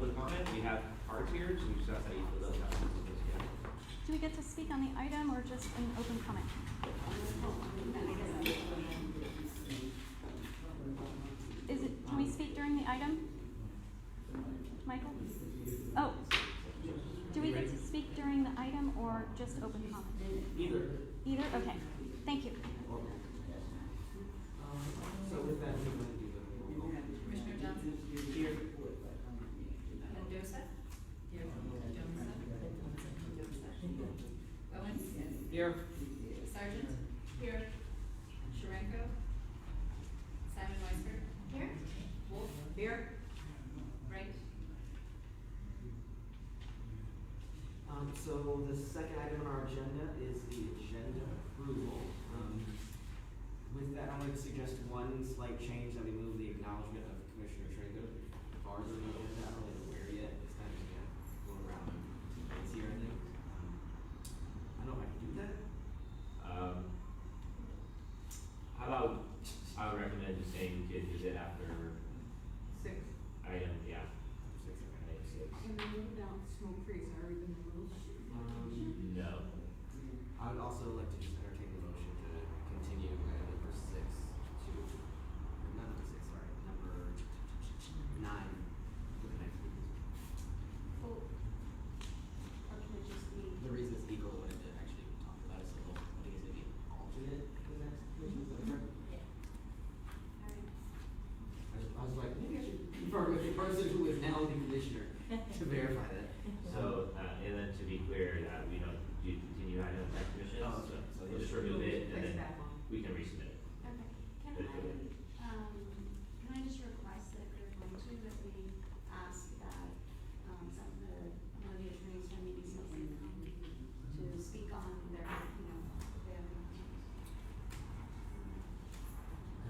public comment. We have cards here, so we just ask that you fill those out. Do we get to speak on the item or just an open comment? Can we speak during the item? Michael? Oh, do we get to speak during the item or just open comment? Either. Either? Okay, thank you. So with that, we're going to do the roll call. Commissioner Johnson? Here. Mendoza? Here. Owens? Here. Sargent? Here. Sharenko? Simon-Weisberg? Here. Wolf? Here. Wright? So the second item on our agenda is the agenda approval. With that, I would suggest one slight change, that we move the acknowledgement of Commissioner Schrenko farther in the agenda. I don't really know where yet. It's kind of going around. It's here, I think. I don't know if I can do that. How about, I would recommend just saying you could use it after 6. item, yeah. 6, okay. Item 6. And then what about smoke-free, is already been removed? No. I would also like to just entertain the motion to continue item number 6 to, not number 6, sorry, number 9 for the next week. Or can it just be? The reason it's equal wanted to actually talk about it, so I think it's gonna be alternate for the next commission, is that correct? Yeah. Alright. I was like, maybe I should confer with the person who is now the commissioner to verify that. So, and then to be clear, we don't do continue item by commission, Oh, so so we'll just remove it and then back on. we can resubmit it. Okay, can I just request that if we're going to, that we ask that, one of the attorneys from EDCC to speak on their, their.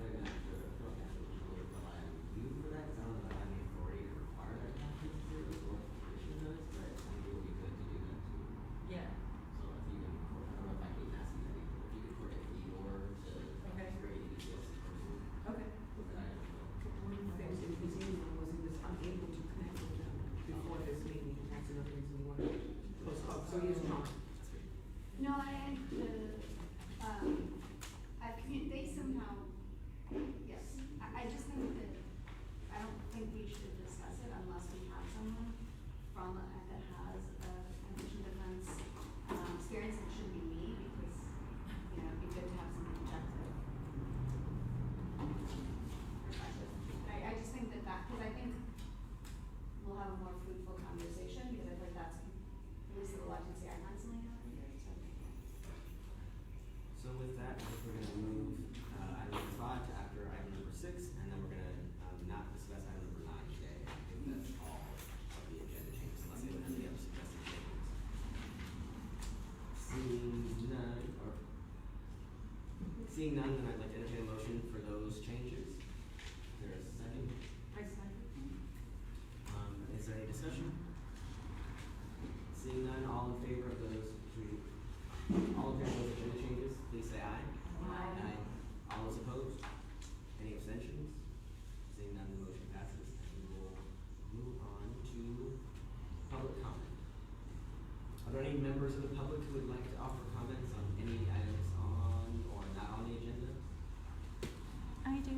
I'm gonna feel like I should rely on you for that, because I don't know if I have the authority to require that conference materials or if the commission does, but I think it would be good to do that too. Yeah. So if you can, I don't know if I can ask you that, if you could coordinate with Eeyore to Okay. create EDCS person. Okay. Then I don't know. One of the things in his email was he was unable to connect with them before this meeting, and that's another reason we wanted to postpone, so he is not. That's great. No, they somehow, yes, I just think that, I don't think we should discuss it unless we have someone from, that has transition defense, experience. It shouldn't be me, because, it'd be good to have some objective perspective. I just think that, because I think we'll have a more fruitful conversation, because I think that's, at least the reluctancy I constantly have here, so. So with that, I think we're gonna move, item number 5 to after item number 6, and then we're gonna, not discuss item number 9 today. I think that's all of the agenda changes, unless anyone has any other suggested changes. Seeing none, then I'd like to entertain a motion for those changes. Is there a second? I second. Is there any discussion? Seeing none, all in favor of those, all in favor of those agenda changes, please say aye. Aye. All those opposed? Any abstentions? Seeing none, the motion passes, and we will move on to public comment. Are there any members of the public who would like to offer comments on any items on or not on the agenda? I do.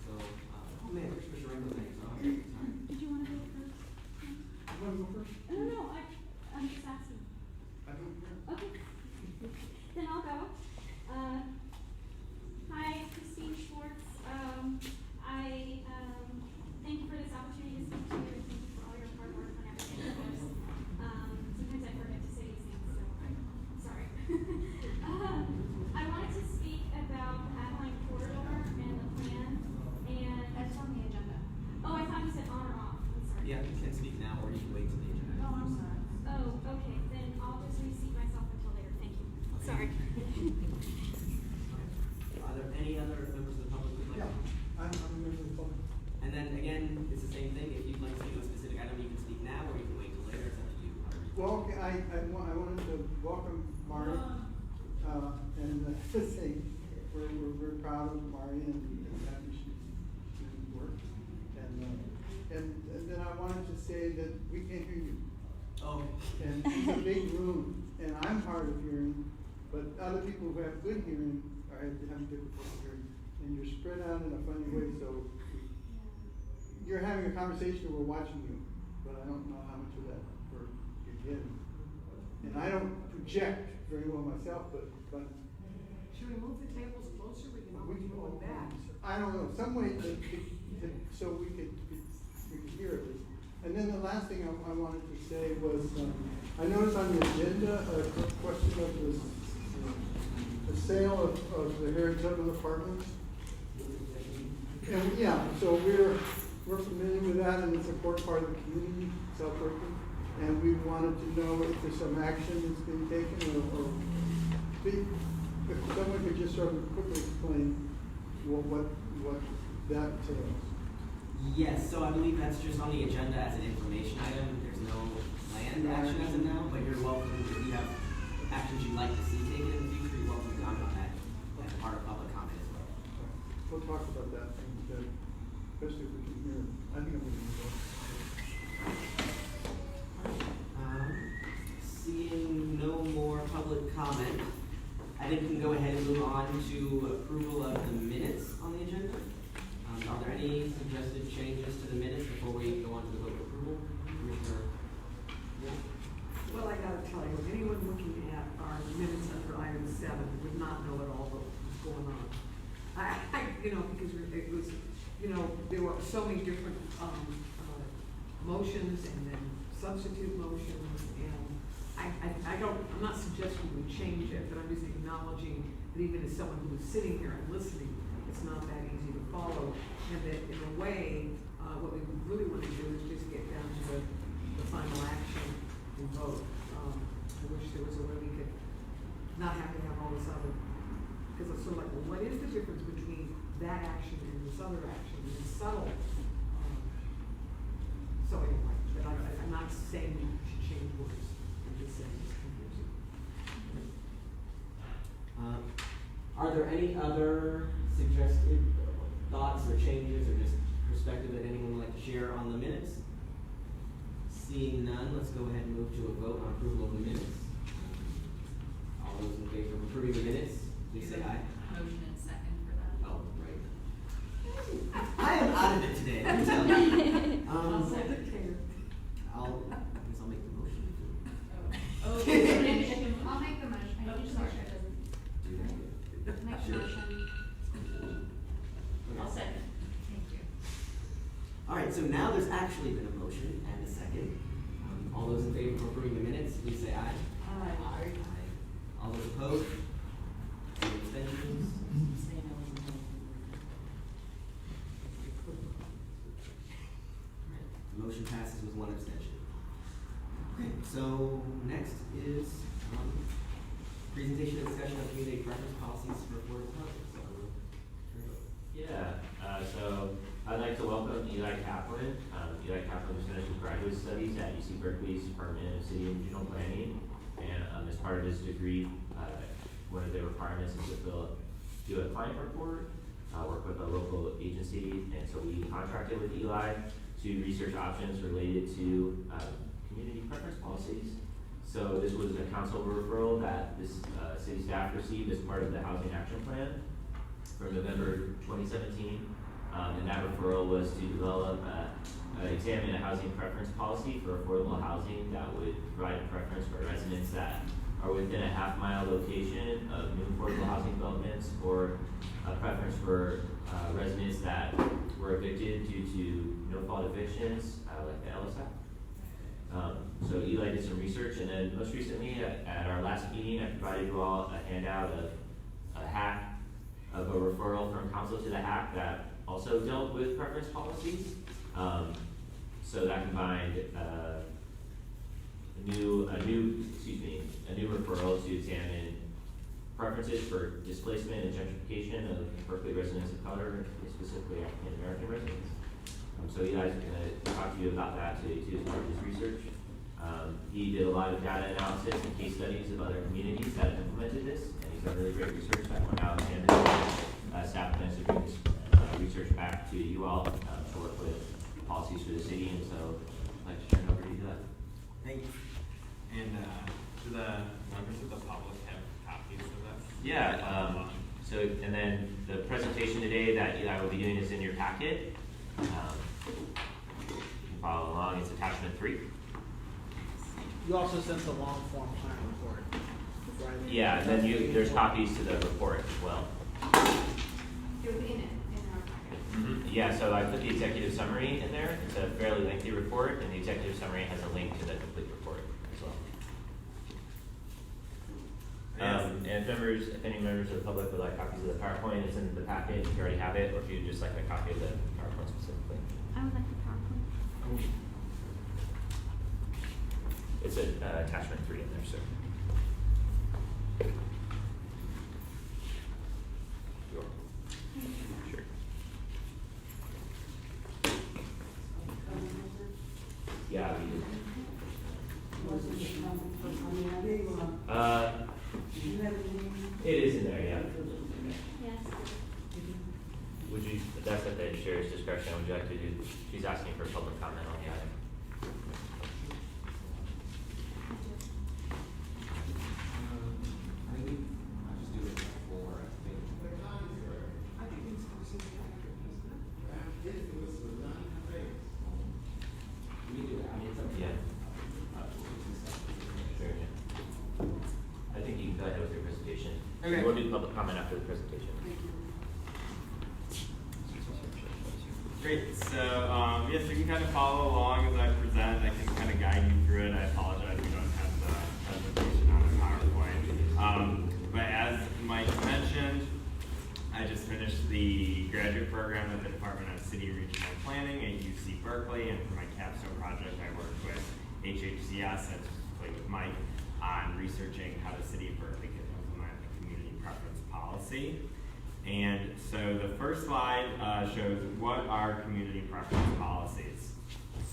So, oh man, Commissioner Sharenko, thanks. Sorry. Did you want to go first? You want to go first? No, I'm just asking. I don't know. Okay. Then I'll go. Hi, Christine Schwartz. I thank you for this opportunity to speak to you, and thank you for all your hard work on everything, of course. Sometimes I forget to say these things, so I'm sorry. I wanted to speak about the Adeline corridor and the plan, and That's on the agenda. oh, I thought you said on or off. I'm sorry. Yeah, you can speak now, or you can wait till the agenda. No, I'm sorry. Oh, okay, then I'll just reseat myself until later, thank you. Sorry. Are there any other members of the public who would like? Yeah, I'm a member of the public. And then again, it's the same thing. If you'd like to speak to a specific item, you can speak now, or you can wait till later. It's up to you. Well, okay, I wanted to welcome Mari, and say, we're proud of Mari and happy she's doing work. And and then I wanted to say that we can't hear you. Oh. And it's a big room, and I'm hard of hearing, but other people who have good hearing are having difficulty hearing. And you're spread out in a funny way, so you're having a conversation, we're watching you, but I don't know how much of that you're getting. And I don't project very well myself, but Should we move the tables closer? We can always move it back. I don't know, some way so we could hear it. And then the last thing I wanted to say was, I noticed on the agenda a question of the sale of the Harriet Tubman apartments. And yeah, so we're familiar with that, and it's an important part of the community, South Berkeley. And we wanted to know if there's some action that's being taken, or if someone could just sort of quickly explain what that entails. Yes, so I believe that's just on the agenda as an information item. There's no planned action as of now, but you're welcome, if you have actions you'd like to see taken in the future, you're welcome to comment on that as part of public comment as well. We'll talk about that, especially if we can hear. I think I'm going to go. Seeing no more public comment, I think we can go ahead and move on to approval of the minutes on the agenda. Are there any suggested changes to the minutes before we go on to the vote of approval? Commissioner? Yeah. Well, I gotta tell you, anyone looking at our minutes under item 7 would not know at all what was going on. Because it was, there were so many different, motions and then substitute motions, and I'm not suggesting we change it, but I'm just acknowledging that even as someone who is sitting here and listening, it's not that easy to follow, and that in a way, what we really want to do is just get down to the final action and vote. I wish there was a way we could not have to have all this other, because it's sort of like, well, what is the difference between that action and this other action? And it's subtle. So anyway, but I'm not saying we should change words. I'm just saying it's confusing. Are there any other suggested thoughts or changes or just perspective that anyone would like to share on the minutes? Seeing none, let's go ahead and move to a vote on approval of the minutes. All those in favor of approving the minutes, please say aye. Motion and second for that. Oh, right. I am out of it today, let me tell you. I'll send it to you. I guess I'll make the motion to Oh. I'll make the motion, I need to make sure it doesn't. do that. Make the Sure. motion. I'll second. Thank you. All right, so now there's actually been a motion and a second. All those in favor of approving the minutes, please say aye. Aye. All those opposed? Any abstentions? The motion passes with one abstention. Okay, so next is presentation and discussion of community preference policies for affordable housing. So, turn it over. Yeah, so I'd like to welcome Eli Kaplan. Eli Kaplan is finished with graduate studies at UC Berkeley's Department of City and Regional Planning. And as part of his degree, one of the requirements is to do a client report, work with a local agency. And so we contracted with Eli to research options related to community preference policies. So this was a council referral that this city staff received as part of the Housing Action Plan from November 2017. And that referral was to develop, examine a housing preference policy for affordable housing that would provide a preference for residents that are within a half-mile location of new affordable housing developments, or a preference for residents that were evicted due to no-fault evictions, like the Ellis Street. So Eli did some research, and then most recently at our last meeting, I provided you all a handout of a hack of a referral from council to the hack that also dealt with preference policies. So that combined a new referral to examine preferences for displacement and gentrification of Berkeley residents of color, specifically African American residents. So Eli's going to talk to you about that too as part of his research. He did a lot of data analysis and case studies of other communities that have implemented this, and he's done really great research that went out, and staff plans to bring this research back to you all to work with policy policies for the city, and so I'd like to turn it over to you for that. Thanks. And do the members of the public have copies of this? Yeah, so, and then the presentation today that Eli will be doing is in your packet. You can follow along, it's attachment 3. You also sent the long form plan report, right? Yeah, and then there's copies to the report as well. It would be in our packet. Yeah, so I put the executive summary in there. It's a fairly lengthy report, and the executive summary has a link to the complete report as well. And if any members of the public would like copies of the PowerPoint, it's in the packet. You already have it, or if you'd just like a copy of the PowerPoint specifically. I would like the PowerPoint. It's attachment 3 in there, sir. Sure. Yeah, we did. It is in there, yeah. Yes. Would you, that's at the chair's discretion, would you like to do, she's asking for public comment on the item. I think I'll just do it before, I think. We do that, I mean, it's up to you. Yeah. Sure, yeah. I think you can go ahead with your presentation. Okay. We'll do public comment after the presentation. Great. So, yes, you can kind of follow along as I present. I can kind of guide you through it. I apologize we don't have the presentation on the PowerPoint. But as Mike mentioned, I just finished the graduate program at the Department of City and Regional Planning at UC Berkeley, and for my capstone project, I worked with HHCS and specifically with Mike on researching how the city of Berkeley could implement a community preference policy. And so the first slide shows what are community preference policies.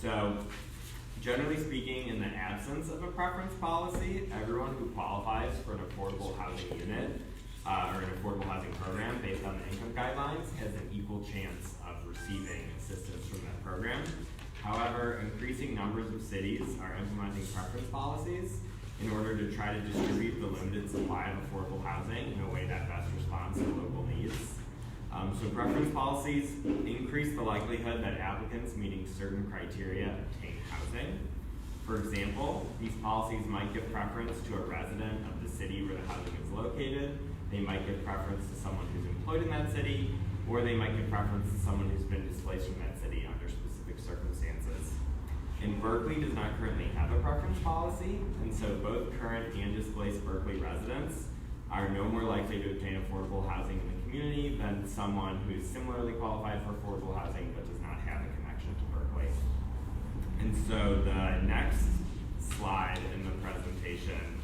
So generally speaking, in the absence of a preference policy, everyone who qualifies for an affordable housing unit or an affordable housing program based on the income guidelines has an equal chance of receiving assistance from that program. However, increasing numbers of cities are implementing preference policies in order to try to distribute the limited supply of affordable housing in a way that best responds to local needs. So preference policies increase the likelihood that applicants meeting certain criteria obtain housing. For example, these policies might give preference to a resident of the city where the housing is located. They might give preference to someone who's employed in that city, or they might give preference to someone who's been displaced from that city under specific circumstances. And Berkeley does not currently have a preference policy, and so both current and displaced Berkeley residents are no more likely to obtain affordable housing in the community than someone who is similarly qualified for affordable housing but does not have a connection to Berkeley. And so the next slide in the presentation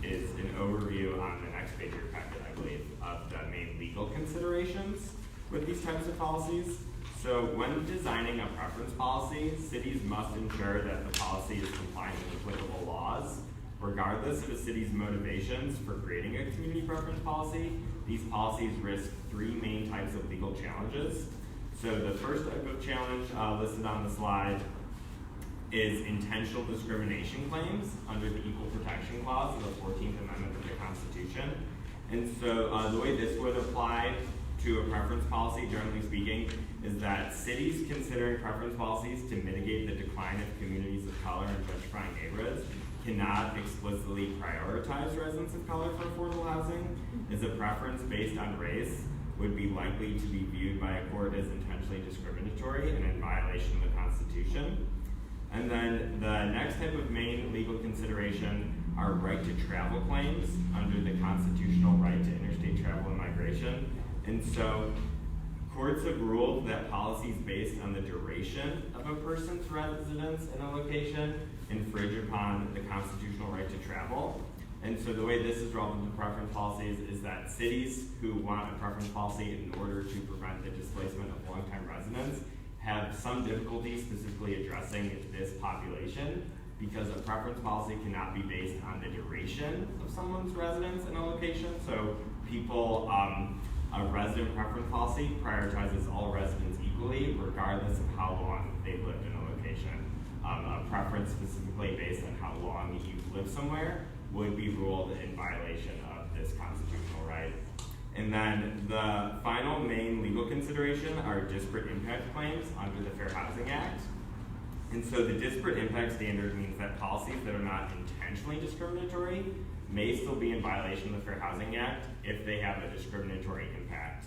is an overview on the next page of your packet, I believe, of the main legal considerations with these types of policies. So when designing a preference policy, cities must ensure that the policy is compliant with applicable laws. Regardless of a city's motivations for creating a community preference policy, these policies risk 3 main types of legal challenges. So the first type of challenge listed on the slide is intentional discrimination claims under the Equal Protection Clause of the 14th Amendment of the Constitution. And so the way this would apply to a preference policy, generally speaking, is that cities considering preference policies to mitigate the decline of communities of color and gentrifying neighborhoods cannot explicitly prioritize residents of color for affordable housing, as a preference based on race would be likely to be viewed by a court as intentionally discriminatory and in violation of the Constitution. And then the next type of main legal consideration are right to travel claims under the constitutional right to interstate travel and migration. And so courts have ruled that policies based on the duration of a person's residence in a location infringe upon the constitutional right to travel. And so the way this is relevant to preference policies is that cities who want a preference policy in order to prevent the displacement of longtime residents have some difficulty specifically addressing this population because a preference policy cannot be based on the duration of someone's residence in a location. So people A resident preference policy prioritizes all residents equally, regardless of how long they've lived in a location. A preference specifically based on how long you've lived somewhere would be ruled in violation of this constitutional right. And then the final main legal consideration are disparate impact claims under the Fair Housing Act. And so the disparate impact standard means that policies that are not intentionally discriminatory may still be in violation of the Fair Housing Act if they have a discriminatory impact.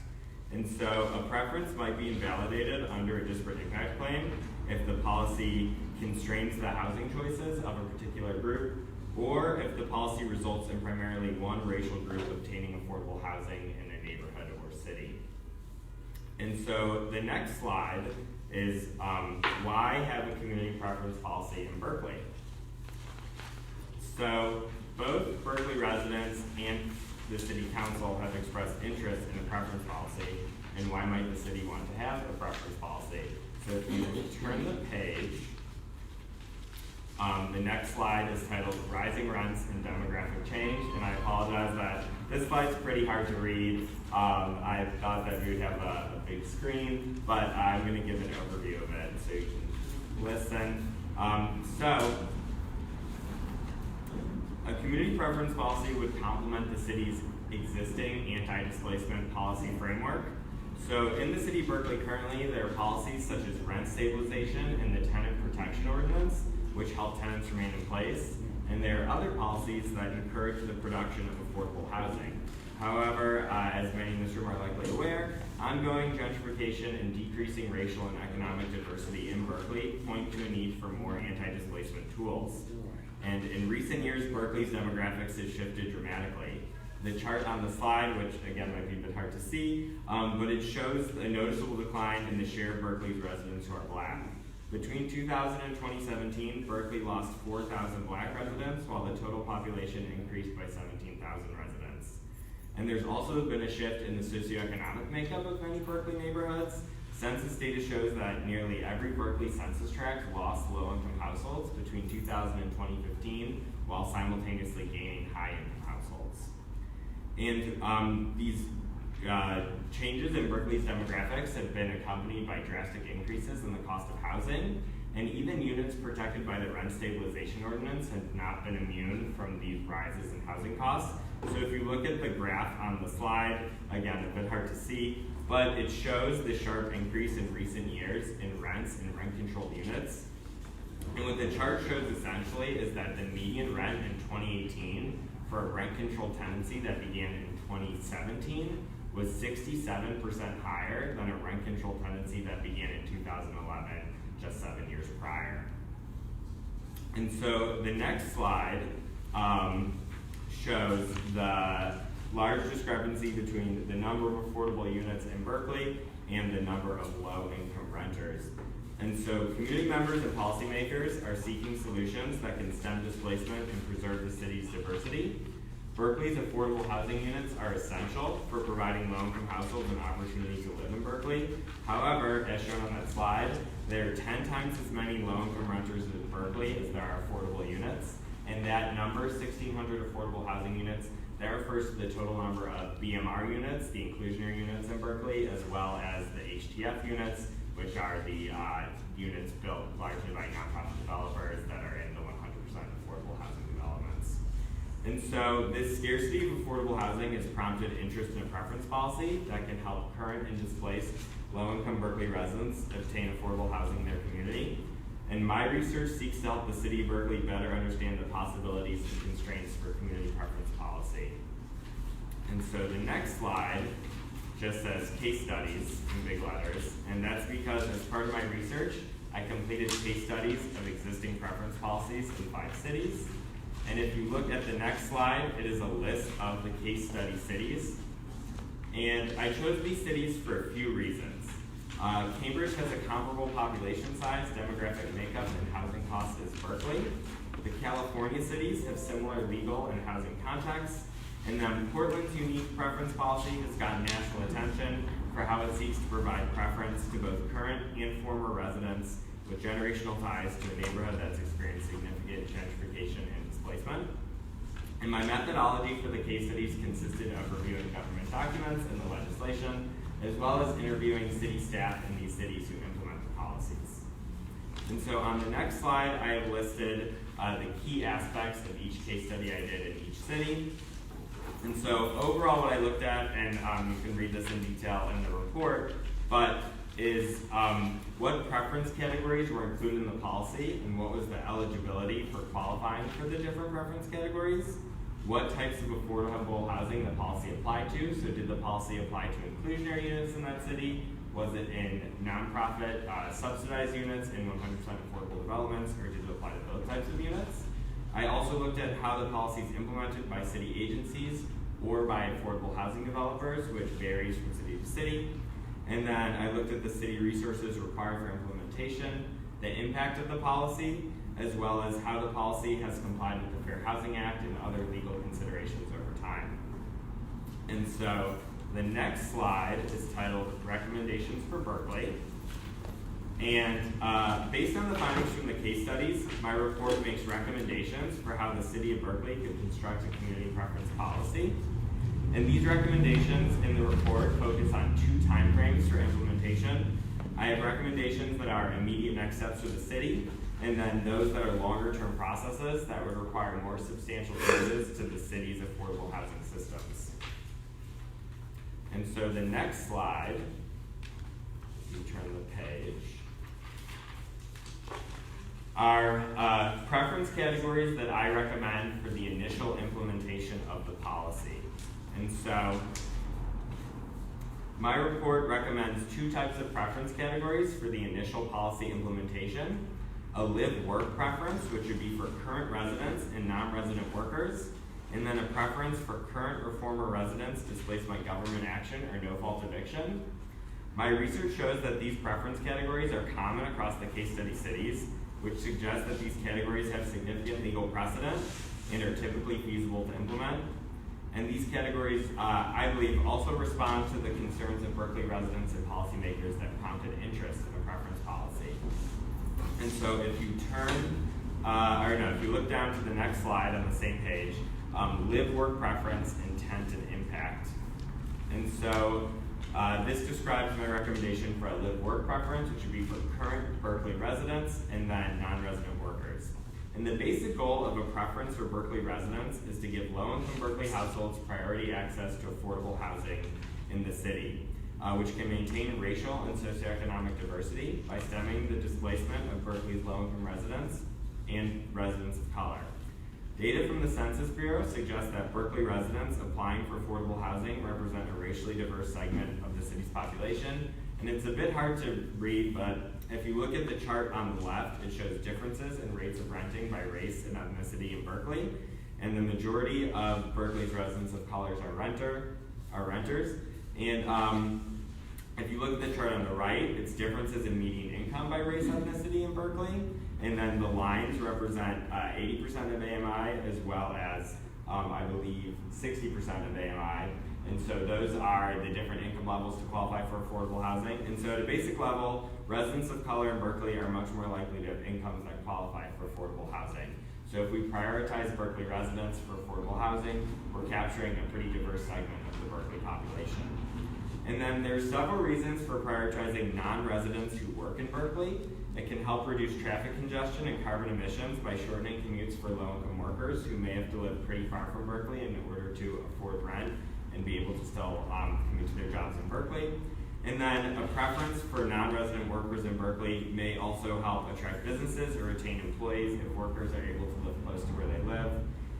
And so a preference might be invalidated under a disparate impact claim if the policy constrains the housing choices of a particular group, or if the policy results in primarily one racial group obtaining affordable housing in a neighborhood or city. And so the next slide is why have a community preference policy in Berkeley? So both Berkeley residents and the city council have expressed interest in a preference policy, and why might the city want to have a preference policy? So if you turn the page, the next slide is titled Rising Rents and Demographic Change, and I apologize that this slide's pretty hard to read. I thought that we would have a big screen, but I'm going to give an overview of it so you can listen. So a community preference policy would complement the city's existing anti-displacement policy framework. So in the city of Berkeley currently, there are policies such as rent stabilization and the tenant protection ordinance, which help tenants remain in place. And there are other policies that encourage the production of affordable housing. However, as many in this room are likely aware, ongoing gentrification and decreasing racial and economic diversity in Berkeley point to a need for more anti-displacement tools. And in recent years, Berkeley's demographics has shifted dramatically. The chart on the slide, which again might be a bit hard to see, but it shows a noticeable decline in the share of Berkeley's residents who are Black. Between 2000 and 2017, Berkeley lost 4,000 Black residents, while the total population increased by 17,000 residents. And there's also been a shift in the socioeconomic makeup of many Berkeley neighborhoods. Census data shows that nearly every Berkeley census tract lost low-income households between 2000 and 2015, while simultaneously gaining high-income households. And these changes in Berkeley's demographics have been accompanied by drastic increases in the cost of housing, and even units protected by the rent stabilization ordinance have not been immune from these rises in housing costs. So if you look at the graph on the slide, again, a bit hard to see, but it shows the sharp increase in recent years in rents and rent-controlled units. And what the chart shows essentially is that the median rent in 2018 for a rent-controlled tenancy that began in 2017 was 67% higher than a rent-controlled tenancy that began in 2011, just 7 years prior. And so the next slide shows the large discrepancy between the number of affordable units in Berkeley and the number of low-income renters. And so community members and policymakers are seeking solutions that can stem displacement and preserve the city's diversity. Berkeley's affordable housing units are essential for providing low-income households an opportunity to live in Berkeley. However, as shown on that slide, there are 10 times as many low-income renters in Berkeley as there are affordable units. And that number, 1,600 affordable housing units, that refers to the total number of BMR units, the inclusionary units in Berkeley, as well as the HTF units, which are the units built largely by nonprofit developers that are in the 100% affordable housing developments. And so this scarcity of affordable housing has prompted interest in a preference policy that can help current and displaced low-income Berkeley residents obtain affordable housing in their community. And my research seeks to help the city of Berkeley better understand the possibilities and constraints for community preference policy. And so the next slide just says case studies in big letters, and that's because as part of my research, I completed case studies of existing preference policies in 5 cities. And if you look at the next slide, it is a list of the case study cities. And I chose these cities for a few reasons. Cambridge has a comparable population size, demographic makeup, and housing costs as Berkeley. The California cities have similar legal and housing contexts. And then Portland's unique preference policy has gotten national attention for how it seeks to provide preference to both current and former residents with generational ties to a neighborhood that's experienced significant gentrification and displacement. And my methodology for the case studies consisted of reviewing government documents and the legislation, as well as interviewing city staff in these cities who implement the policies. And so on the next slide, I have listed the key aspects of each case study I did in each city. And so overall what I looked at, and you can read this in detail in the report, but is what preference categories were included in the policy and what was the eligibility for qualifying for the different preference categories, what types of affordable housing the policy applied to. So did the policy apply to inclusionary units in that city? Was it in nonprofit subsidized units in 100% affordable developments, or did it apply to both types of units? I also looked at how the policy is implemented by city agencies or by affordable housing developers, which varies from city to city. And then I looked at the city resources required for implementation, the impact of the policy, as well as how the policy has complied with the Fair Housing Act and other legal considerations over time. And so the next slide is titled Recommendations for Berkeley. And based on the findings from the case studies, my report makes recommendations for how the city of Berkeley could construct a community preference policy. And these recommendations in the report focus on 2 timeframes for implementation. I have recommendations that are immediate next steps for the city, and then those that are longer term processes that would require more substantial changes to the city's affordable housing systems. And so the next slide, if you turn the page, are preference categories that I recommend for the initial implementation of the policy. And so my report recommends 2 types of preference categories for the initial policy implementation: a live-work preference, which would be for current residents and non-resident workers, and then a preference for current or former residents displaced by government action or no-fault eviction. My research shows that these preference categories are common across the case study cities, which suggests that these categories have significant legal precedent and are typically feasible to implement. And these categories, I believe, also respond to the concerns of Berkeley residents and policymakers that prompted interest in the preference policy. And so if you if you look down to the next slide on the same page, live-work preference, intent, and impact. And so this describes my recommendation for a live-work preference, which would be for current Berkeley residents and then non-resident workers. And the basic goal of a preference for Berkeley residents is to give low-income Berkeley households priority access to affordable housing in the city, which can maintain racial and socioeconomic diversity by stemming the displacement of Berkeley's low-income residents and residents of color. Data from the Census Bureau suggests that Berkeley residents applying for affordable housing represent a racially diverse segment of the city's population. And it's a bit hard to read, but if you look at the chart on the left, it shows differences in rates of renting by race and ethnicity in Berkeley. And the majority of Berkeley's residents of color are renters. And if you look at the chart on the right, it's differences in median income by race and ethnicity in Berkeley. And then the lines represent 80% of AMI as well as, I believe, 60% of AMI. And so those are the different income levels to qualify for affordable housing. And so at a basic level, residents of color in Berkeley are much more likely to have incomes that qualify for affordable housing. So if we prioritize Berkeley residents for affordable housing, we're capturing a pretty diverse segment of the Berkeley population. And then there's several reasons for prioritizing non-residents who work in Berkeley. It can help reduce traffic congestion and carbon emissions by shortening commutes for low-income workers who may have to live pretty far from Berkeley in order to afford rent and be able to still commute to their jobs in Berkeley. And then a preference for non-resident workers in Berkeley may also help attract businesses or retain employees if workers are able to live close to where they live.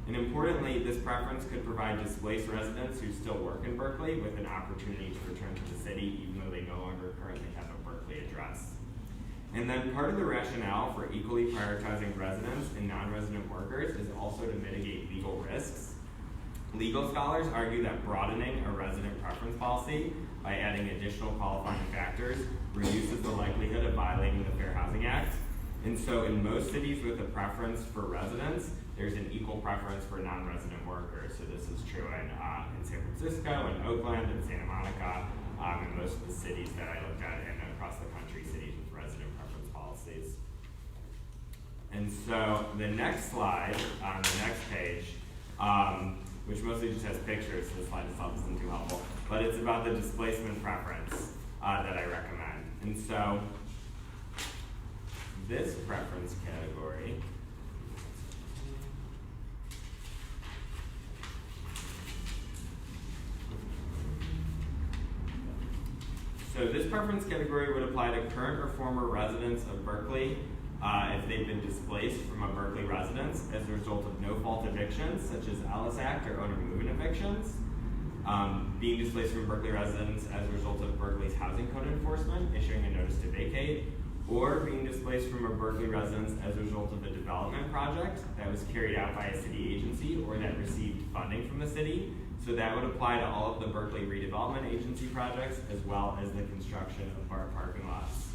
And importantly, this preference could provide displaced residents who still work in Berkeley with an opportunity to return to the city even though they no longer currently have a Berkeley address. And then part of the rationale for equally prioritizing residents and non-resident workers is also to mitigate legal risks. Legal scholars argue that broadening a resident preference policy by adding additional qualifying factors reduces the likelihood of violating the Fair Housing Act. And so in most cities with a preference for residents, there's an equal preference for non-resident workers. So this is true in San Francisco, in Oakland, in Santa Monica, and most of the cities that I looked at and across the country, cities with resident preference policies. And so the next slide on the next page which mostly just has pictures, so the slide itself isn't too helpful. But it's about the displacement preference that I recommend. And so this preference category would apply to current or former residents of Berkeley if they've been displaced from a Berkeley residence as a result of no-fault evictions, such as Ellis Act or owner movement evictions, being displaced from Berkeley residents as a result of Berkeley's housing code enforcement, issuing a notice to vacate, or being displaced from a Berkeley residence as a result of a development project that was carried out by a city agency or that received funding from the city. So that would apply to all of the Berkeley redevelopment agency projects as well as the construction of BART parking lots.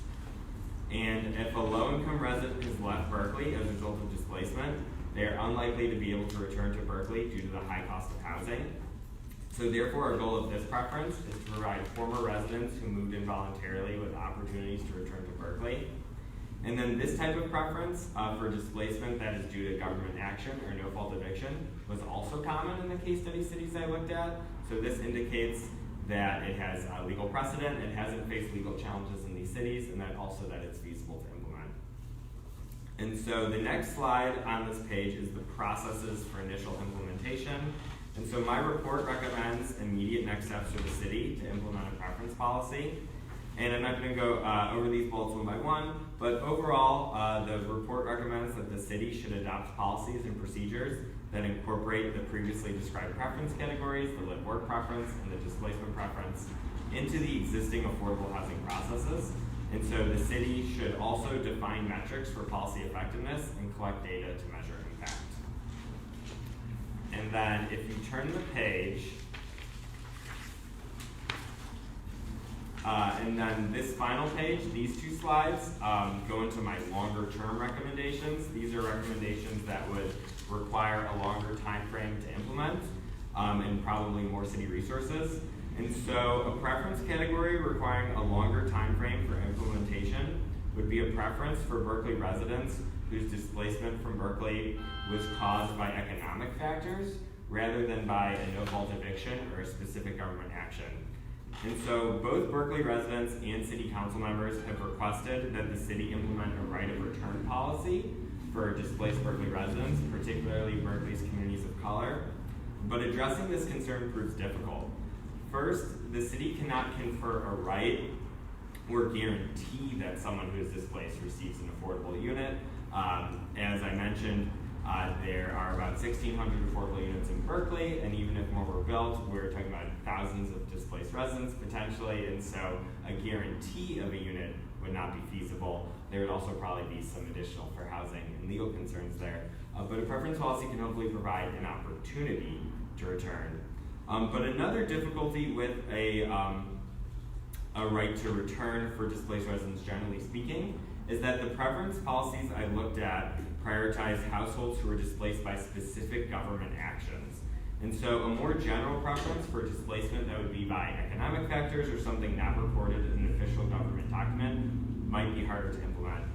And if a low-income resident has left Berkeley as a result of displacement, they are unlikely to be able to return to Berkeley due to the high cost of housing. So therefore, our goal of this preference is to provide former residents who moved in voluntarily with opportunities to return to Berkeley. And then this type of preference for displacement that is due to government action or no-fault eviction was also common in the case study cities I looked at. So this indicates that it has legal precedent, it hasn't faced legal challenges in these cities, and that also that it's feasible to implement. And so the next slide on this page is the processes for initial implementation. And so my report recommends immediate next steps for the city to implement a preference policy. And I'm not going to go over these bullets one by one, but overall, the report recommends that the city should adopt policies and procedures that incorporate the previously described preference categories, the live-work preference, and the displacement preference, into the existing affordable housing processes. And so the city should also define metrics for policy effectiveness and collect data to measure impact. And then if you turn the page, and then this final page, these two slides go into my longer term recommendations. These are recommendations that would require a longer time frame to implement and probably more city resources. And so a preference category requiring a longer time frame for implementation would be a preference for Berkeley residents whose displacement from Berkeley was caused by economic factors rather than by a no-fault eviction or a specific government action. And so both Berkeley residents and city council members have requested that the city implement a right of return policy for displaced Berkeley residents, particularly Berkeley's communities of color. But addressing this concern proves difficult. First, the city cannot confer a right or guarantee that someone who is displaced receives an affordable unit. As I mentioned, there are about 1,600 affordable units in Berkeley, and even if more were built, we're talking about thousands of displaced residents potentially, and so a guarantee of a unit would not be feasible. There would also probably be some additional fair housing and legal concerns there. But a preference policy can hopefully provide an opportunity to return. But another difficulty with a right to return for displaced residents, generally speaking, is that the preference policies I looked at prioritize households who are displaced by specific government actions. And so a more general preference for displacement that would be by economic factors or something not reported in an official government document might be harder to implement.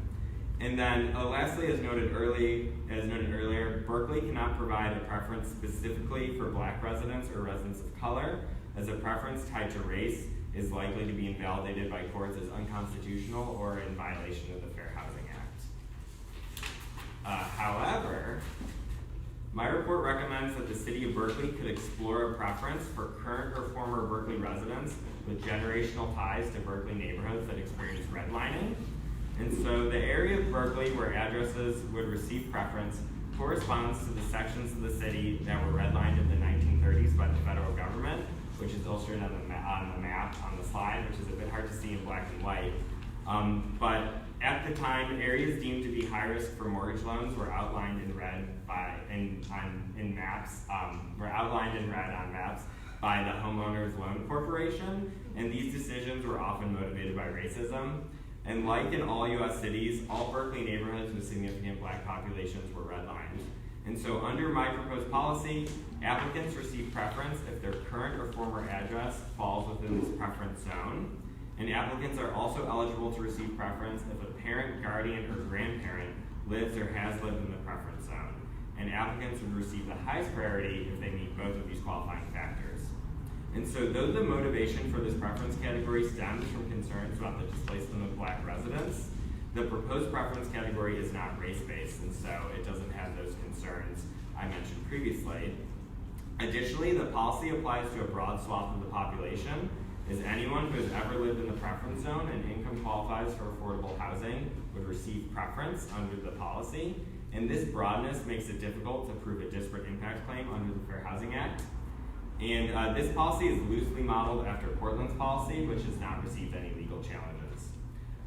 And then lastly, as noted earlier, Berkeley cannot provide a preference specifically for Black residents or residents of color, as a preference tied to race is likely to be invalidated by courts as unconstitutional or in violation of the Fair Housing Act. However, my report recommends that the city of Berkeley could explore a preference for current or former Berkeley residents with generational ties to Berkeley neighborhoods that experience redlining. And so the area of Berkeley where addresses would receive preference corresponds to the sections of the city that were redlined in the 1930s by the federal government, which is illustrated on the map on the slide, which is a bit hard to see in black and white. But at the time, areas deemed to be high risk for mortgage loans were outlined in red on maps by the Homeowners Loan Corporation, and these decisions were often motivated by racism. And like in all U.S. cities, all Berkeley neighborhoods with significant Black populations were redlined. And so under my proposed policy, applicants receive preference if their current or former address falls within this preference zone. And applicants are also eligible to receive preference if a parent, guardian, or grandparent lives or has lived in the preference zone. and applicants would receive the highest priority if they meet both of these qualifying factors. And so though the motivation for this preference category stems from concerns about the displacement of Black residents, the proposed preference category is not race-based, and so it doesn't have those concerns I mentioned previously. Additionally, the policy applies to a broad swath of the population, as anyone who has ever lived in the preference zone and income qualifies for affordable housing would receive preference under the policy, and this broadness makes it difficult to prove a disparate impact claim under the Fair Housing Act. And this policy is loosely modeled after Portland's policy, which has not received any legal challenges.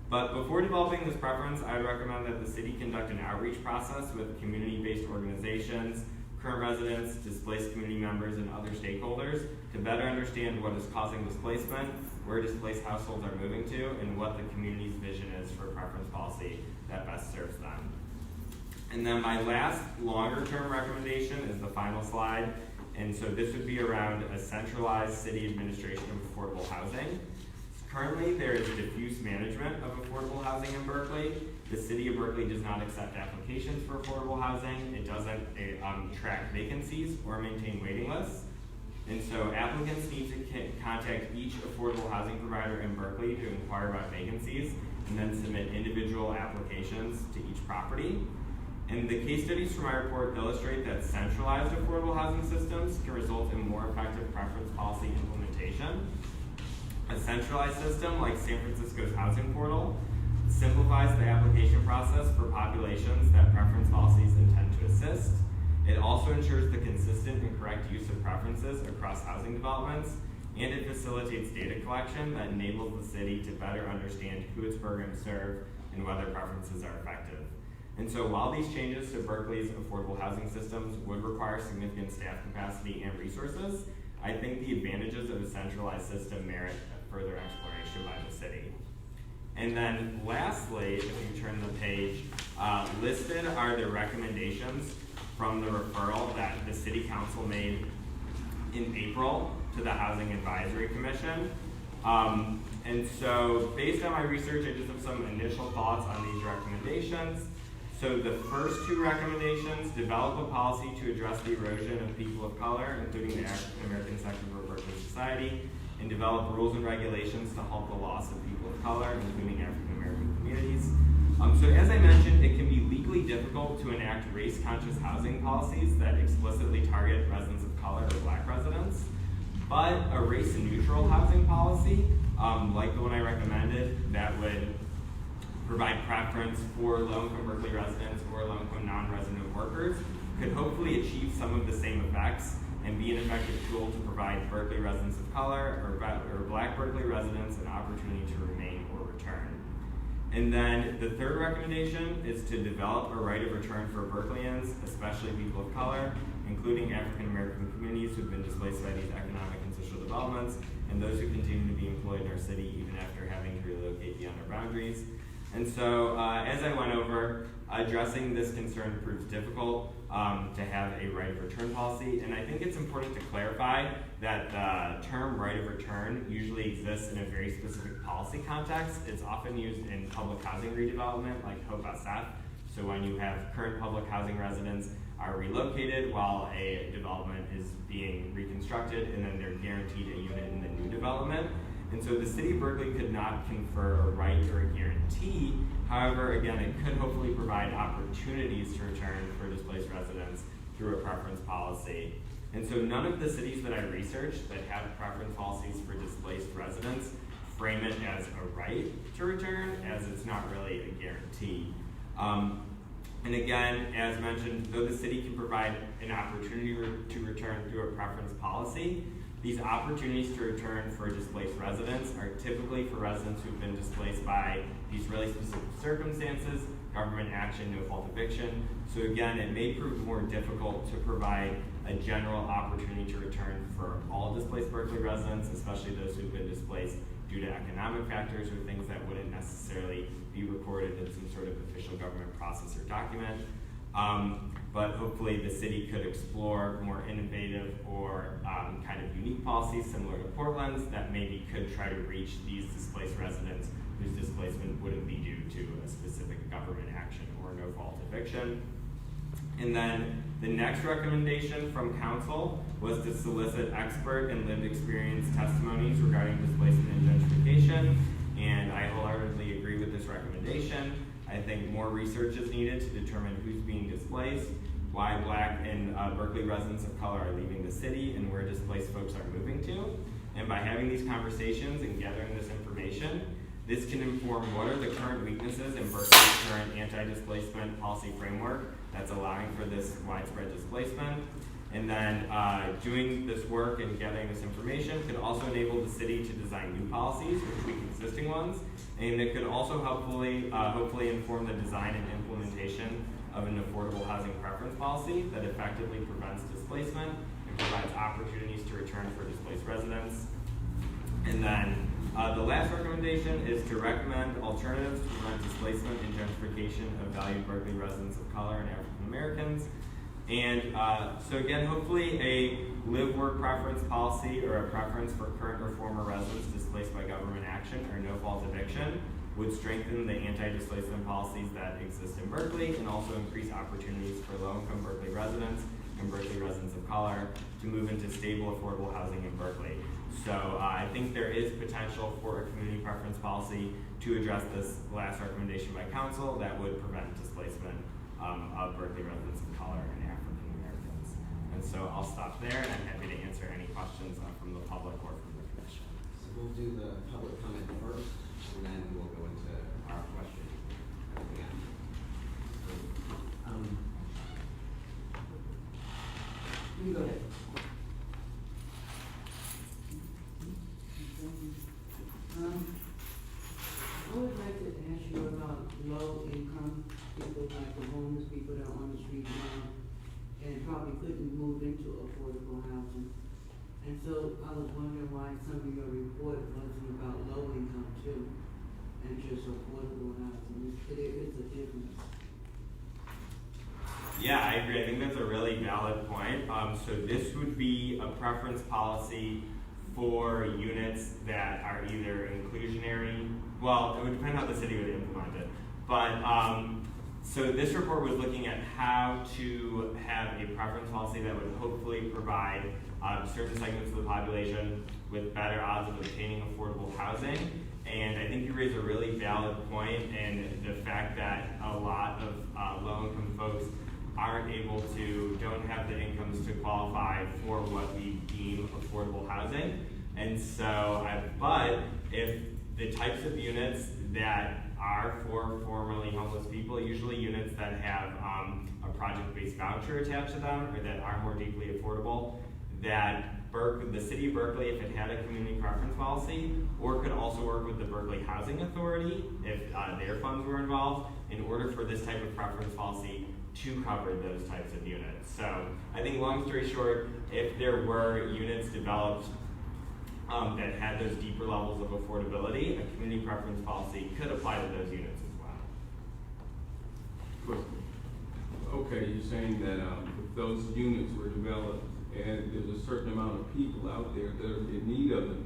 But before developing this preference, I would recommend that the city conduct an outreach process with community-based organizations, current residents, displaced community members, and other stakeholders to better understand what is causing displacement, where displaced households are moving to, and what the community's vision is for preference policy that best serves them. And then my last longer-term recommendation is the final slide. And so this would be around a centralized city administration of affordable housing. Currently, there is diffuse management of affordable housing in Berkeley. The city of Berkeley does not accept applications for affordable housing. It doesn't track vacancies or maintain waiting lists. And so applicants need to contact each affordable housing provider in Berkeley to inquire about vacancies and then submit individual applications to each property. And the case studies from my report illustrate that centralized affordable housing systems can result in more effective preference policy implementation. A centralized system like San Francisco's housing portal simplifies the application process for populations that preference policies intend to assist. It also ensures the consistent and correct use of preferences across housing developments, and it facilitates data collection that enables the city to better understand who its programs serve and whether preferences are effective. And so while these changes to Berkeley's affordable housing systems would require significant staff capacity and resources, I think the advantages of a centralized system merit a further exploration by the city. And then lastly, if you turn the page, listed are the recommendations from the referral that the City Council made in April to the Housing Advisory Commission. And so based on my research, I just have some initial thoughts on these recommendations. So the first two recommendations: develop a policy to address the erosion of people of color, including the African American sector of Berkeley society, and develop rules and regulations to halt the loss of people of color, including African American communities. So as I mentioned, it can be legally difficult to enact race-conscious housing policies that explicitly target residents of color or Black residents. But a race-neutral housing policy, like the one I recommended, that would provide preference for low-income Berkeley residents or low-income non-resident workers, could hopefully achieve some of the same effects and be an effective tool to provide Berkeley residents of color or Black Berkeley residents an opportunity to remain or return. And then the third recommendation is to develop a right of return for Berkeleyans, especially people of color, including African American communities who have been displaced by these economic and social developments, and those who continue to be employed in our city even after having to relocate beyond our boundaries. And so, as I went over, addressing this concern proves difficult to have a right of return policy, and I think it's important to clarify that the term right of return usually exists in a very specific policy context. It's often used in public housing redevelopment, like HOPE SF. So when you have current public housing residents are relocated while a development is being reconstructed, and then they're guaranteed a unit in the new development. And so the city of Berkeley could not confer a right or a guarantee. However, again, it could hopefully provide opportunities to return for displaced residents through a preference policy. And so none of the cities that I researched that have preference policies for displaced residents frame it as a right to return, as it's not really a guarantee. And again, as mentioned, though the city can provide an opportunity to return through a preference policy, these opportunities to return for displaced residents are typically for residents who've been displaced by these really specific circumstances, government action, no-fault eviction. So again, it may prove more difficult to provide a general opportunity to return for all displaced Berkeley residents, especially those who've been displaced due to economic factors or things that wouldn't necessarily be recorded in some sort of official government process or document. But hopefully the city could explore more innovative or kind of unique policies similar to Portland's that maybe could try to reach these displaced residents whose displacement wouldn't be due to a specific government action or no-fault eviction. And then the next recommendation from council was to solicit expert and lived experience testimonies regarding displacement and gentrification. And I wholeheartedly agree with this recommendation. I think more research is needed to determine who's being displaced, why Black and Berkeley residents of color are leaving the city, and where displaced folks are moving to. And by having these conversations and gathering this information, this can inform what are the current weaknesses in Berkeley's current anti-displacement policy framework that's allowing for this widespread displacement. And then doing this work and gathering this information could also enable the city to design new policies or tweak existing ones. And it could also hopefully inform the design and implementation of an affordable housing preference policy that effectively prevents displacement and provides opportunities to return for displaced residents. And then the last recommendation is to recommend alternatives to prevent displacement and gentrification of valued Berkeley residents of color and African Americans. And so again, hopefully a live-work preference policy or a preference for current or former residents displaced by government action or no-fault eviction would strengthen the anti-displacement policies that exist in Berkeley and also increase opportunities for low-income Berkeley residents and Berkeley residents of color to move into stable, affordable housing in Berkeley. So I think there is potential for a community preference policy to address this last recommendation by council that would prevent displacement of Berkeley residents of color and African Americans. And so I'll stop there, and I'm happy to answer any questions from the public or from the commission. So we'll do the public comment first, and then we'll go into our question at the end. You go ahead. I would like to ask you about low income people, like the homeless people that are on the street now and probably couldn't move into affordable housing. And so I was wondering why some of your report wasn't about low income too, and just affordable housing. There is a difference. Yeah, I agree. I think that's a really valid point. So this would be a preference policy for units that are either inclusionary, well, it would depend how the city would implement it. But so this report was looking at how to have a preference policy that would hopefully provide certain segments of the population with better odds of obtaining affordable housing. And I think you raise a really valid point in the fact that a lot of low-income folks don't have the incomes to qualify for what we deem affordable housing. And so, but if the types of units that are for formerly homeless people, usually units that have a project-based voucher attached to them or that are more deeply affordable, that the city of Berkeley, if it had a community preference policy, or could also work with the Berkeley Housing Authority if their funds were involved, in order for this type of preference policy to cover those types of units. So I think long story short, if there were units developed that had those deeper levels of affordability, a community preference policy could apply to those units as well. Okay, you're saying that if those units were developed and there's a certain amount of people out there that are in need of them,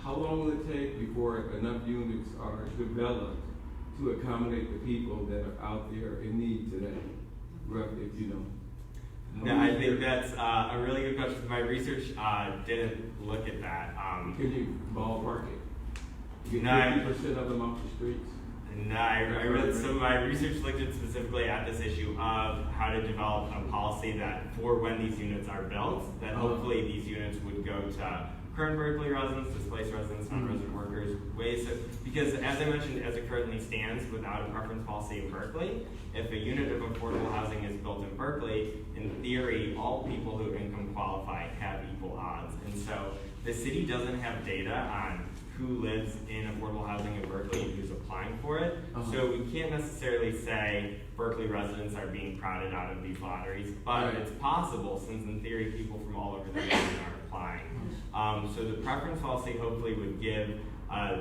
how long will it take before enough units are developed to accommodate the people that are out there in need today, roughly, if you know? No, I think that's a really good question. My research didn't look at that. Can you ballpark it? Get No, 50% of them off the streets? No, I read some of my research looked at specifically at this issue of how to develop a policy that for when these units are built, that hopefully these units would go to current Berkeley residents, displaced residents, non-resident workers, because as I mentioned, as it currently stands without a preference policy in Berkeley, if a unit of affordable housing is built in Berkeley, in theory, all people who income qualify have equal odds. And so the city doesn't have data on who lives in affordable housing in Berkeley and who's applying for it. So we can't necessarily say Berkeley residents are being crowded out of these lotteries, but it's possible since in theory people from all over the region are applying. So the preference policy hopefully would give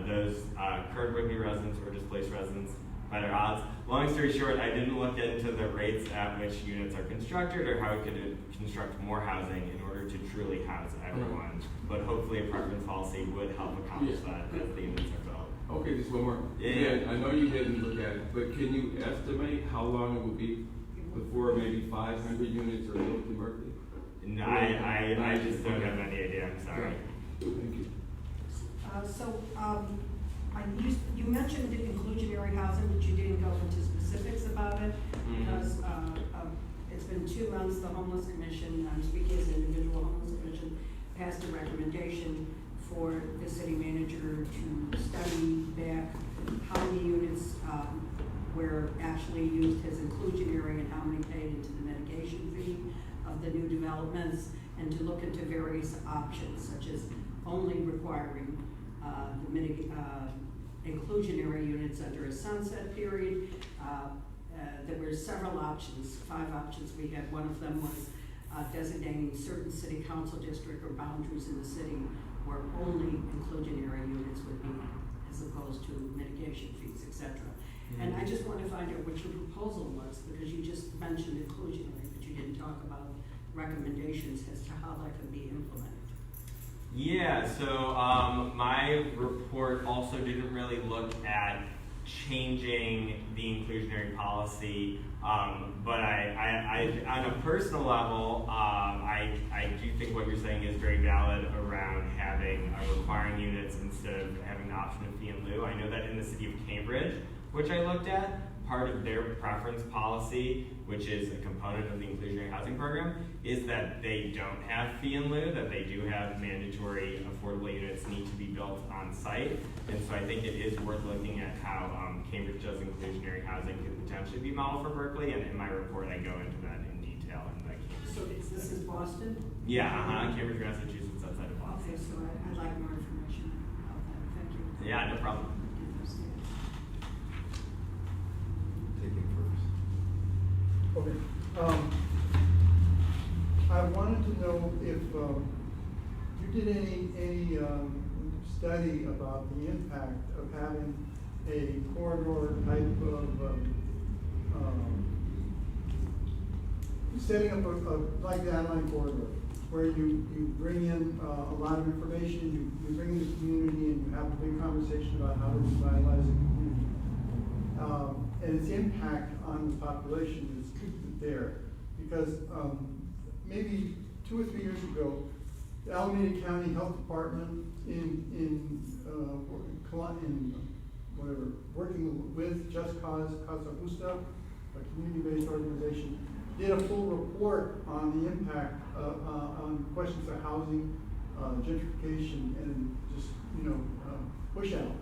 those current Berkeley residents or displaced residents better odds. Long story short, I didn't look into the rates at which units are constructed or how we could construct more housing in order to truly house everyone. But hopefully a preference policy would help accomplish that as the units are built. Okay, just one more. Yeah. I know you didn't look at it, but can you estimate how long it would be before maybe 500 units are built in Berkeley? No, I just don't have any idea, I'm sorry. Thank you. You mentioned inclusionary housing, but you didn't go into specifics about it, because, it's been 2 months, the Homeless Commission, I'm speaking as an individual, Homeless Commission passed a recommendation for the city manager to study back how many units, were actually used as inclusionary and how many paid into the mitigation fee of the new developments, and to look into various options, such as only requiring, inclusionary units under a sunset period. There were several options, 5 options we had. One of them was designating certain city council district or boundaries in the city where only inclusionary units would be, as opposed to mitigation fees, etc. And I just want to find out what your proposal was, because you just mentioned inclusionary, but you didn't talk about recommendations as to how that could be implemented. Yeah, so my report also didn't really look at changing the inclusionary policy, but I on a personal level, I do think what you're saying is very valid around having requiring units instead of having the option of fee in lieu. I know that in the city of Cambridge, which I looked at, part of their preference policy, which is a component of the inclusionary housing program, is that they don't have fee in lieu, that they do have mandatory affordable units need to be built on site. And so I think it is worth looking at how Cambridge does inclusionary housing could potentially be modeled for Berkeley, and in my report I go into that in detail in the Cambridge. So this is Boston? Yeah, Cambridge, Massachusetts, outside of Boston. Okay, so I'd like more information about that. Thank you. Yeah, no problem. Take it first. Okay. I wanted to know if you did any study about the impact of having a corridor type of setting up like the outline corridor, where you bring in a lot of information, you bring in the community, and you have a big conversation about how to revitalize the community. And its impact on the population is there. Because maybe 2 or 3 years ago, the Alameda County Health Department working with Just Cause Casa Justa, a community-based organization, did a full report on the impact on questions of housing, gentrification, and just, push out.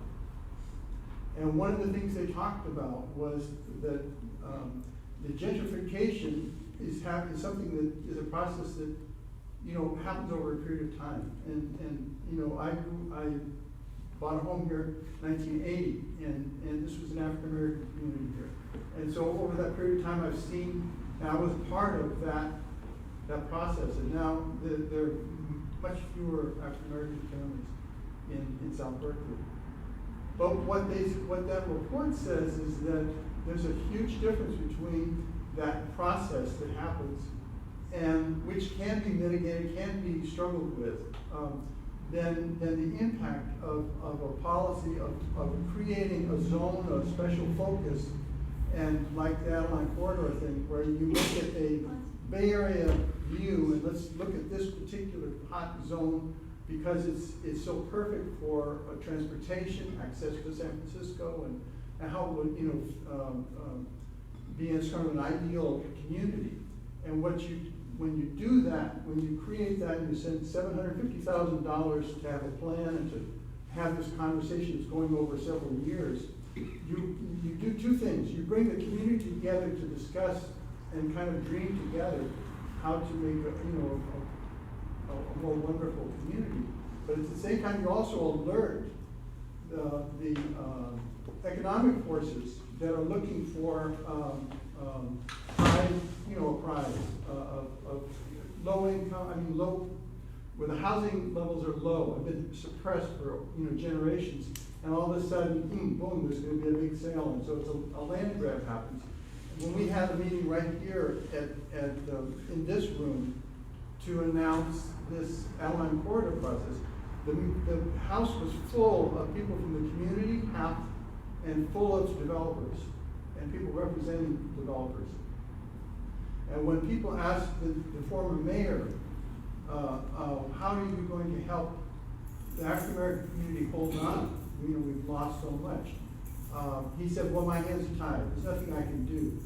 And one of the things they talked about was that the gentrification is something that is a process that, happens over a period of time. And I bought a home here in 1980, and this was an African American community here. And so over that period of time, I've seen, and I was part of that process. And now there are much fewer African American families in South Berkeley. But what that report says is that there's a huge difference between that process that happens, and which can be mitigated, can be struggled with, than the impact of a policy of creating a zone of special focus, and like the outline corridor thing, where you look at a Bay Area view, and let's look at this particular hot zone because it's so perfect for transportation, access to San Francisco, and how it would be in sort of an ideal community. And when you do that, when you create that, and you send $750,000 to have a plan and to have this conversation that's going over several years, you do 2 things. You bring the community together to discuss and kind of dream together how to make a more wonderful community. But at the same time, you also alert the economic forces that are looking for prize of low income, where the housing levels are low, have been suppressed for generations, and all of a sudden, boom, there's going to be a big sale, and so it's a land grab happens. When we had a meeting right here in this room to announce this outline corridor process, the house was full of people from the community, and full of developers, and people representing developers. And when people ask the former mayor, how are you going to help the African American community hold on? You know, we've lost so much. He said, well, my hands are tied. There's nothing I can do.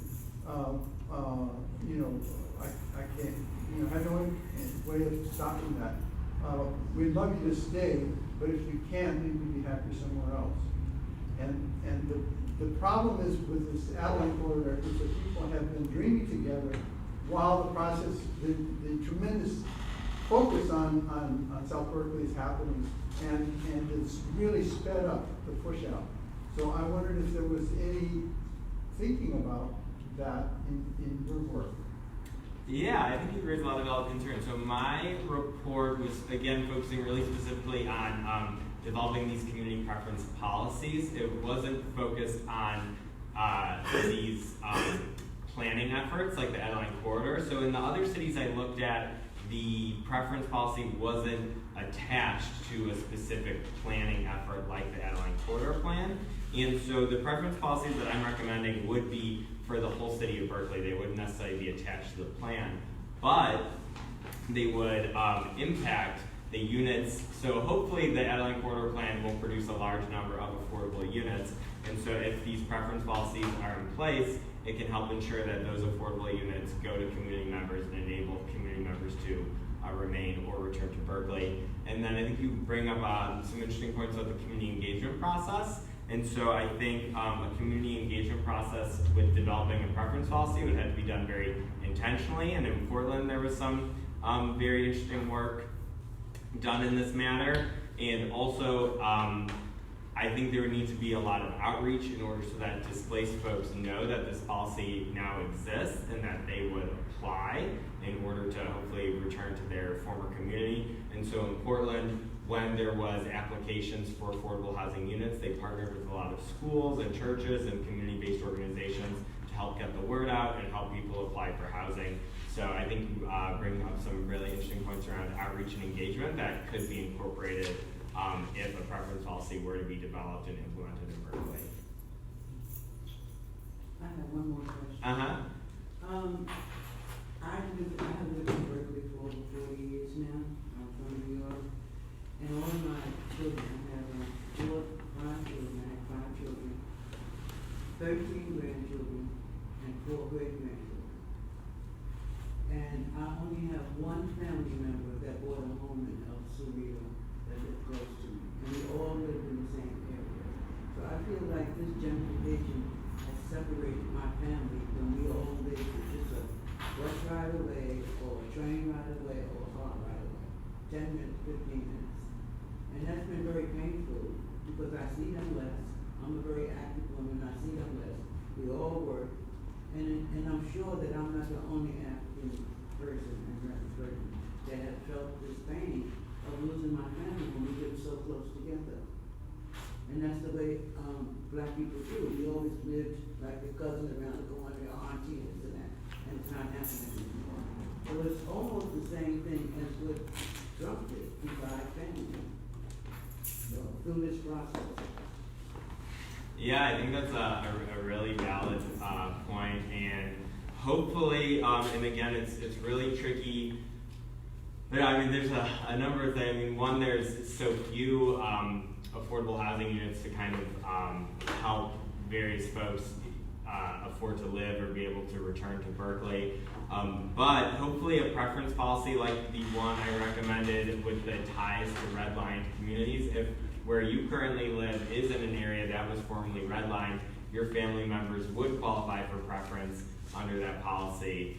You know, I can't, you know, I have no way of stopping that. We'd love you to stay, but if you can't, then you'd be happy somewhere else. And the problem is with this Adeline corridor is that people have been dreaming together while the process, the tremendous focus on South Berkeley is happening, and it's really sped up the push out. So I wondered if there was any thinking about that in your work. Yeah, I think you raised a lot of valid concerns. So my report was, again, focusing really specifically on developing these community preference policies. It wasn't focused on these planning efforts like the Adeline corridor. So in the other cities I looked at, the preference policy wasn't attached to a specific planning effort like the Adeline corridor plan. And so the preference policies that I'm recommending would be for the whole city of Berkeley. They wouldn't necessarily be attached to the plan, but they would impact the units. So hopefully the Adeline corridor plan will produce a large number of affordable units. And so if these preference policies are in place, it can help ensure that those affordable units go to community members and enable community members to remain or return to Berkeley. And then I think you bring up some interesting points about the community engagement process. And so I think a community engagement process with developing a preference policy would have to be done very intentionally. And in Portland, there was some very interesting work done in this matter. And also, I think there would need to be a lot of outreach in order so that displaced folks know that this policy now exists and that they would apply in order to hopefully return to their former community. And so in Portland, when there was applications for affordable housing units, they partnered with a lot of schools and churches and community-based organizations to help get the word out and help people apply for housing. So I think you bring up some really interesting points around outreach and engagement that could be incorporated if a preference policy were to be developed and implemented in Berkeley. I have one more question. I have lived in Berkeley for over 40 years now. I'm from New York. And all of my children, I have 5 children, 13 grandchildren, and 4 great-grandchildren. And I only have one family member that bought a home in El Cerrito that lived close to me. And we all lived in the same area. So I feel like this gentrification has separated my family when we all lived with just a bus ride away, or a train ride away, or a car ride away. 10 minutes, 15 minutes. And that's been very painful because I see them less. I'm a very active woman. I see them less. We all work. And I'm sure that I'm not the only African person that has felt this pain of losing my family when we live so close together. And that's the way Black people do. We always lived like a cousin around the corner, our auntie, and this and that. And it's not happening anymore. So it's almost the same thing as what Trump did to divide family. So through this process. Yeah, I think that's a really valid point, and hopefully, and again, it's really tricky. But I mean, there's a number of things. I mean, one, there's so few affordable housing units to kind of help various folks afford to live or be able to return to Berkeley. But hopefully a preference policy like the one I recommended with the ties to redlined communities, if where you currently live is in an area that was formerly redlined, your family members would qualify for preference under that policy.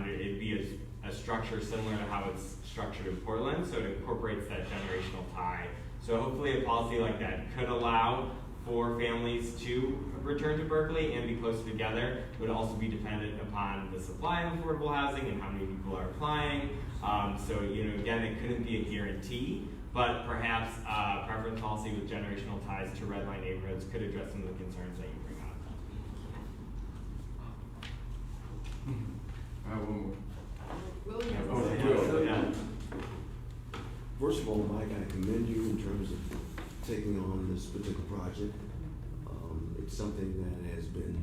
It'd be a structure similar to how it's structured in Portland, so it incorporates that generational tie. So hopefully a policy like that could allow for families to return to Berkeley and be closer together. It would also be dependent upon the supply of affordable housing and how many people are applying. So, you know, again, it couldn't be a guarantee, but perhaps preference policy with generational ties to redline neighborhoods could address some of the concerns that you bring up. I have one more. First of all, Mike, I commend you in terms of taking on this particular project. It's something that has been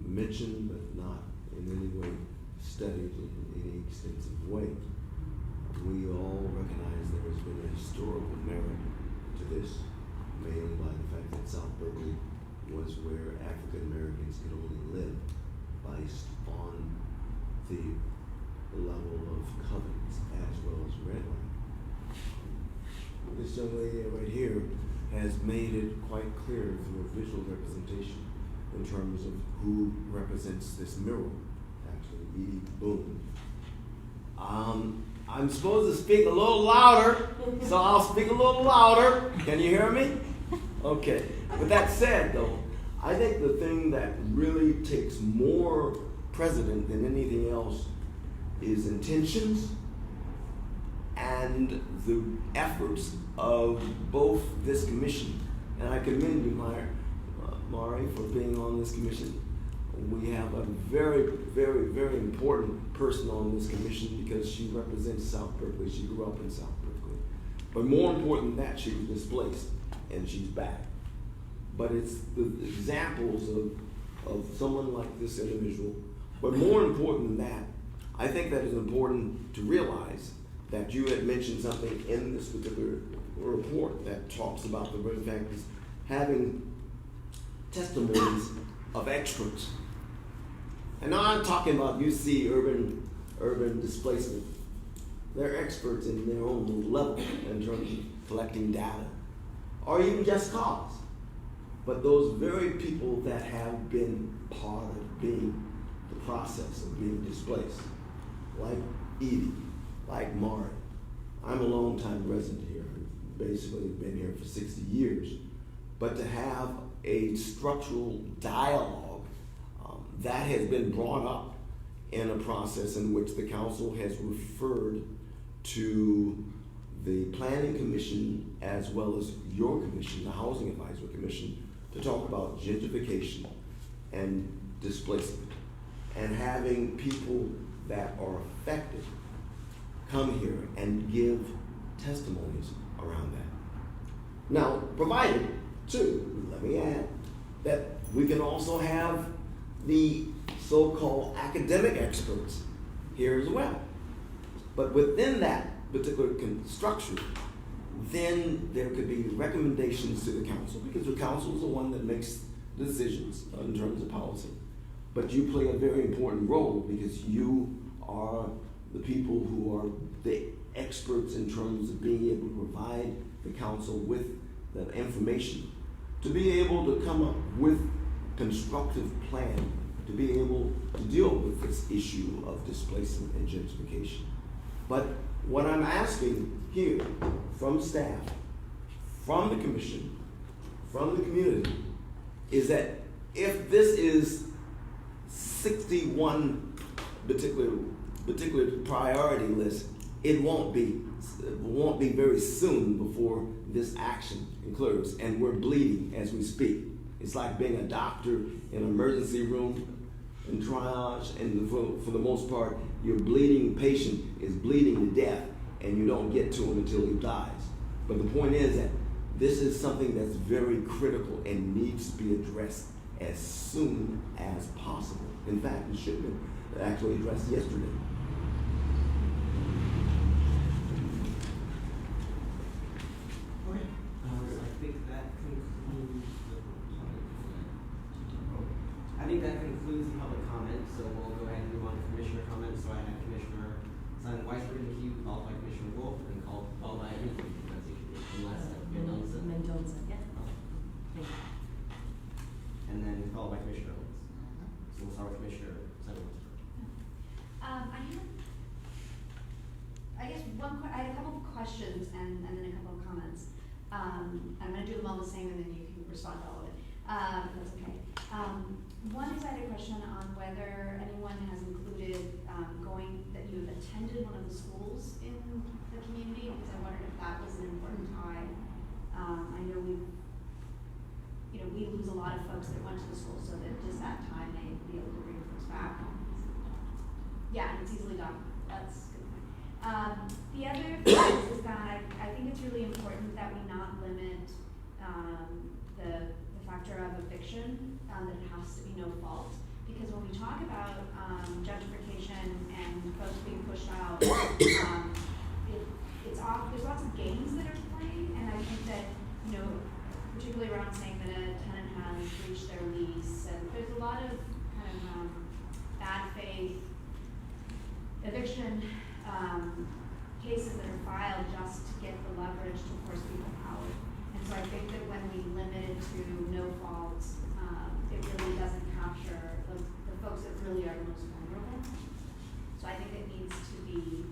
mentioned but not in any way studied in any extensive way. We all recognize there has been a historical merit to this, mainly by the fact that South Berkeley was where African Americans could only live based on the level of covenants as well as redlining. This young lady right here has made it quite clear through a visual representation in terms of who represents this mural. Actually, Edie Boone. I'm supposed to speak a little louder, so I'll speak a little louder. Can you hear me? Okay. With that said, though, I think the thing that really takes more precedent than anything else is intentions and the efforts of both this commission. And I commend you, Mari, for being on this commission. We have a very, very, very important person on this commission because she represents South Berkeley. She grew up in South Berkeley. But more important than that, she was displaced and she's back. But it's the examples of someone like this individual. But more important than that, I think that it's important to realize that you had mentioned something in this particular report that talks about the very fact is having testimonies of experts. And now I'm talking about UC urban displacement. They're experts in their own little level in terms of collecting data, or even just cause. But those very people that have been part of being the process of being displaced, like Edie, like Mari. I'm a long-time resident here, basically been here for 60 years. But to have a structural dialogue that has been brought up in a process in which the council has referred to the Planning Commission as well as your commission, the Housing Advisory Commission, to talk about gentrification and displacement, and having people that are affected come here and give testimonies around that. Now, provided, too, let me add, that we can also have the so-called academic experts here as well. But within that particular structure, then there could be recommendations to the council, because the council is the one that makes decisions in terms of policy. But you play a very important role because you are the people who are the experts in terms of being able to provide the council with the information to be able to come up with constructive plan to be able to deal with this issue of displacement and gentrification. But what I'm asking here from staff, from the commission, from the community, is that if this is 61 particular priority list, it won't be very soon before this action occurs, and we're bleeding as we speak. It's like being a doctor in an emergency room in triage, and for the most part, your bleeding patient is bleeding to death, and you don't get to him until he dies. But the point is that this is something that's very critical and needs to be addressed as soon as possible. In fact, it should have been actually addressed yesterday. Okay. I think that concludes the public comment. I think that concludes the public comment, so we'll go ahead and move on to commissioner comments. So I have Commissioner Simon-Weisberg in queue, followed by Commissioner Wolf, and followed by Mendoza, yeah. and then followed by Commissioner Owens. So we'll start with Commissioner Simon-Weisberg. I guess I had a couple of questions and then a couple of comments. I'm going to do them all the same and then you can respond to all of it. If that's okay. One is I had a question on whether anyone has included that you have attended one of the schools in the community, because I wondered if that was an important tie. I know we lose a lot of folks that went to the school, so that just that time may be able to bring folks back. Yeah, and it's easily done. That's a good point. The other thing is that I think it's really important that we not limit the factor of eviction, that it has to be no fault, because when we talk about gentrification and folks being pushed out, there's lots of games that are playing, and I think that, you know, particularly around saying that a tenant has breached their lease, and there's a lot of kind of bad faith eviction cases that are filed just to get the leverage to force people out. And so I think that when we limit it to no fault, it really doesn't capture the folks that really are the most vulnerable. So I think it needs to be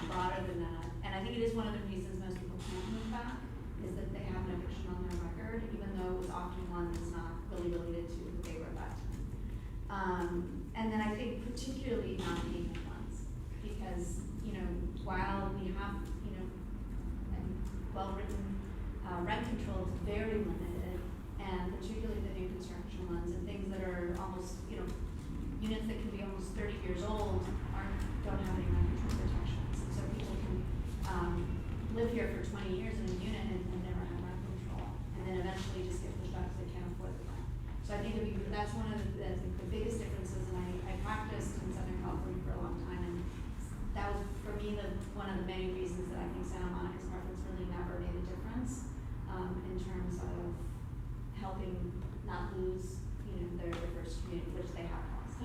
broader than that. And I think it is one of the reasons most people can't move back, is that they have an eviction on their record, even though it was often one that's not really related to who they were back to. And then I think particularly non-payment ones, because, you know, while we have, you know, well-written rent control is very limited, and particularly the new construction ones and things that are almost, you know, units that can be almost 30 years old don't have any rent control protections. And so people can live here for 20 years in a unit and never have rent control, and then eventually just get pushed out because they can't afford the rent. So I think that's one of the biggest differences, and I practiced in Southern California for a long time, and that was, for me, one of the many reasons that I think Santa Monica's preference really never made a difference in terms of helping not lose, you know, their first community, which they have lost.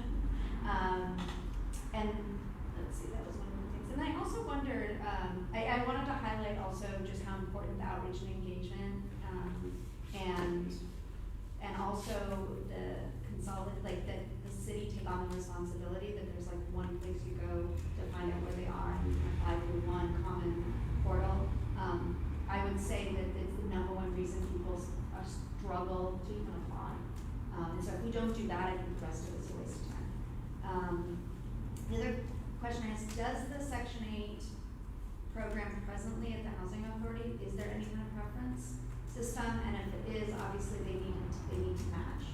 And let's see, that was one of the things. And I also wondered, I wanted to highlight also just how important the outreach and engagement, and also the like that the city take on the responsibility that there's like one place you go to find out where they are and you can apply through one common portal. I would say that it's the number one reason people struggle to even apply. And so if we don't do that, I think the rest of it's a waste of time. The other question I asked, does the Section 8 program presently at the Housing Authority, is there any kind of preference system? And if it is, obviously they need to match.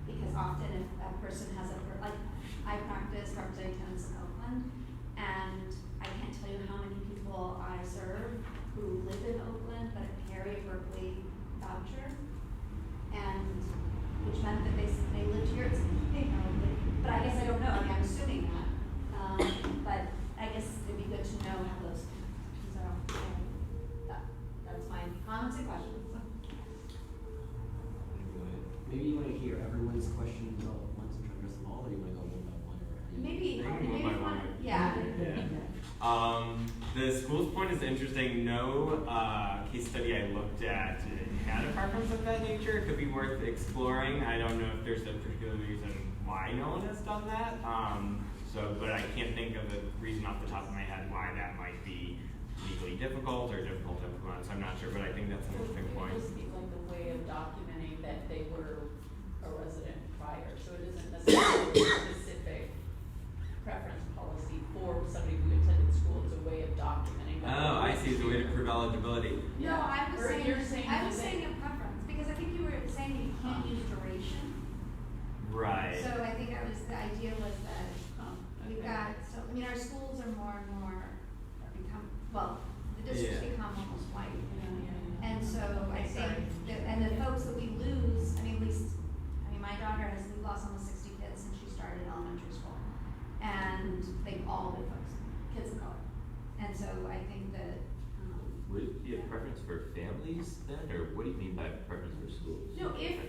Because often if a person has like I practice representing tenants in Oakland, and I can't tell you how many people I serve who live in Oakland but carry a Berkeley voucher, and which meant that they lived here, but I guess I don't know, I mean, I'm assuming that. But I guess it'd be good to know how those, so that's my comments and questions. Maybe you want to hear everyone's questions all at once and try to address them all, or you want to go one by one? Maybe one by one. Yeah. The school's point is interesting. No case study I looked at had a preference of that nature. It could be worth exploring. I don't know if there's a particular reason why no one has done that. But I can't think of a reason off the top of my head why that might be legally difficult or difficult to implement. So I'm not sure, but I think that's an interesting point. It would be like a way of documenting that they were a resident prior, so it isn't necessarily a specific preference policy for somebody who attended school. It's a way of documenting. Oh, I see. It's a way to prove eligibility. No, I was saying a preference, because I think you were saying that you can't use duration. Right. So I think the idea was that we've got, so, I mean, our schools are more and more the districts become almost white. And so I think that, and the folks that we lose, my daughter we lost almost 60 kids since she started elementary school. And they've all been folks, kids of color. And so I think that, would it be a preference for families then, or what do you mean by preference for schools? no, if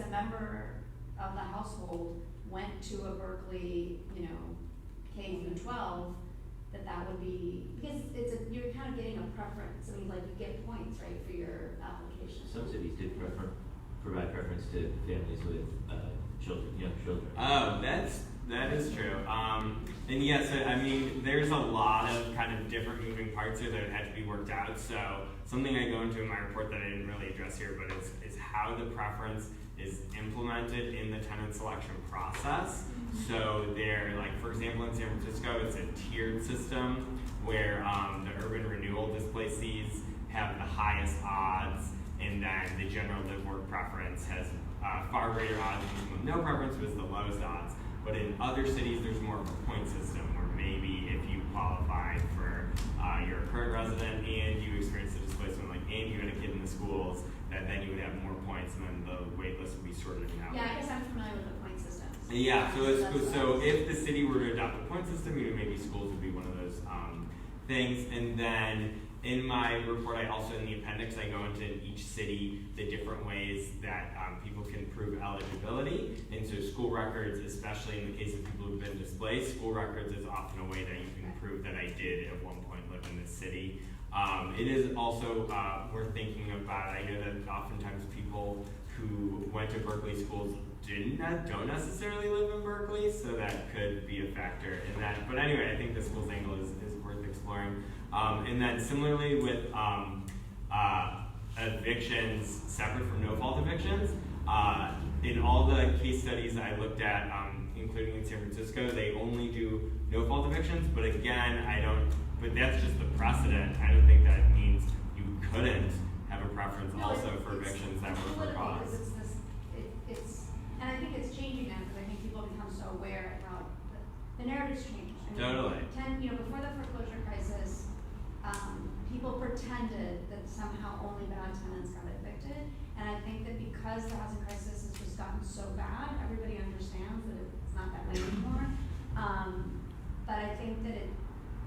a member of the household went to a Berkeley, K through 12, that would be, because you're kind of getting a preference. I mean, like you get points, right, for your application. Some cities did provide preference to families with young children. Oh, that is true. And yes, there's a lot of kind of different moving parts here that had to be worked out. So something I go into in my report that I didn't really address here, but is how the preference is implemented in the tenant selection process. So they're like, for example, in San Francisco, it's a tiered system where the urban renewal displacees have the highest odds, and then the general live work preference has far greater odds, and with no preference was the lowest odds. But in other cities, there's more of a point system where maybe if you qualify for you're a current resident and you experienced the displacement, and you had a kid in the schools, that then you would have more points and then the wait list would be sorted out. Yeah, I guess I'm familiar with the point system. Yeah, That's so what if the city were to adopt a point system, maybe schools would be one of those things. And then in my report, I also in the appendix, I go into each city the different ways that people can prove eligibility. And so school records, especially in the case of people who've been displaced, school records is often a way that you can prove that I did at one point live in this city. It is also worth thinking about. I know that oftentimes people who went to Berkeley schools don't necessarily live in Berkeley, so that could be a factor in that. But anyway, I think the schools angle is worth exploring. And then similarly with evictions separate from no-fault evictions, in all the case studies I looked at, including in San Francisco, they only do no-fault evictions, but again, but that's just the precedent. I don't think that means you couldn't have a preference also for evictions that were for cause. And I think it's changing now because I think people become so aware about the narrative's changed. I mean, Totally. Before the foreclosure crisis, people pretended that somehow only bad tenants got evicted. And I think that because the housing crisis has just gotten so bad, everybody understands that it's not that way anymore. But I think that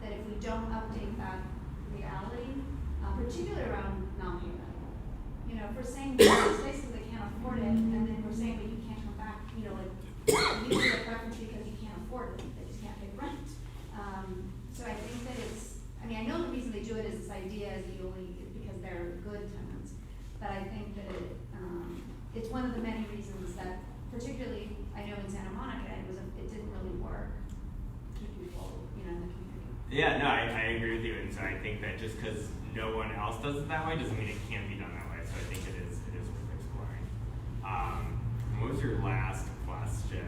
if we don't update that reality, particularly around non-payment, if we're saying that places they can't afford it, and then we're saying that you can't come back, like you need a preference because you can't afford it, they just can't pay rent. So I think that I know the reason they do it is this idea is because they're good tenants, but I think that it's one of the many reasons that, particularly I know in Santa Monica, it didn't really work to keep people, in the community. Yeah, no, I agree with you, and so I think that just because no one else does it that way doesn't mean it can't be done that way. So I think it is worth exploring. What was your last question?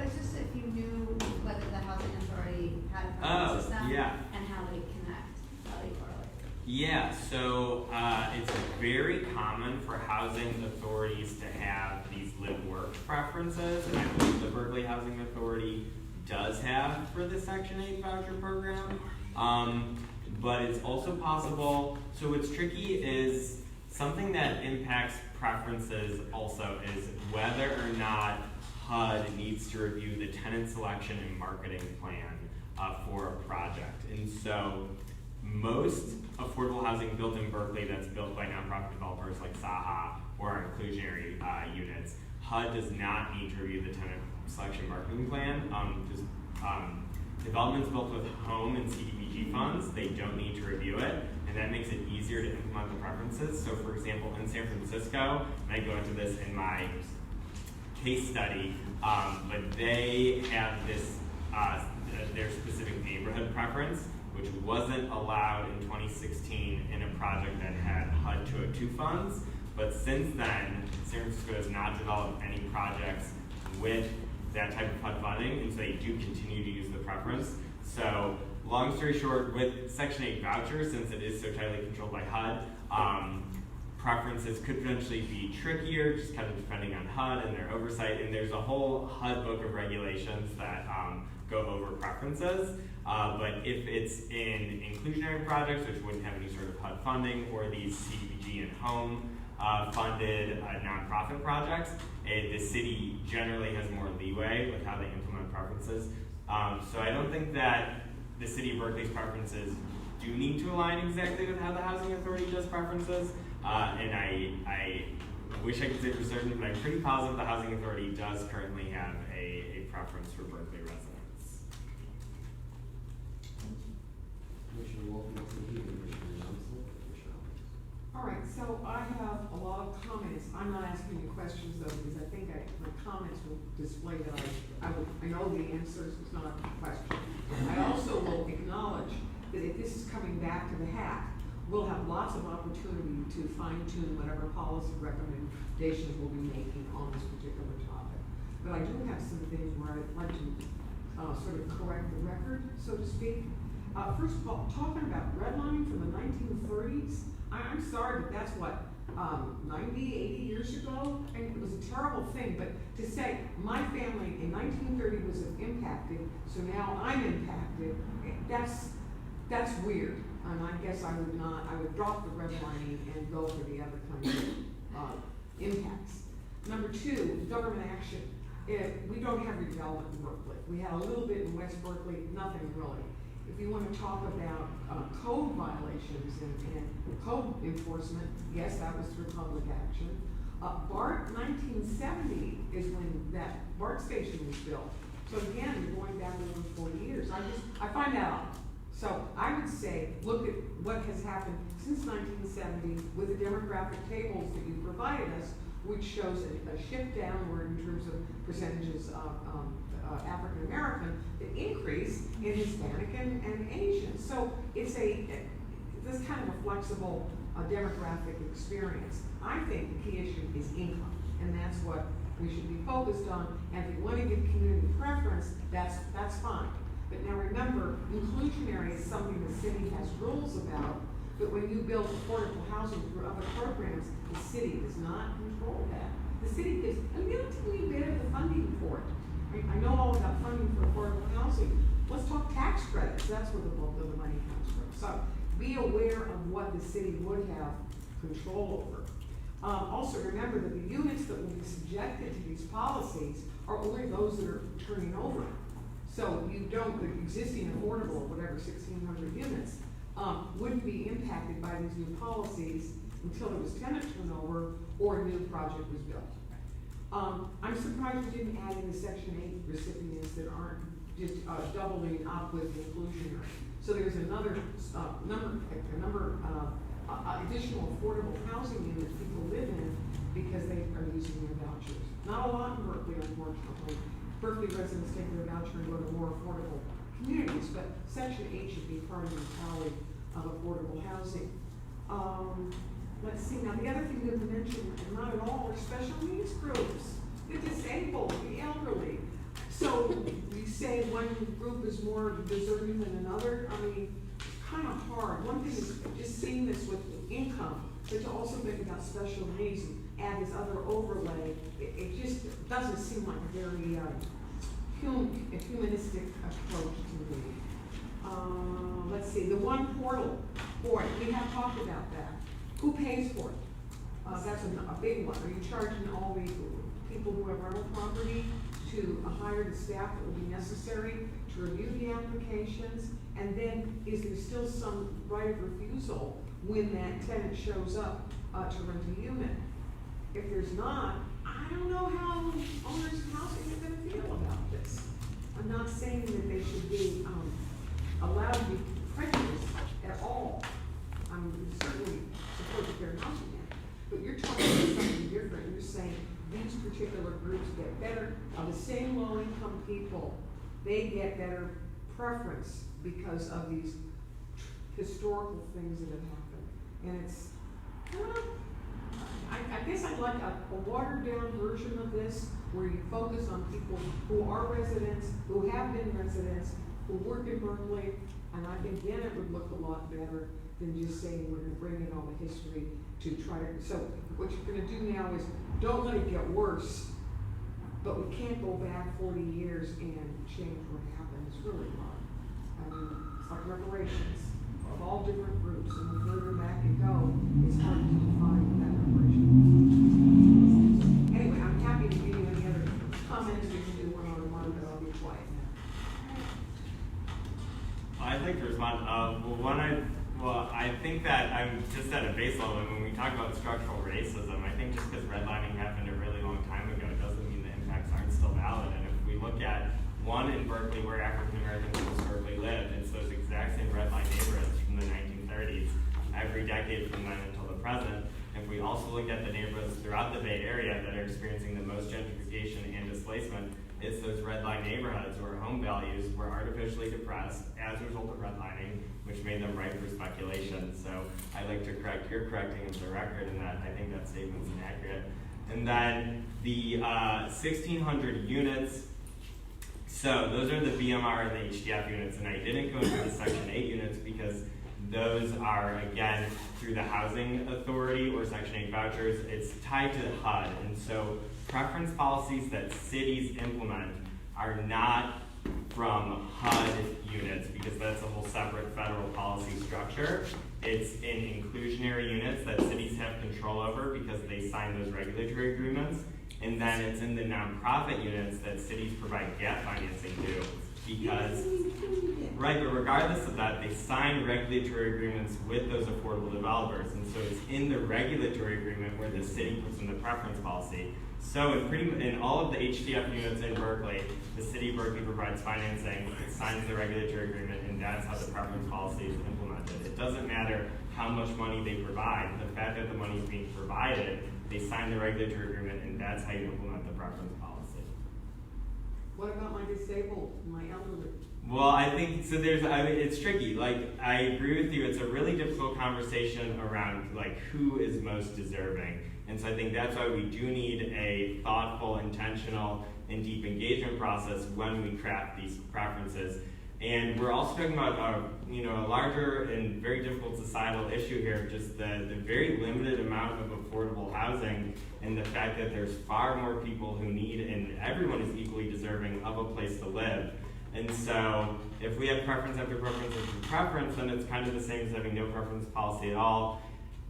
It's just if you knew whether the housing authority had a preference system and how they connect, how they correlate. Yeah, so it's very common for housing authorities to have these live-work preferences, and I believe the Berkeley Housing Authority does have for the Section 8 voucher program. But it's also possible, so what's tricky is something that impacts preferences also is whether or not HUD needs to review the tenant selection and marketing plan for a project. And so most affordable housing built in Berkeley that's built by nonprofit developers like Saha or our inclusionary units, HUD does not need to review the tenant selection marketing plan. Developments built with home and CDBG funds, they don't need to review it, and that makes it easier to implement the preferences. So for example, in San Francisco, and I go into this in my case study, but they have this, their specific neighborhood preference, which wasn't allowed in 2016 in a project that had HUD 202 funds. But since then, San Francisco has not developed any projects with that type of HUD funding, and so they do continue to use the preference. So long story short, with Section 8 vouchers, since it is so tightly controlled by HUD, preferences could potentially be trickier, just kind of depending on HUD and their oversight, and there's a whole HUD book of regulations that go over preferences. But if it's in inclusionary projects, which wouldn't have any sort of HUD funding, or these CDBG and home funded nonprofit projects, the city generally has more leeway with how they implement preferences. So I don't think that the city of Berkeley's preferences do need to align exactly with how the housing authority does preferences. And I wish I could say for certain, but I'm pretty positive the housing authority does currently have a preference for Berkeley residents. Commissioner Wolf, Commissioner Johnson, Commissioner Alves. All right, so I have a lot of comments. I'm not asking you questions though, because I think my comments will display that I know the answers, it's not a question. I also will acknowledge that if this is coming back to the hat, we'll have lots of opportunity to fine tune whatever policy recommendations we'll be making on this particular topic. But I do have some things where I'd like to sort of correct the record, so to speak. First of all, talking about redlining from the 1930s, I'm sorry, but that's what, 90, 80 years ago? And it was a terrible thing, but to say my family in 1930 was impacted, so now I'm impacted, that's weird. And I guess I would not, I would drop the redlining and go for the other kind of, impacts. Number two, government action. We don't have redevelopment in Berkeley. We had a little bit in West Berkeley, nothing really. If you want to talk about code violations and code enforcement, yes, that was through public action. BART 1970 is when that BART station was built. So again, you're going back over 40 years. I find that odd. So I would say, look at what has happened since 1970 with the demographic tables that you provided us, which shows a shift downward in terms of percentages of African American, the increase in Hispanic and Asian. So it's this kind of a flexible demographic experience. I think the key issue is income, and that's what we should be focused on. And if you want to give community preference, that's fine. But now remember, inclusionary is something the city has rules about, but when you build affordable housing through other programs, the city does not control that. The city gives a little teeny bit of the funding for it. I know all about funding for affordable housing. Let's talk tax credits. That's where the bulk of the money comes from. So be aware of what the city would have control over. Also remember that the units that will be subjected to these policies are only those that are turning over. So you don't, the existing affordable, whatever, 1,600 units, wouldn't be impacted by these new policies until there was tenant turnover or a new project was built. I'm surprised we didn't add in the Section 8 recipients that aren't just doubling up with the inclusionary. So there's another additional affordable housing units people live in because they are using their vouchers. Not a lot in Berkeley, unfortunately. Berkeley residents take their voucher and go to more affordable communities, but Section 8 should be part of the tally of affordable housing. Let's see, now the other thing that we mentioned, and not at all, are special needs groups, the disabled, the elderly. So you say one group is more deserving than another. I mean, kind of hard. One thing is just seeing this with income, but to also think about special needs and add this other overlay, it just doesn't seem like a very humanistic approach to me. Let's see, the one portal boy, we have talked about that. Who pays for it? That's a big one. Are you charging all the people who have rental property to hire the staff that will be necessary to review the applications? And then is there still some right of refusal when that tenant shows up to rent a unit? If there's not, I don't know how owners of housing are going to feel about this. I'm not saying that they should be allowed to be prejudiced at all. I'm certainly support the Fair Housing Act, but you're talking about something different. You're saying these particular groups get better, the same low-income people, they get better preference because of these historical things that have happened. And it's, I guess I'd like a watered-down version of this where you focus on people who are residents, who have been residents, who work in Berkeley, and I think then it would look a lot better than just saying we're going to bring in all the history to try to, so what you're going to do now is don't let it get worse, but we can't go back 40 years and change what happened. It's really hard. I mean, it's like reparations of all different groups, and the further back you go, it's hard to define what that reparation is. Anyway, I'm happy to give you any other comments. We can do one-on-one, but I'll be quiet now. I'd like to respond. I think that I'm just at a base level, and when we talk about structural racism, I think just because redlining happened a really long time ago doesn't mean the impacts aren't still valid. And if we look at one in Berkeley where African Americans historically lived, it's those exact same redline neighborhoods from the 1930s, every decade from then until the present. If we also look at the neighborhoods throughout the Bay Area that are experiencing the most gentrification and displacement, it's those redline neighborhoods where home values were artificially depressed as a result of redlining, which made them ripe for speculation. So I'd like to correct your correcting of the record in that I think that statement's inaccurate. And then the 1,600 units, so those are the BMR and the HDF units, and I didn't go into the Section 8 units because those are, again, through the Housing Authority or Section 8 vouchers. It's tied to the HUD, and so preference policies that cities implement are not from HUD units, because that's a whole separate federal policy structure. It's in inclusionary units that cities have control over because they sign those regulatory agreements. And then it's in the nonprofit units that cities provide gap financing to, because, right, but regardless of that, they sign regulatory agreements with those affordable developers. And so it's in the regulatory agreement where the city puts in the preference policy. So in all of the HDF units in Berkeley, the city of Berkeley provides financing, it signs the regulatory agreement, and that's how the preference policy is implemented. It doesn't matter how much money they provide. The fact that the money is being provided, they sign the regulatory agreement, and that's how you implement the preference policy. What about my disabled, my elderly? Well, I think, so it's tricky. Like, I agree with you, it's a really difficult conversation around, like, who is most deserving. And so I think that's why we do need a thoughtful, intentional, and deep engagement process when we craft these preferences. And we're also talking about a larger and very difficult societal issue here, just the very limited amount of affordable housing, and the fact that there's far more people who need, and everyone is equally deserving of a place to live. And so if we have preference after preference after preference, then it's kind of the same as having no preference policy at all.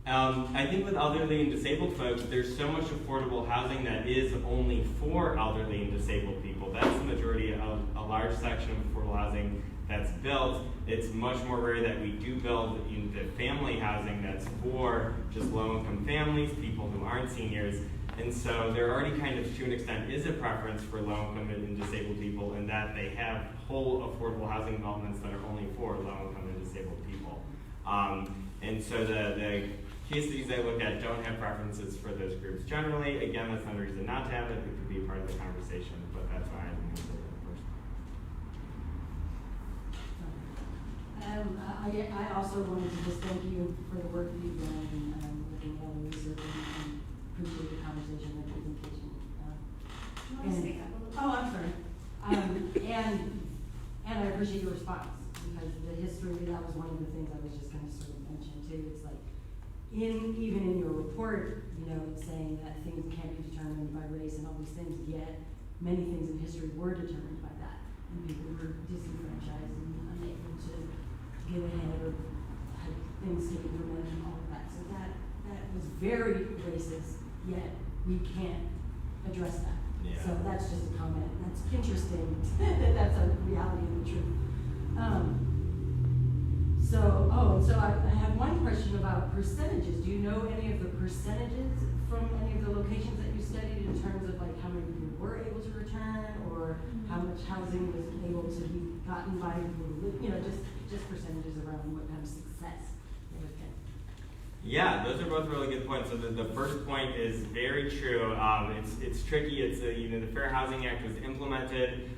I think with elderly and disabled folks, there's so much affordable housing that is only for elderly and disabled people. That's the majority of a large section of affordable housing that's built. It's much more rare that we do build the family housing that's for just low-income families, people who aren't seniors. And so there already kind of, to an extent, is a preference for low-income and disabled people in that they have whole affordable housing developments that are only for low-income and disabled people. And so the case studies I look at don't have preferences for those groups generally. Again, that's not a reason not to have it. It could be part of the conversation, but that's why I didn't consider it first. I also wanted to just thank you for the work that you've done with the research and appreciate the conversation and presentation. Do you want to speak up a little bit? Oh, I'm sorry. And I appreciate your response, because the history, that was one of the things I was just going to sort of mention too. It's like, even in your report, it's saying that things can't be determined by race and all these things, yet many things in history were determined by that. And people were disenfranchised and unable to get ahead or had things taken from them and all of that. So that was very racist, yet we can't address that. Yeah. So that's just a comment. That's interesting that that's a reality and the truth. So I have one question about percentages. Do you know any of the percentages from any of the locations that you studied in terms of like how many people were able to return, or how much housing was able to be gotten by people who live, just percentages around what kind of success they have been? Yeah, those are both really good points. So the first point is very true. It's tricky. It's the Fair Housing Act was implemented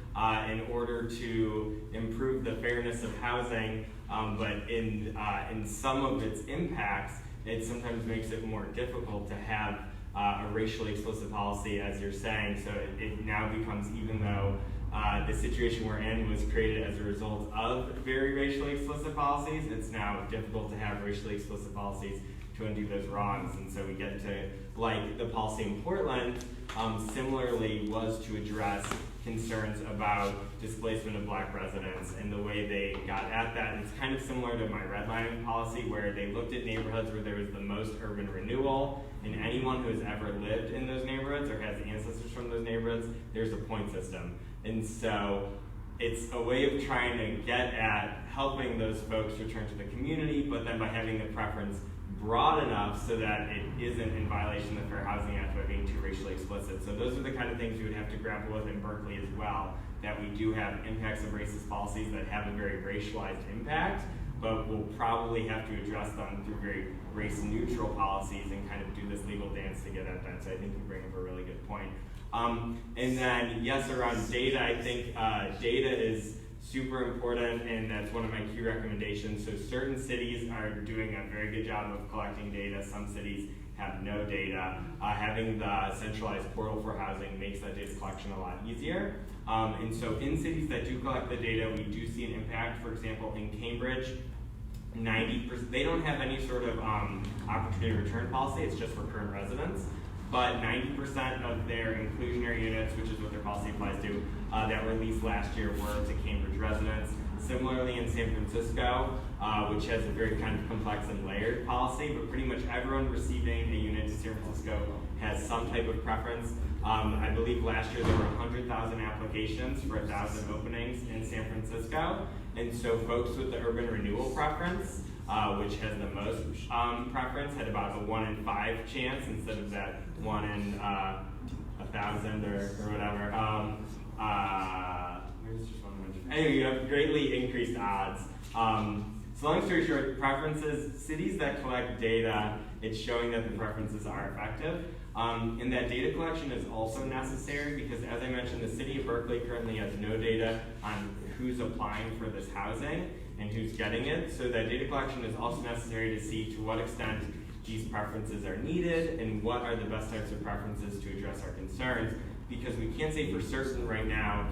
in order to improve the fairness of housing, but in some of its impacts, it sometimes makes it more difficult to have a racially explicit policy, as you're saying. So it now becomes, even though the situation we're in was created as a result of very racially explicit policies, it's now difficult to have racially explicit policies to undo those wrongs. And so we get to, like the policy in Portland, similarly was to address concerns about displacement of Black residents, and the way they got at that. And it's kind of similar to my redlining policy, where they looked at neighborhoods where there was the most urban renewal, and anyone who has ever lived in those neighborhoods or has ancestors from those neighborhoods, there's a point system. And so it's a way of trying to get at helping those folks return to the community, but then by having the preference broad enough so that it isn't in violation of the Fair Housing Act by being too racially explicit. So those are the kind of things we would have to grapple with in Berkeley as well, that we do have impacts of racist policies that have a very racialized impact, but we'll probably have to address them through very race-neutral policies and kind of do this legal dance to get at that. So I think you bring up a really good point. And then, yes, around data, I think data is super important, and that's one of my key recommendations. So certain cities are doing a very good job of collecting data. Some cities have no data. Having the centralized portal for housing makes that data collection a lot easier. And so in cities that do collect the data, we do see an impact. For example, in Cambridge, 90%, they don't have any sort of opportunity return policy. It's just for current residents. but 90% of their inclusionary units, which is what their policy applies to, that were leased last year were to Cambridge residents. Similarly in San Francisco, which has a very kind of complex and layered policy, but pretty much everyone receiving a unit in San Francisco has some type of preference. I believe last year there were 100,000 applications for 1,000 openings in San Francisco. And so folks with the urban renewal preference, which has the most preference, had about a 1 in 5 chance instead of that 1 in 1,000 or whatever. Anyway, you have greatly increased odds. So long story short, preferences, cities that collect data, it's showing that the preferences are effective. And that data collection is also necessary because, as I mentioned, the city of Berkeley currently has no data on who's applying for this housing and who's getting it. So that data collection is also necessary to see to what extent these preferences are needed and what are the best types of preferences to address our concerns. Because we can't say for certain right now,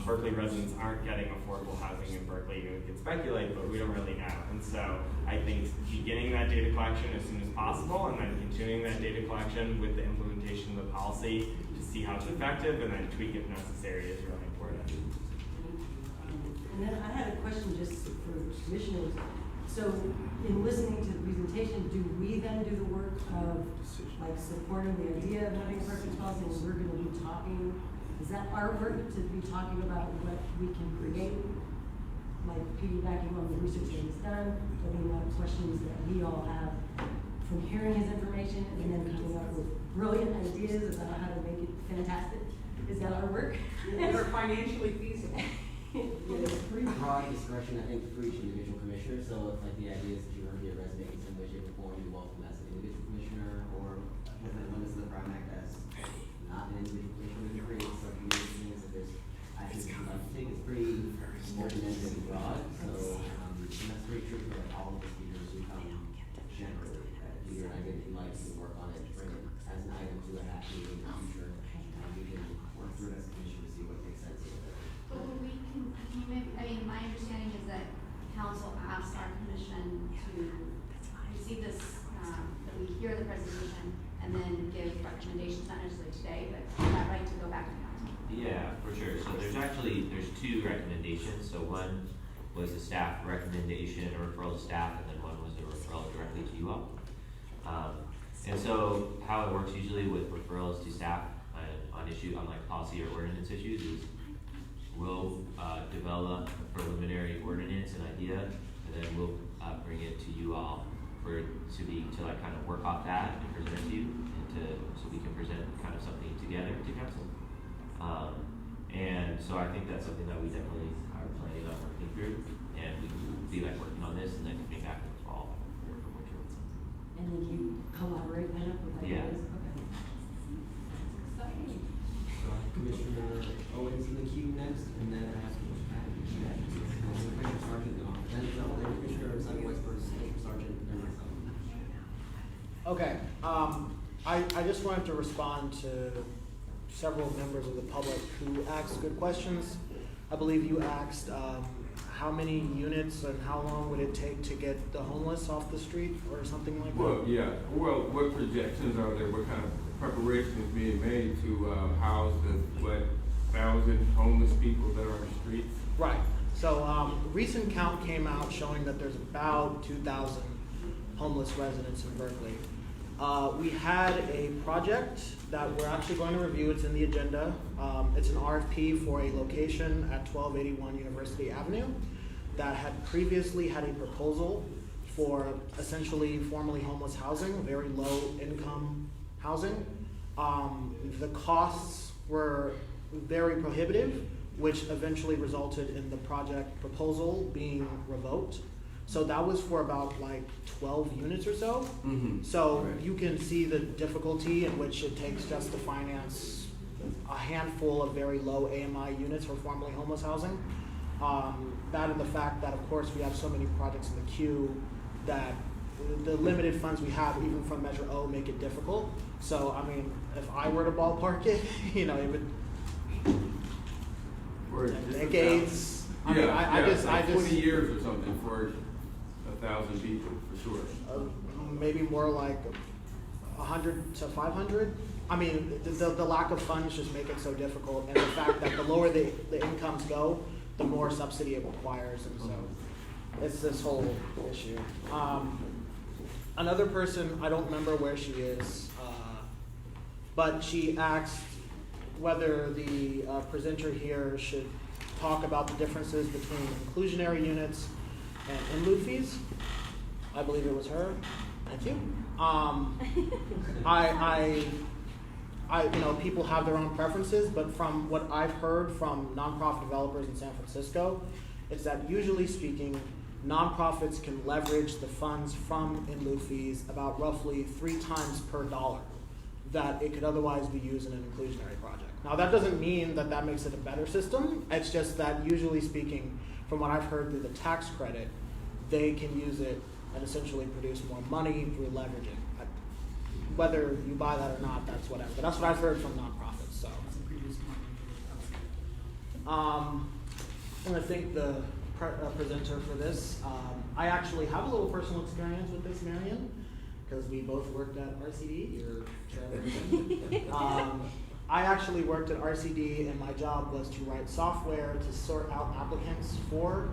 Berkeley residents aren't getting affordable housing in Berkeley. We can speculate, but we don't really know. And so I think beginning that data collection as soon as possible and then continuing that data collection with the implementation of the policy to see how it's effective and then tweak if necessary is really important. And then I had a question just for commissioners. So in listening to the presentation, do we then do the work of like supporting the idea of having a preference policy, and we're going to be talking, is that our work to be talking about what we can create, like piggybacking on the research that he's done, getting out questions that we all have from hearing his information, and then coming up with brilliant ideas about how to make it fantastic? Is that our work? That are financially feasible. Yeah, there's a pretty broad discretion, I think, for each individual commissioner. So if like the idea is that you want to be a resident in some way, shape, or form, you're welcome as an individual commissioner, or when this is the Brown Act as not an individual commissioner. You create subcommittees, things that there's actions you'd like to take. It's pretty open-ended and broad. So and that's pretty true for like all of the speakers who come generally. If you're an idea that you'd like to work on it, bring it as an item to a hat meeting in the future. We can work through it as a commission to see what makes sense of it. But we can you maybe, I mean, my understanding is that council asked our commission to receive this, that we hear the presentation and then give recommendations, not necessarily today, but is that right to go back to council? Yeah, for sure. So there's 2 recommendations. So one was a staff recommendation, a referral to staff, and then one was a referral directly to you all. And so how it works usually with referrals to staff on like policy or ordinance issues is we'll develop a preliminary ordinance and idea, and then we'll bring it to you all to like kind of work off that and present it to you, and so we can present kind of something together to council. And so I think that's something that we definitely are planning on working through, and we can be like working on this and then coming back in the fall for winter. And then you collaborate kind of with Yeah. ideas? Okay. So I have Commissioner Owens in the queue next, and then I have Commissioner Sargent, then Commissioner Simon-Weisberg, Sergeant, and myself. Okay, I just wanted to respond to several members of the public who asked good questions. I believe you asked how many units and how long would it take to get the homeless off the street or something like that? Well, yeah. Well, what projections are there? What kind of preparations being made to house the 1,000 homeless people that are on the streets? Right. So recent count came out showing that there's about 2,000 homeless residents in Berkeley. We had a project that we're actually going to review. It's in the agenda. It's an RFP for a location at 1281 University Avenue that had previously had a proposal for essentially formerly homeless housing, very low income housing. The costs were very prohibitive, which eventually resulted in the project proposal being revoked. So that was for about like 12 units or so. Mm-hmm. So you can see the difficulty in which it takes just to finance a handful of very low AMI units for formerly homeless housing. That and the fact that, of course, we have so many projects in the queue that the limited funds we have, even from Measure O, make it difficult. So, I mean, if I were to ballpark it, it would decades. I mean, I just 20 years or something for 1,000 people, for sure. Maybe more like 100 to 500. I mean, the lack of funds just make it so difficult, and the fact that the lower the incomes go, the more subsidy it requires, and so it's this whole issue. Another person, I don't remember where she is, but she asked whether the presenter here should talk about the differences between inclusionary units and in lieu fees. I believe it was her. Thank you. You know, people have their own preferences, but from what I've heard from nonprofit developers in San Francisco, it's that usually speaking, nonprofits can leverage the funds from in lieu fees about roughly 3 times per dollar that it could otherwise be used in an inclusionary project. Now that doesn't mean that that makes it a better system, it's just that usually speaking, from what I've heard through the tax credit, they can use it and essentially produce more money through leveraging. Whether you buy that or not, that's whatever. But that's what I've heard from nonprofits. So, and I think the presenter for this, I actually have a little personal experience with this, Marion, because we both worked at RCD. Your chairperson. I actually worked at RCD, and my job was to write software to sort out applicants for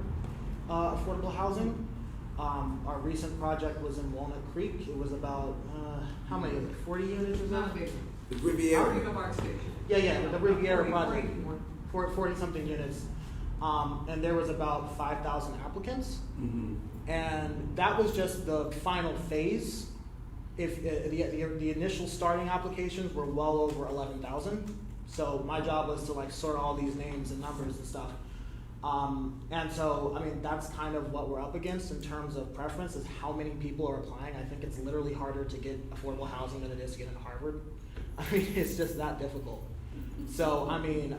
affordable housing. Our recent project was in Walnut Creek. It was about, how many, 40 units or Not so? big. The Riviera. Art station. Yeah, the Riviera 40 project, more. 40 something units. And there was about 5,000 applicants. Mm-hmm. And that was just the final phase. If the initial starting applications were well over 11,000. So my job was to like sort all these names and numbers and stuff. And so, I mean, that's kind of what we're up against in terms of preference is how many people are applying. I think it's literally harder to get affordable housing than it is to get into Harvard. I mean, it's just that difficult. So, I mean,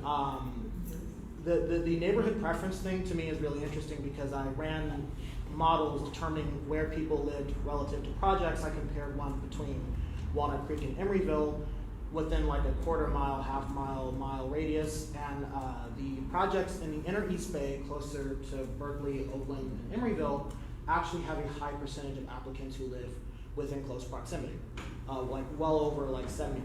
the neighborhood preference thing to me is really interesting because I ran models determining where people lived relative to projects. I compared one between Walnut Creek and Emeryville within like a quarter mile, half mile radius, and the projects in the inner East Bay, closer to Berkeley, Oakland, and Emeryville, actually have a high percentage of applicants who live within close proximity, like well over like 70%.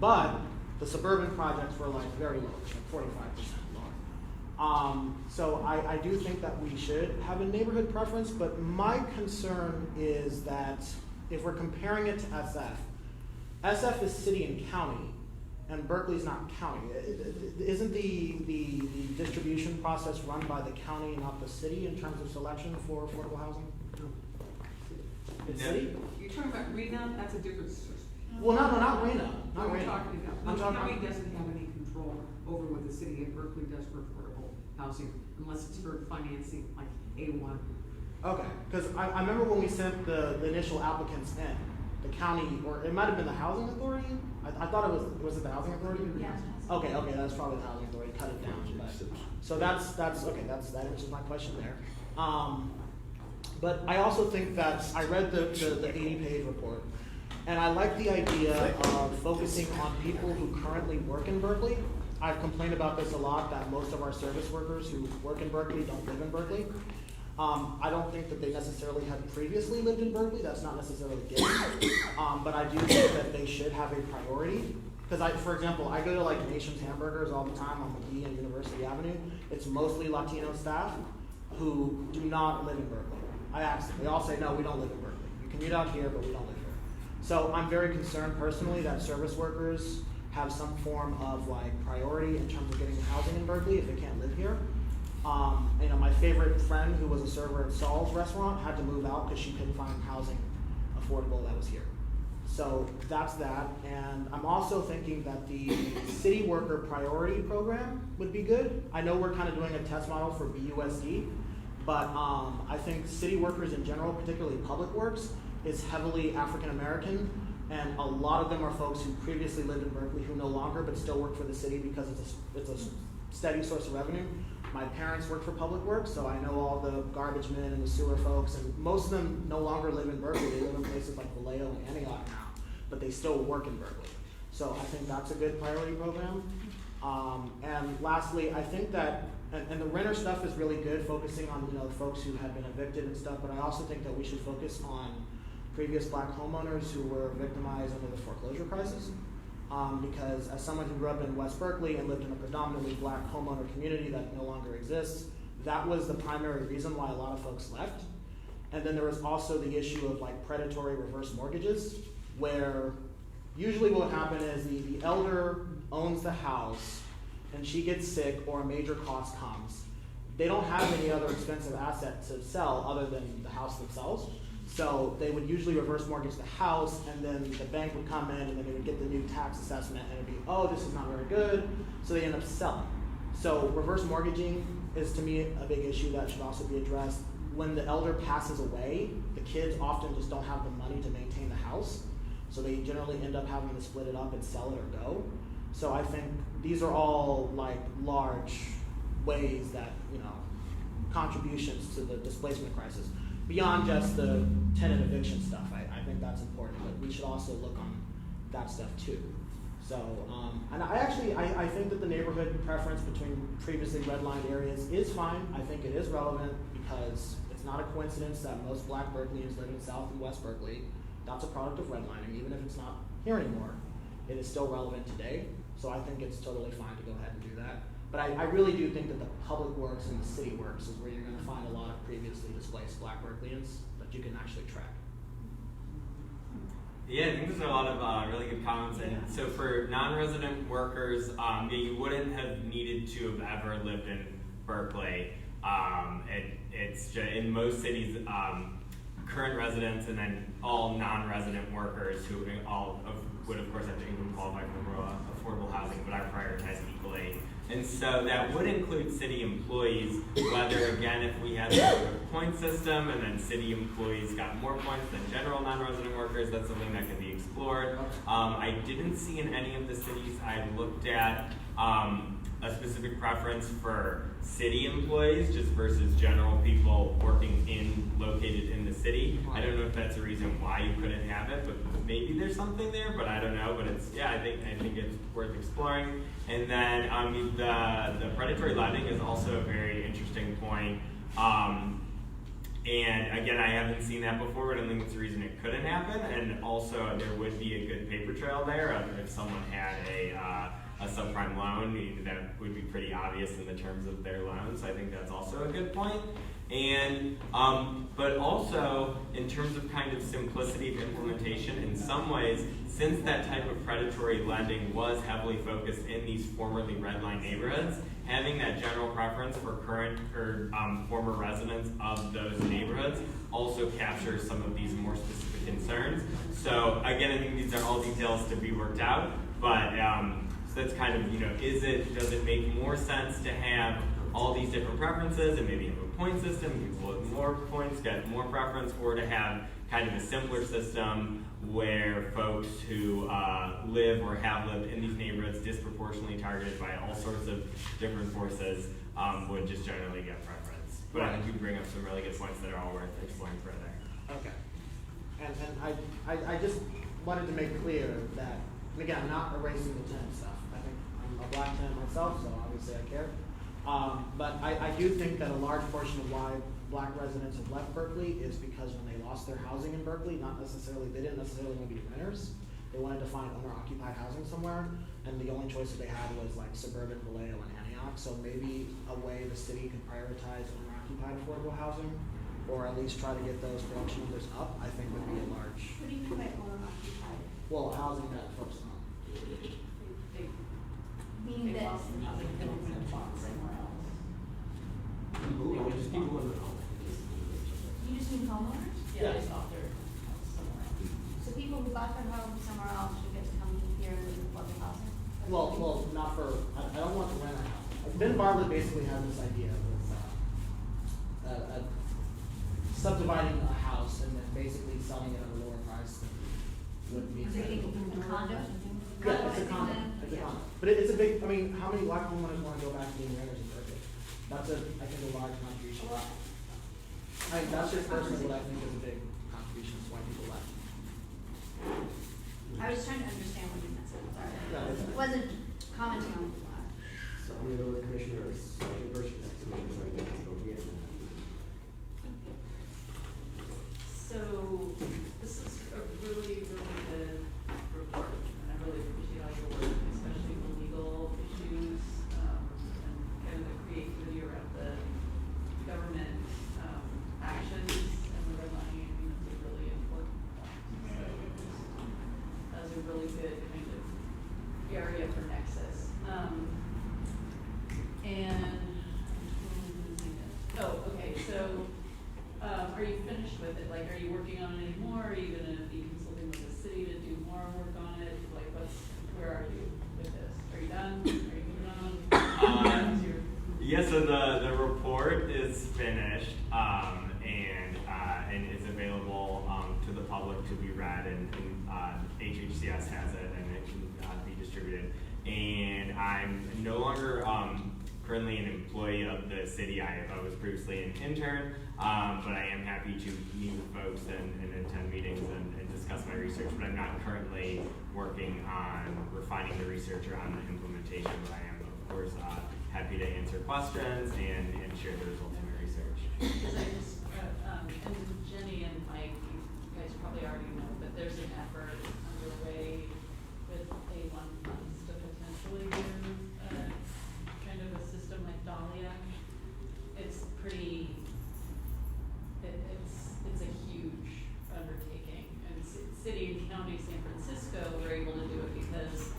But the suburban projects were like very low, like 45% lower. So I do think that we should have a neighborhood preference, but my concern is that if we're comparing it to SF, SF is city and county, and Berkeley's not county. Isn't the distribution process run by the county, not the city, in terms of selection for affordable housing? No. It's Yeah. city? You're talking about RENA, that's a different source. Well, not RENA. What Not are we RENA. talking about? I'm The talking county about- doesn't have any control over what the city of Berkeley does for affordable housing, unless it's for financing, like A1. Okay, because I remember when we sent the initial applicants in, the county, or it might have been the housing authority? I thought it was it the housing authority? Yeah. Okay, that's probably the housing authority, cut it down. But, so that's okay, that answers my question there. But I also think that I read the 80-page report, and I like the idea of focusing on people who currently work in Berkeley. I've complained about this a lot, that most of our service workers who work in Berkeley don't live in Berkeley. I don't think that they necessarily have previously lived in Berkeley. That's not necessarily given. But I do think that they should have a priority. Because for example, I go to like Nation's Hamburgers all the time on McGee and University Avenue. It's mostly Latino staff who do not live in Berkeley. I ask them. They all say, no, we don't live in Berkeley. You commute out here, but we don't live here. So I'm very concerned personally that service workers have some form of like priority in terms of getting housing in Berkeley if they can't live here. You know, my favorite friend who was a server at Saul's restaurant had to move out because she couldn't find housing affordable that was here. So that's that. And I'm also thinking that the city worker priority program would be good. I know we're kind of doing a test model for BUSD, but I think city workers in general, particularly public works, is heavily African American, and a lot of them are folks who previously lived in Berkeley who no longer but still work for the city because it's a steady source of revenue. My parents work for public works, so I know all the garbage men and the sewer folks, and most of them no longer live in Berkeley. They live in places like Vallejo and Antioch now, but they still work in Berkeley. So I think that's a good priority program. And lastly, I think that, and the renter stuff is really good, focusing on the folks who have been evicted and stuff, but I also think that we should focus on previous black homeowners who were victimized under the foreclosure crisis. Because as someone who grew up in West Berkeley and lived in a predominantly black homeowner community that no longer exists, that was the primary reason why a lot of folks left. And then there was also the issue of like predatory reverse mortgages, where usually what would happen is the elder owns the house and she gets sick or a major cost comes. They don't have any other expensive asset to sell other than the house themselves. So they would usually reverse mortgage the house, and then the bank would come in and then they would get the new tax assessment and it'd be, oh, this is not very good. So they end up selling. So reverse mortgaging is to me a big issue that should also be addressed. When the elder passes away, the kids often just don't have the money to maintain the house. So they generally end up having to split it up and sell it or go. So I think these are all like large ways that, contributions to the displacement crisis. Beyond just the tenant eviction stuff, I think that's important, but we should also look on that stuff too. So, and I think that the neighborhood preference between previously redlined areas is fine. I think it is relevant because it's not a coincidence that most black Berkeleyans live in South and West Berkeley. That's a product of redlining, even if it's not here anymore. It is still relevant today, so I think it's totally fine to go ahead and do that. But I really do think that the public works and the city works is where you're going to find a lot of previously displaced black Berkeleyans that you can actually track. Yeah, I think those are a lot of really good comments. And so for non-resident workers, you wouldn't have needed to have ever lived in Berkeley. It's just, in most cities, current residents and then all non-resident workers who would of course have to income qualify for affordable housing, but are prioritized equally. And so that would include city employees, whether, again, if we had a point system and then city employees got more points than general non-resident workers, that's something that could be explored. I didn't see in any of the cities I looked at a specific preference for city employees just versus general people located in the city. I don't know if that's a reason why you couldn't have it, but maybe there's something there, but I don't know. But I think it's worth exploring. And then the predatory lending is also a very interesting point. And again, I haven't seen that before, but I don't think it's a reason it couldn't happen. And also, there would be a good paper trail there of if someone had a subprime loan, that would be pretty obvious in the terms of their loan. So I think that's also a good point. And but also in terms of kind of simplicity of implementation, in some ways, since that type of predatory lending was heavily focused in these formerly redline neighborhoods, having that general preference for current or former residents of those neighborhoods also captures some of these more specific concerns. So again, I think these are all details to be worked out, but so that's kind of, does it make more sense to have all these different preferences and maybe have a point system, people with more points get more preference, or to have kind of a simpler system where folks who live or have lived in these neighborhoods disproportionately targeted by all sorts of different forces would just generally get preference. But I think you bring up some really good points that are all worth exploring further. Okay. And I just wanted to make clear that, and again, I'm not erasing the tenant stuff. I think I'm a black tenant myself, so obviously I care. But I do think that a large portion of why black residents have left Berkeley is because when they lost their housing in Berkeley, they didn't necessarily want to be renters. They wanted to find owner-occupied housing somewhere, and the only choices they had was like suburban Vallejo and Antioch. So maybe a way the city could prioritize owner-occupied affordable housing, or at least try to get those production numbers up, I think would be a large. What do you mean by owner-occupied? Well, housing that folks own. Meaning that you just mean homeowners? Yeah, they bought their house somewhere else. So people who bought their home somewhere else should get to come here and live in public housing? Well, not for, I don't want to rent a house. Ben Bartlett basically had this idea with subdividing a house and then basically selling it at a lower price than would be. A condo? Yeah, it's a condo. It's a condo. But it's a big, how many black homeowners want to go back to being renters in Berkeley? That's I think a large contribution. That's just personally what I think is a big contribution to why people left. I was trying to understand what you meant, so I'm sorry. No, it's okay. I wasn't commenting on the lot. So I'm the other commissioner, So this is area for Nexus. Okay, so, are you finished with it? Like, are you working on it anymore? Are you gonna be consulting with the city to do more work on it? Like, where are you with this? Are you done? Are you moving on? Yeah, so the report is finished, and it's available to the public to be read, and HHCS has it, and it can be distributed. And I'm no longer currently an employee of the city. I was previously an intern, but I am happy to meet with folks and attend meetings and discuss my research. But I'm not currently working on refining the research or on the implementation. But I am, of course, happy to answer questions and share the results of my research. Because I just, and Jenny and Mike, you guys probably already know, but there's an effort underway with A1 funds to potentially do kind of a system like Dahlia. It's pretty, it's a huge undertaking. And city and county San Francisco were able to do it because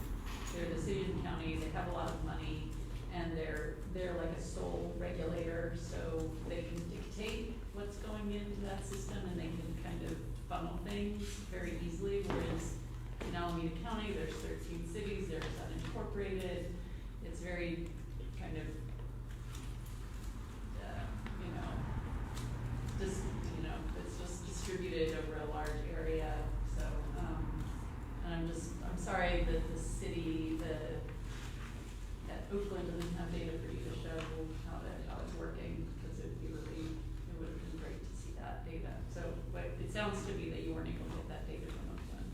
they're the city and county, they have a lot of money, and they're like a sole regulator, so they can dictate what's going into that system, and they can kind of funnel things very easily, whereas in Alameda County, there's 13 cities, there's unincorporated, it's very kind of, it's just distributed over a large area, so, and I'm sorry that the city, that Oakland doesn't have data for you to show how it's working, because it would have been great to see that data. So, but it sounds to me that you weren't able to get that data from Oakland.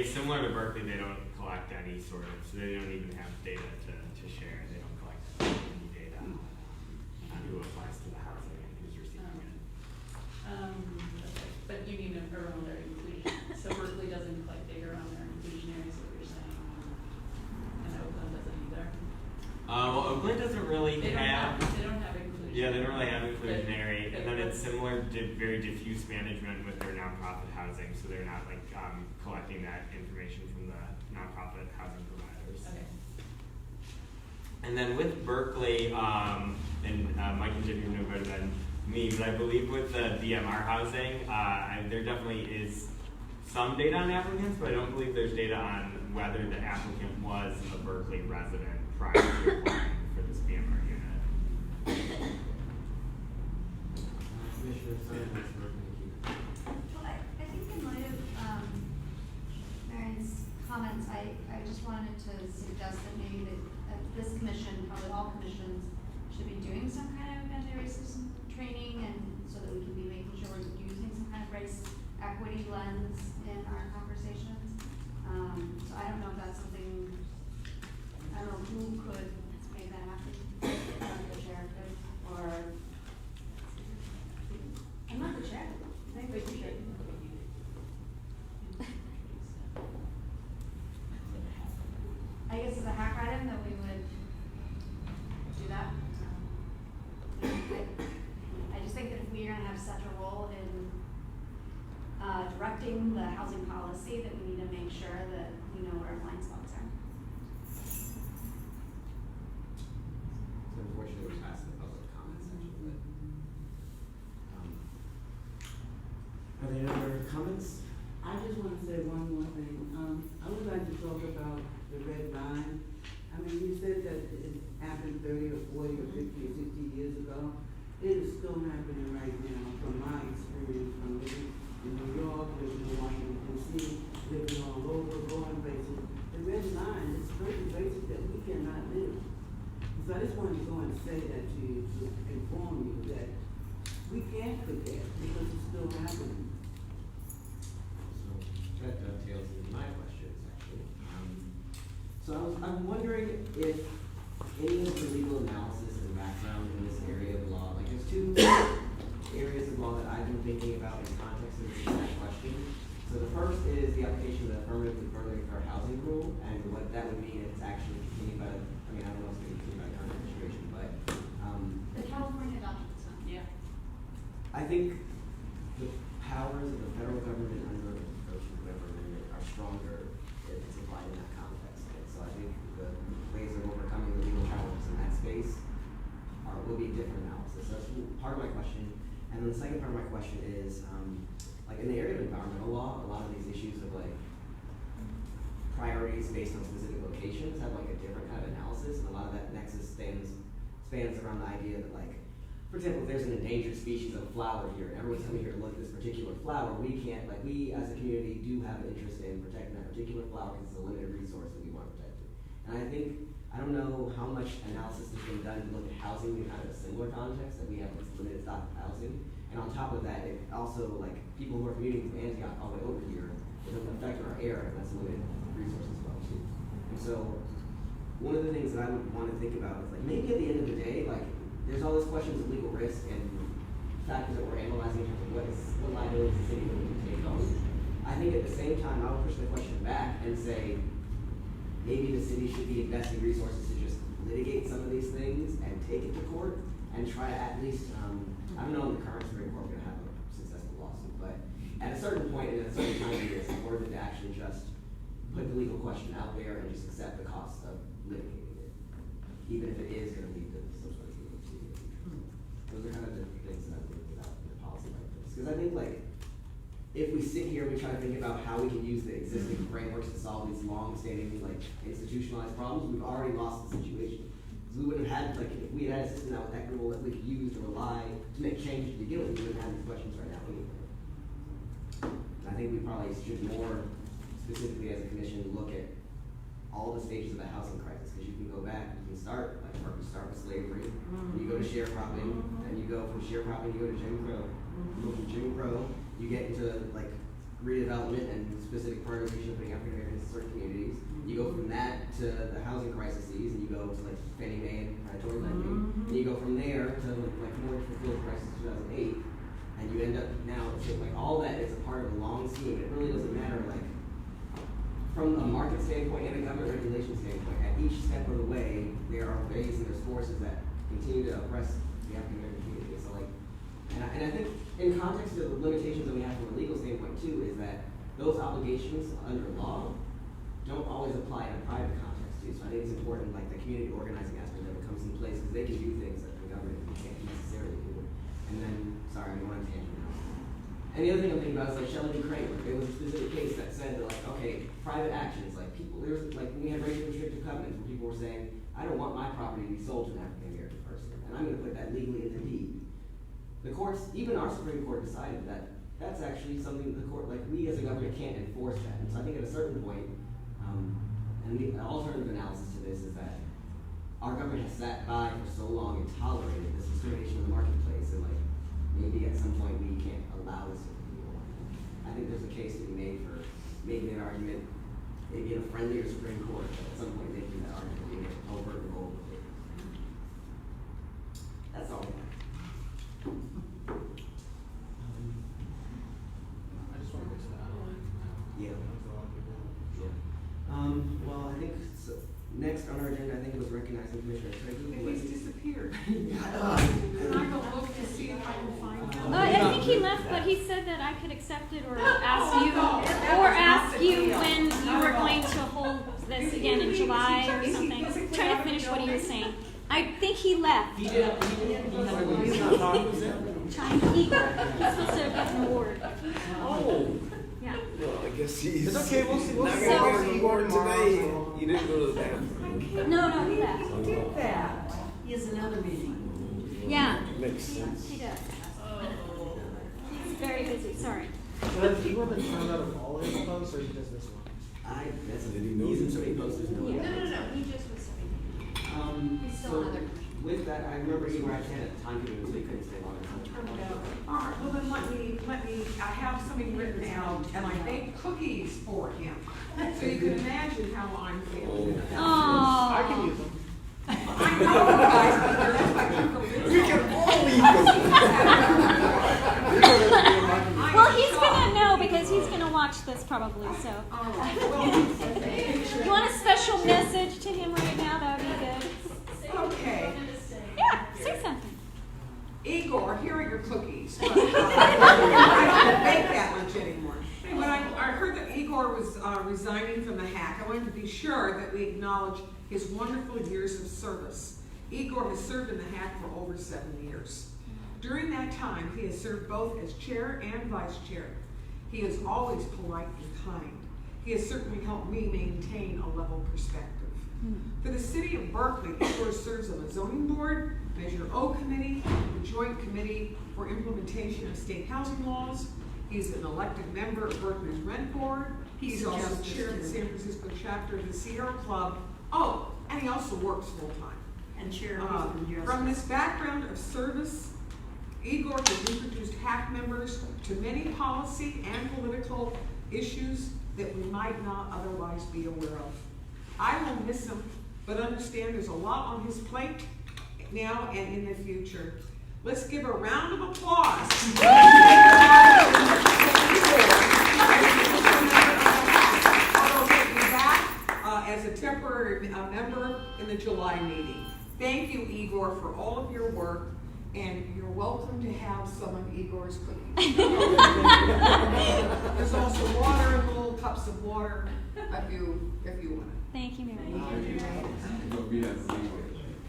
Similar to Berkeley, they don't collect any sort of, so they don't even have data to share. They don't collect any data on who applies to the housing and who's receiving it. Okay. But you mean around their inclusion. So Berkeley doesn't collect data around their inclusionary, is what you're saying, and Oakland doesn't either? Well, Oakland doesn't really They don't have inclusionary. Yeah, they don't really have inclusionary, and then it's similar to very diffuse management with their nonprofit housing, so they're not like collecting that information from the nonprofit housing providers. Okay. And then with Berkeley, and Mike and Jimmy know better than me, but I believe with the DMR housing, there definitely is some data on applicants, but I don't believe there's data on whether the applicant was a Berkeley resident prior to applying for this BMR unit. Commissioner Simon-Weisberg, thank you. Well, I think in light of Marion's comments, I just wanted to suggest that maybe that this commission, probably all commissions, should be doing some kind of anti-racism training, and so that we can be making sure we're using some kind of race equity lens in our conversations. So I don't know if that's something, I don't know who could make that happen. The chair could, or I'm not the chair. I think we should. I guess as a hack item that we would do that. I just think that if we are gonna have such a role in directing the housing policy, that we need to make sure that we know where our blind spots are. So unfortunately, we're past the public comment section, but, are there any other comments? I just want to say one more thing. I would like to talk about the red line. I mean, you said that it happened 30 or 40 or 50 or 60 years ago. It is still happening right now, from my experience, from living in New York, living in Washington, D.C., living all over, going places. The red line is certain places that we cannot live. So I just wanted to go and say that to you, to inform you that we can't forget because it's still happening. So that dovetails into my questions, actually. So I'm wondering if any of the legal analysis and background in this area of law, like there's two areas of law that I've been thinking about in context of this exact question. So the first is the application of the affirmative and fair housing rule, and what that would mean if it's actually continued by, I mean, I don't know if it's going to continue by the current administration, but The California adopted this one. Yeah. I think the powers of the federal government under the Ocean River Amendment are stronger if it's applied in that context. And so I think And then the second part of my question is, like in the area of environmental law, a lot of these issues of like priorities based on specific locations have like a different kind of analysis, and a lot of that nexus spans around the idea that like, for example, if there's an endangered species of flower here, and everyone's coming here to look at this particular flower, we as a community do have an interest in protecting that particular flower because it's a limited resource that we want to protect it. And I don't know how much analysis has been done to look at housing in kind of a similar context, that we have this limited stock of housing. And on top of that, it also, like, people who are commuting from Antioch all the way over here, it doesn't affect our air, and that's a limited resource as well, too. And so, one of the things that I would want to think about is, like, maybe at the end of the day, like, there's all these questions of legal risk and factors that we're analyzing in terms of what liabilities the city really can take on. I think at the same time, I would push the question back and say, maybe the city should be investing resources to just litigate some of these things and take it to court and try to at least, I don't know if the current Supreme Court is going to have a successful lawsuit, but at a certain point and at a certain time of year, it's important to actually just put the legal question out there and just accept the cost of litigating it, even if it is going to lead to some sort of legal proceeding. Those are kind of the things that I'm thinking about in a policy like this. Because I think, like, if we sit here and we try to think about how we can use the existing frameworks to solve these long-standing, like, institutionalized problems, we've already lost the situation. Because we wouldn't have had, like, if we had a system that was equitable, that we could use to rely to make change to begin with, we wouldn't have these questions right now anyway. And I think we probably should more specifically as a commission look at all the stages of the housing crisis, because you can go back, you can start, like, or you start with slavery, and you go to sharecropping, and you go from sharecropping, you go to Jim Crow. You go from Jim Crow, you get into, like, redevelopment and specific prioritization of putting African Americans in certain communities. You go from that to the housing crises, and you go to, like, Fannie Mae and predatory lending, and you go from there to, like, mortgage foreclosure crisis 2008, and you end up now, so, like, all that is a part of a long scheme. It really doesn't matter, like, from a market standpoint and a government regulation standpoint, at each step of the way, there are ways and there's forces that continue to oppress the African American community. So, like, and I think in context of the limitations that we have from a legal standpoint too, is that those obligations under law don't always apply in a private context too. So I think it's important, like, the community organizing aspect of it comes into place, because they can do things that the government can't necessarily do. And then, sorry, I'm going on a tangent now. And the other thing I'm thinking about is, like, Shelley Crane. There was a specific case that said that, like, okay, private actions, like, people, there was, like, we had racial restrictive covenants where people were saying, I don't want my property to be sold to an African American person, and I'm going to put that legally in the deed. The courts, even our Supreme Court, decided that that's actually something that the court, like, we as a government can't enforce that. And so I think at a certain point, and the alternative analysis to this is that our government has sat by for so long and tolerated this discrimination in the marketplace, and, like, maybe at some point we can't allow this to continue on. I think there's a case to be made for making an argument, maybe in a friendlier Supreme Court, but at some point making that argument being overt and bold. That's all. I just want to get to that. Yeah. Well, I think so. Next on our agenda, I think, was recognizing Commissioner Trigger. He's disappeared. Can I go look to see if I can find him? I think he left, but he said that I could accept it or ask you when you were going to hold this again in July or something. Trying to finish what he was saying. I think he left. He did. He's not talking. He's supposed to get an award. Oh. Yeah. Well, I guess he's. It's okay, we'll see. Not So- gonna get an award today. You didn't go to the bathroom. No, he left. Who did that? He has another meeting. Yeah. Makes sense. He does. He's very busy, sorry. Does he want to find out of all his posts, or just this one? He's in so many posts. No, he just was saying. He's still So another. with that, I remember you were actually at a time given, so you couldn't stay long enough. All right, well then let me, I have something written out, and I baked cookies for him. So you can imagine how I'm feeling. Aww. I can use them. I know you guys, but that's why We can all eat them. Well, he's gonna know because he's gonna watch this probably, so. All right, well, You want a special message to him right now? That would be good. okay. Yeah, say something. Igor, here are your cookies. But, I don't bake that much anymore. When I heard that Igor was resigning from the hack, I wanted to be sure that we acknowledge his wonderful years of service. Igor has served in the hack for over 7 years. During that time, he has served both as chair and vice chair. He is always polite and kind. He has certainly helped me maintain a level perspective. For the city of Berkeley, Igor serves on the zoning board, Measure O committee, the joint committee for implementation of state housing laws. He's an elected member of Berkeley's rent board. He's also chair of the San Francisco chapter of the Sierra Club. Oh, and he also works full-time. And chair From this background of service, Igor has introduced HAC members to many policy and political issues that we might not otherwise be aware of. I will miss him, but understand there's a lot on his plate now and in the future. Let's give a round of applause. As a temporary member in the July meeting. Thank you, Igor, for all of your work, and you're welcome to have some of Igor's cookies. There's also water in little cups of water if you want it. Thank you, Mary.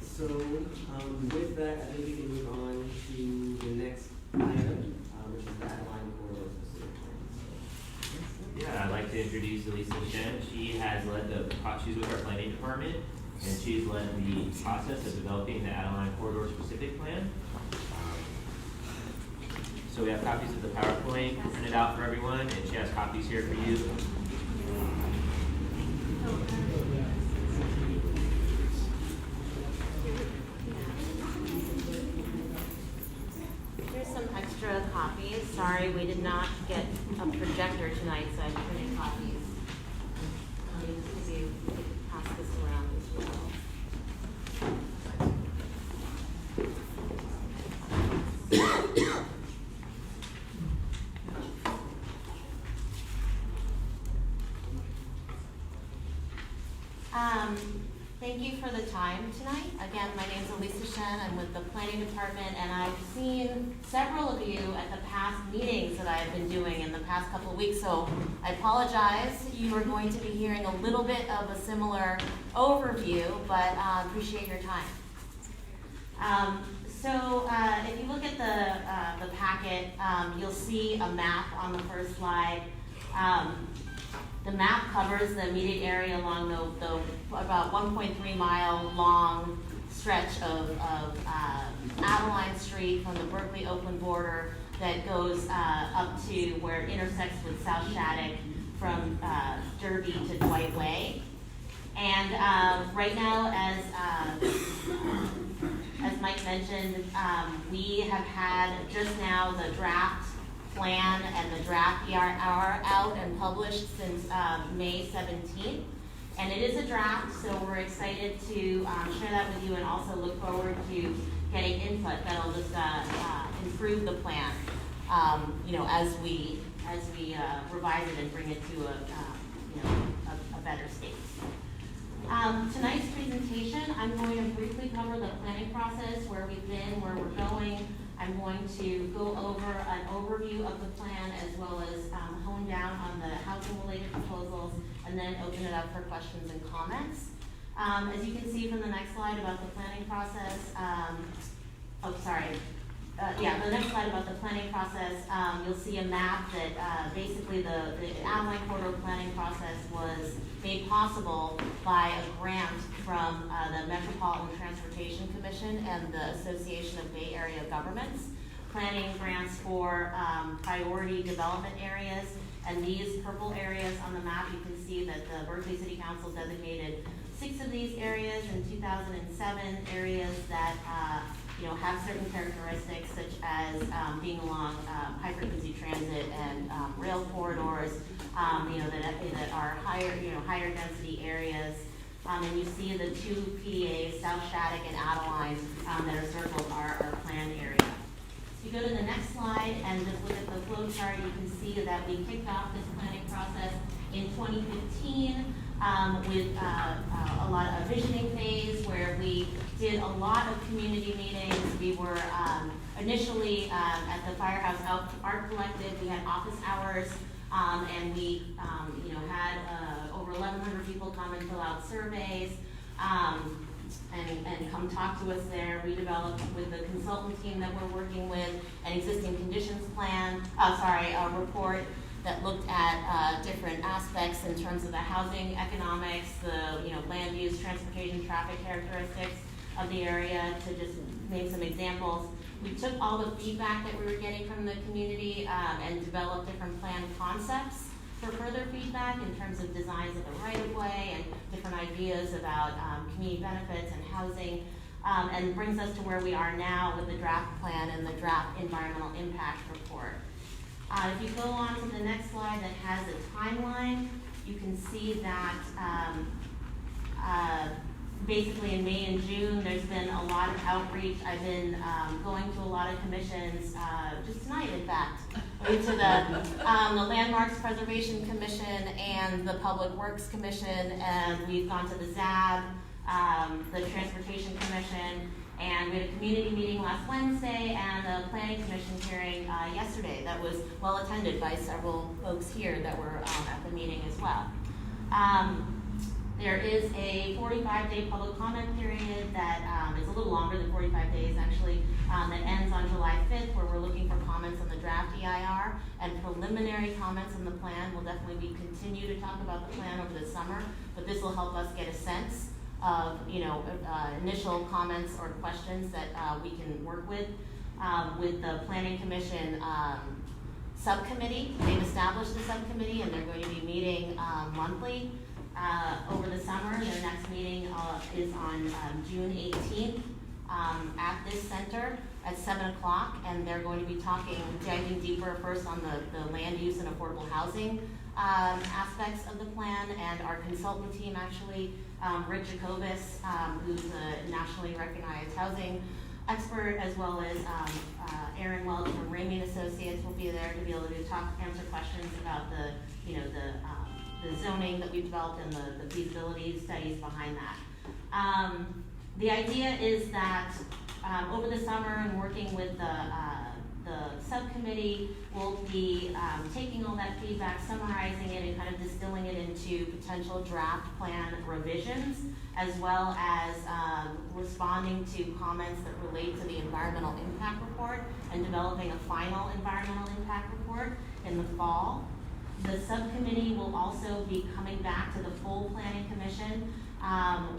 So, with that, I think we can move on to the next item, which is the Adeline corridor specific plan. Yeah, I'd like to introduce Ellis Street. She's with our planning department, and she's led the process of developing the Adeline corridor specific plan. So we have copies of the PowerPoint printed out for everyone, and she has copies here for you. Here's some extra copies. Sorry, we did not get a projector tonight, so I printed copies. Maybe we could pass this around as well. Thank you for the time tonight. Again, my name is Ellis Street. I'm with the planning department, and I've seen several of you at the past meetings that I've been doing in the past couple of weeks, so I apologize. You are going to be hearing a little bit of a similar overview, but appreciate your time. If you look at the packet, you'll see a map on the first slide. The map covers the immediate area along the about 1.3 mile long stretch of Adeline Street from the Berkeley-Oakland border that goes up to where it intersects with South Shattuck from Derby to Dwight Way. And right now, as Mike mentioned, we have had just now the draft plan and the draft ER out and published since May 17th. And it is a draft, so we're excited to share that with you and also look forward to getting input that'll just improve the plan, as we revise it and bring it to a better state. Tonight's presentation, I'm going to briefly cover the planning process, where we've been, where we're going. I'm going to go over an overview of the plan as well as hone down on the housing-related proposals, and then open it up for questions and comments. As you can see from the next slide about the planning process, the next slide about the planning process, you'll see a map that basically the Adeline corridor planning process was made possible by a grant from the Metropolitan Transportation Commission and the Association of Bay Area Governments, planning grants for priority development areas. And these purple areas on the map, you can see that the Berkeley City Council designated 6 of these areas in 2007, areas that have certain characteristics such as being along high-frequency transit and rail corridors, that are higher density areas. And you see the 2 PDAs, South Shattuck and Adeline, that are circled are our planned area. If you go to the next slide and just look at the flow chart, you can see that we kicked off this planning process in 2015 with a lot of a visioning phase where we did a lot of community meetings. We were initially at the Firehouse Art Collective. We had office hours, and we had over 1,100 people come and fill out surveys. and come talk to us there. We developed with the consultant team that we're working with an existing conditions plan, a report that looked at different aspects in terms of the housing economics, the land use, transportation, traffic characteristics of the area, to just name some examples. We took all the feedback that we were getting from the community and developed different plan concepts for further feedback in terms of designs of the right-of-way and different ideas about community benefits and housing, and brings us to where we are now with the draft plan and the draft environmental impact report. If you go on to the next slide that has a timeline, you can see that basically in May and June, there's been a lot of outreach. I've been going to a lot of commissions, just tonight in fact, to the Landmarks Preservation Commission and the Public Works Commission, and we've gone to the ZAB, the Transportation Commission, and we had a community meeting last Wednesday and a planning commission hearing yesterday that was well attended by several folks here that were at the meeting as well. There is a 45-day public comment period that is a little longer than 45 days actually, that ends on July 5th, where we're looking for comments on the draft EIR, and preliminary comments on the plan. We'll definitely continue to talk about the plan over the summer, but this will help us get a sense of initial comments or questions that we can work with the Planning Commission subcommittee. They've established a subcommittee and they're going to be meeting monthly over the summer. Their next meeting is on June 18th at this center at 7 o'clock, and they're going to be diving deeper first on the land use and affordable housing aspects of the plan, and our consultant team actually, Rick Jacobus, who's a nationally recognized housing expert, as well as Aaron Welch from Ramey Associates will be there to be able to answer questions about the zoning that we've developed and the feasibility studies behind that. The idea is that over the summer and working with the subcommittee, we'll be taking all that feedback, summarizing it, and kind of distilling it into potential draft plan revisions, as well as responding to comments that relate to the environmental impact report and developing a final environmental impact report in the fall. The subcommittee will also be coming back to the full planning commission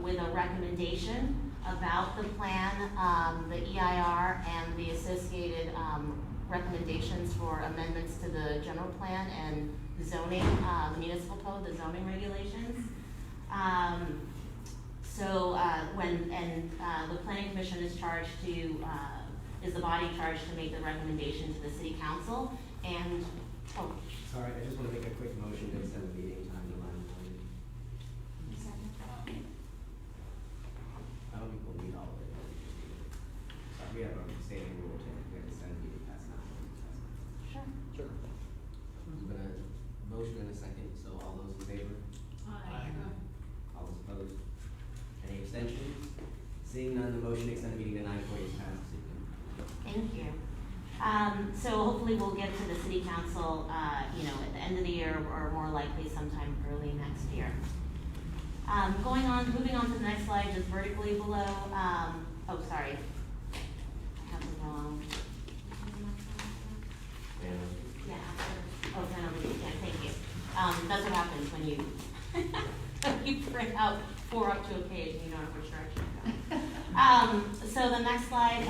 with a recommendation about the plan, the EIR, and the associated recommendations for amendments to the general plan and the zoning, the municipal code, the zoning regulations. The planning commission is is the body charged to make the recommendation to the city council, and Sorry, I just want to make a quick motion to extend the meeting time to 9:40. I don't think we'll need all of it. We have a standing rule to extend the meeting past 9:40. Sure. There's been a motion and a second, so all those in favor? Aye. All those opposed? Any abstentions? Seeing none, the motion to extend the meeting to 9:40 is passed. Thank you. So hopefully we'll get to the city council, at the end of the year, or more likely sometime early next year. Moving on to the next slide, just vertically below. Sorry. I have the wrong. Yeah. Thank you. That's what happens when you print out 4 up to a page and you don't know which direction to go. So the next slide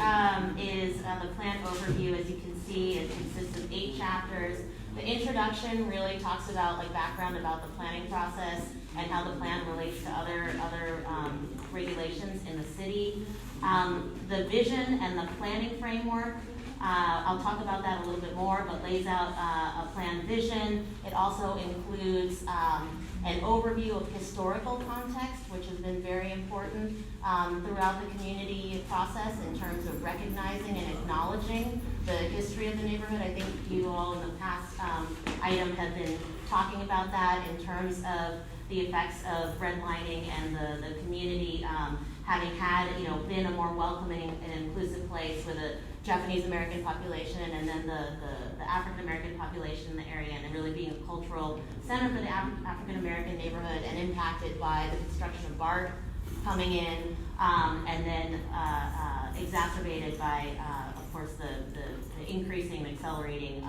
is the plan overview. As you can see, it consists of 8 chapters. The introduction really talks about background about the planning process and how the plan relates to other regulations in the city. The vision and the planning framework, I'll talk about that a little bit more, but lays out a plan vision. It also includes an overview of historical context, which has been very important throughout the community process in terms of recognizing and acknowledging the history of the neighborhood. I think you all in the past item have been talking about that in terms of the effects of redlining and the community having had, been a more welcoming and inclusive place with a Japanese American population and then the African American population in the area, and really being a cultural center for the African American neighborhood and impacted by the construction of BART coming in, and then exacerbated by, of course, the increasing and accelerating,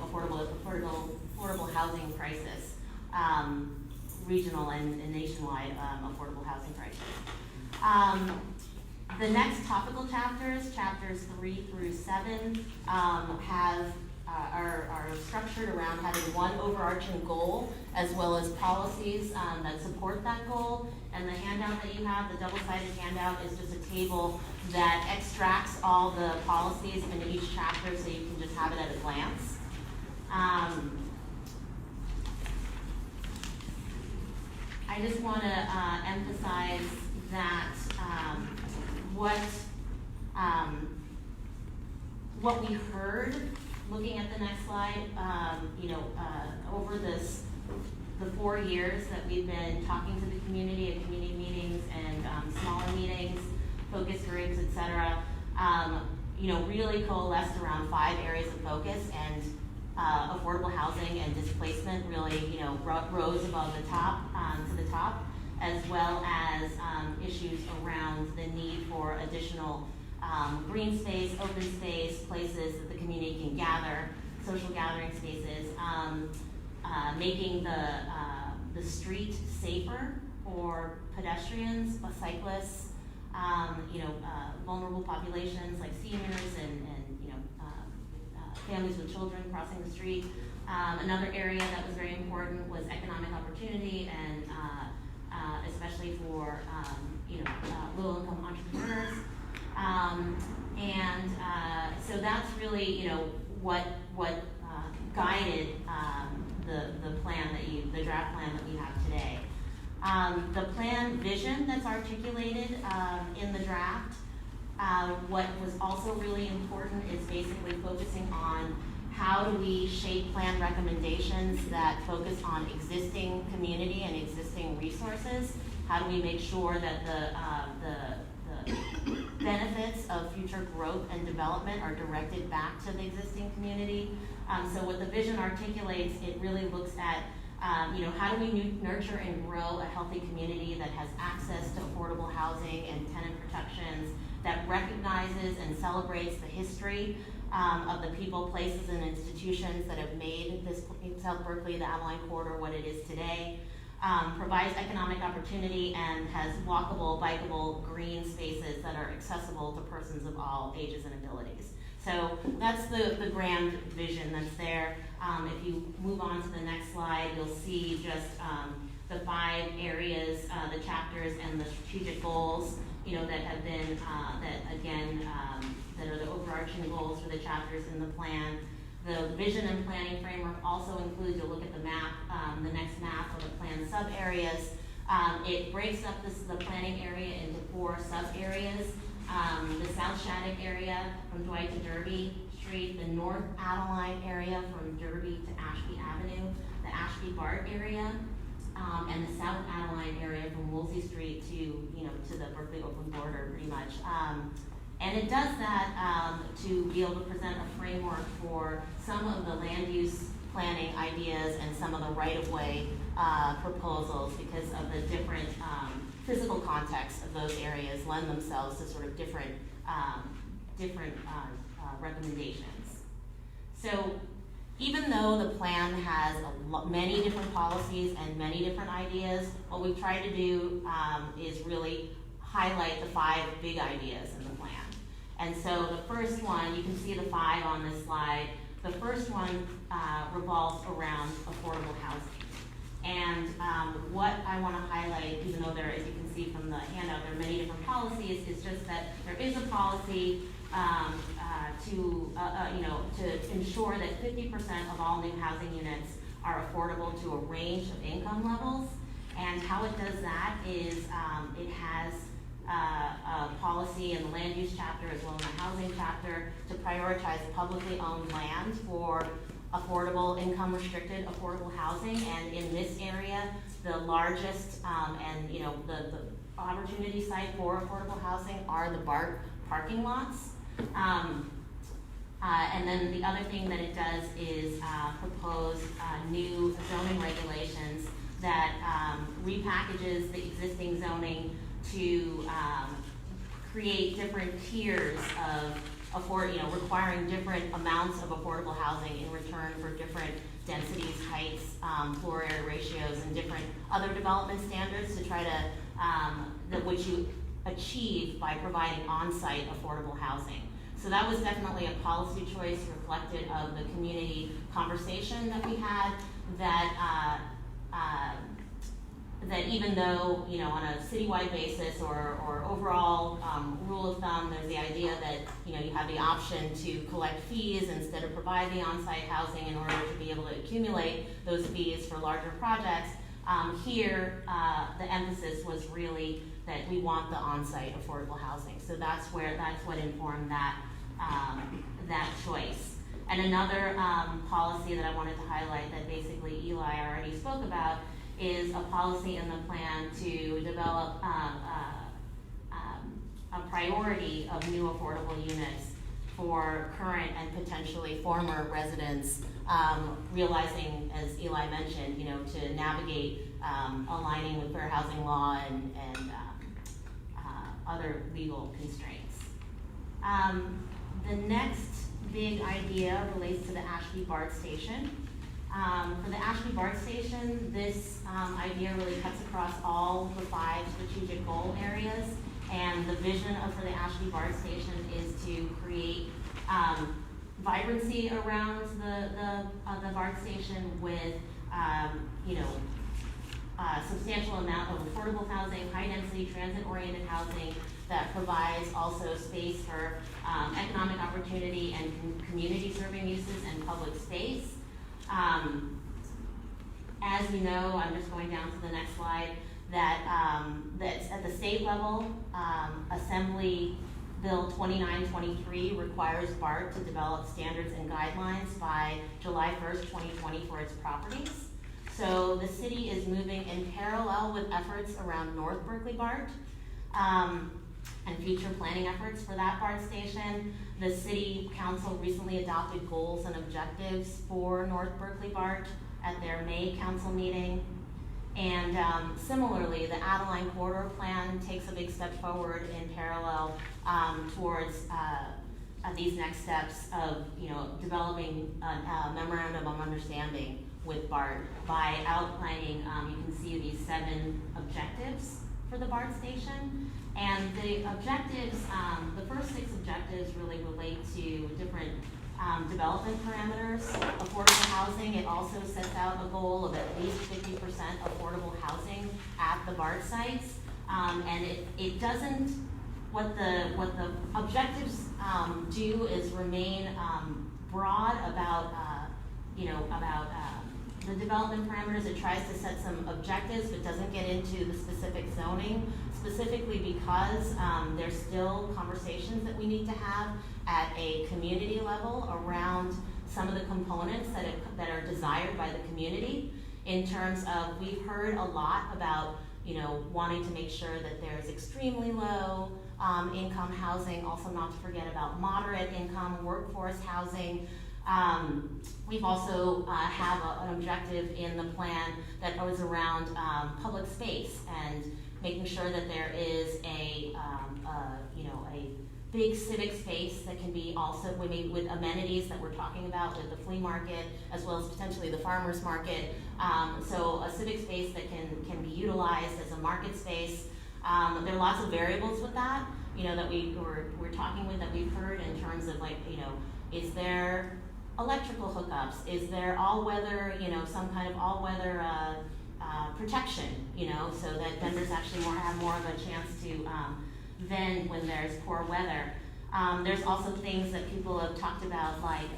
affordable housing crisis, regional and nationwide affordable housing crisis. The next topical chapters 3 through 7, are structured around having one overarching goal as well as policies that support that goal. And the handout that you have, the double-sided handout, is just a table that extracts all the policies into each chapter so you can just have it at a glance. I just want to emphasize that what we heard, looking at the next slide, over the 4 years that we've been talking to the community at community meetings and smaller meetings, focus groups, et cetera, really coalesced around 5 areas of focus, and affordable housing and displacement really, rose above the top, to the top, as well as issues around the need for additional green space, open space, places that the community can gather, social gathering spaces, making the street safer for pedestrians, cyclists, vulnerable populations like seniors and families with children crossing the street. Another area that was very important was economic opportunity, and especially for low-income entrepreneurs. So that's really what guided the plan the draft plan that we have today. The plan vision that's articulated in the draft. What was also really important is basically focusing on how do we shape plan recommendations that focus on existing community and existing resources. How do we make sure that the benefits of future growth and development are directed back to the existing community? So what the vision articulates, it really looks at how do we nurture and grow a healthy community that has access to affordable housing and tenant protections, that recognizes and celebrates the history of the people, places, and institutions that have made this South Berkeley, the Avalon Corridor, what it is today, provides economic opportunity, and has walkable, bikeable, green spaces that are accessible to persons of all ages and abilities. So that's the grand vision that's there. If you move on to the next slide, you'll see just the 5 areas, the chapters, and the strategic goals, that have been, that are the overarching goals for the chapters in the plan. The vision and planning framework also includes, you'll look at the map, the next map of the plan sub-areas. It breaks up the planning area into 4 sub-areas. The South Shattuck area from Dwight to Derby Street, the North Adeline area from Derby to Ashby Avenue, the Ashby Bart area, and the South Adeline area from Woolsey Street to the Berkeley open border, pretty much. And it does that to be able to present a framework for some of the land use planning ideas and some of the right-of-way proposals, because of the different physical context of those areas lend themselves to sort of different recommendations. So even though the plan has many different policies and many different ideas, what we've tried to do is really highlight the 5 big ideas in the plan. And so the first one, you can see the 5 on this slide. The first one revolves around affordable housing. And what I want to highlight, even though there, as you can see from the handout, there are many different policies, is just that there is a policy to ensure that 50% of all new housing units are affordable to a range of income levels. And how it does that is it has a policy in the land use chapter as well as the housing chapter to prioritize publicly owned land for affordable, income restricted affordable housing. And in this area, the largest and the opportunity site for affordable housing are the BART parking lots. And then the other thing that it does is propose new zoning regulations that repackages the existing zoning to create different tiers of requiring different amounts of affordable housing in return for different densities, heights, floor area ratios, and different other development standards to try to, which you achieve by providing on-site affordable housing. So that was definitely a policy choice reflected of the community conversation that we had, that that even though, on a citywide basis or overall rule of thumb, there's the idea that, you have the option to collect fees instead of provide the on-site housing in order to be able to accumulate those fees for larger projects. Here, the emphasis was really that we want the on-site affordable housing. So that's what informed that, that choice. And another policy that I wanted to highlight that basically Eli already spoke about is a policy in the plan to develop a priority of new affordable units for current and potentially former residents, realizing, as Eli mentioned, to navigate aligning with fair housing law and other legal constraints. The next big idea relates to the Ashby BART station. For the Ashby BART station, this idea really cuts across all the 5 strategic goal areas, and the vision for the Ashby BART station is to create vibrancy around the BART station with substantial amount of affordable housing, high-density, transit-oriented housing that provides also space for economic opportunity and community-serving uses and public space. As you know, I'm just going down to the next slide, that's at the state level, Assembly Bill 2923 requires BART to develop standards and guidelines by July 1st, 2020 for its properties. So the city is moving in parallel with efforts around North Berkeley BART and future planning efforts for that BART station. The city council recently adopted goals and objectives for North Berkeley BART at their May council meeting. And similarly, the Adeline Corridor Plan takes a big step forward in parallel towards these next steps of developing a memorandum of understanding with BART by outlining, you can see these 7 objectives for the BART station. And the objectives, the first 6 objectives really relate to different development parameters. Affordable housing, it also sets out a goal of at least 50% affordable housing at the BART sites. And it doesn't, what the objectives do is remain broad about, the development parameters. It tries to set some objectives, but doesn't get into the specific zoning, specifically because there's still conversations that we need to have at a community level around some of the components that are desired by the community. In terms of, we've heard a lot about, wanting to make sure that there's extremely low income housing, also not to forget about moderate income workforce housing. We've also have an objective in the plan that goes around public space and making sure that there is a big civic space that can be also with amenities that we're talking about with the flea market as well as potentially the farmers market. So a civic space that can be utilized as a market space. There are lots of variables with that, that we're talking with, that we've heard in terms of is there electrical hookups? Is there all-weather, some kind of all-weather protection, so that vendors actually have more of a chance to vend when there's poor weather. There's also things that people have talked about, like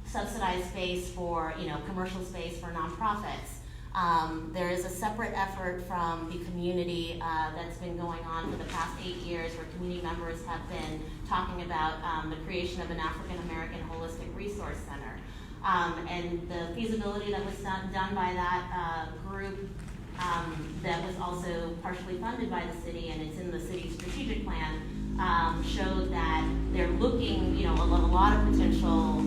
subsidized space for, commercial space for nonprofits. There is a separate effort from the community that's been going on for the past 8 years, where community members have been talking about the creation of an African American Holistic Resource Center. And the feasibility that was done by that group that was also partially funded by the city, and it's in the city's strategic plan, showed that they're looking, a lot of potential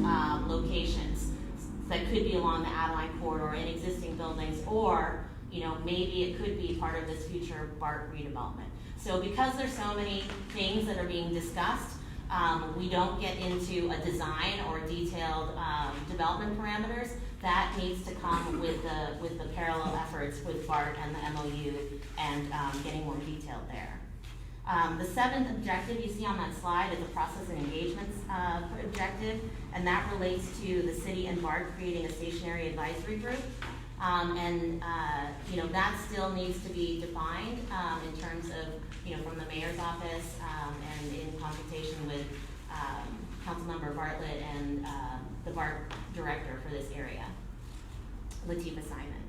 locations. that could be along the Adeline corridor in existing buildings, or, you know, maybe it could be part of this future BART redevelopment. So because there's so many things that are being discussed, we don't get into a design or detailed development parameters. That needs to come with the parallel efforts with BART and the MOU and getting more detailed there. The seventh objective you see on that slide is a process and engagements objective, and that relates to the city and BART creating a stationary advisory group. You know, that still needs to be defined in terms of, you know, from the mayor's office and in consultation with Councilmember Bartlett and the BART director for this area, Latifah Simon.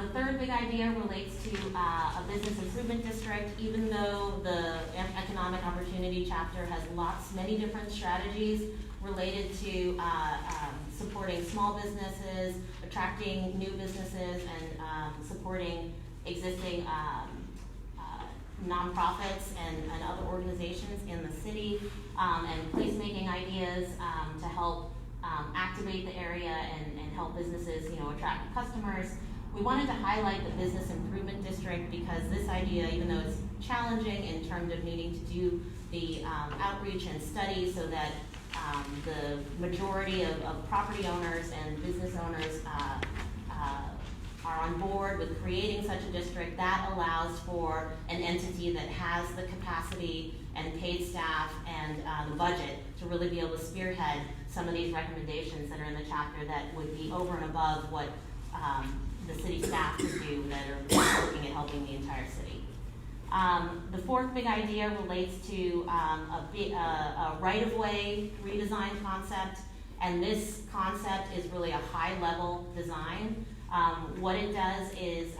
The third big idea relates to a business improvement district. Even though the economic opportunity chapter has many different strategies related to supporting small businesses, attracting new businesses, and supporting existing nonprofits and other organizations in the city, and placemaking ideas to help activate the area and help businesses, you know, attract customers. We wanted to highlight the business improvement district because this idea, even though it's challenging in terms of needing to do the outreach and study so that the majority of property owners and business owners are on board with creating such a district, that allows for an entity that has the capacity and paid staff and the budget to really be able to spearhead some of these recommendations that are in the chapter that would be over and above what the city staff could do that are looking at helping the entire city. The fourth big idea relates to a right-of-way redesign concept, and this concept is really a high-level design. What it does is,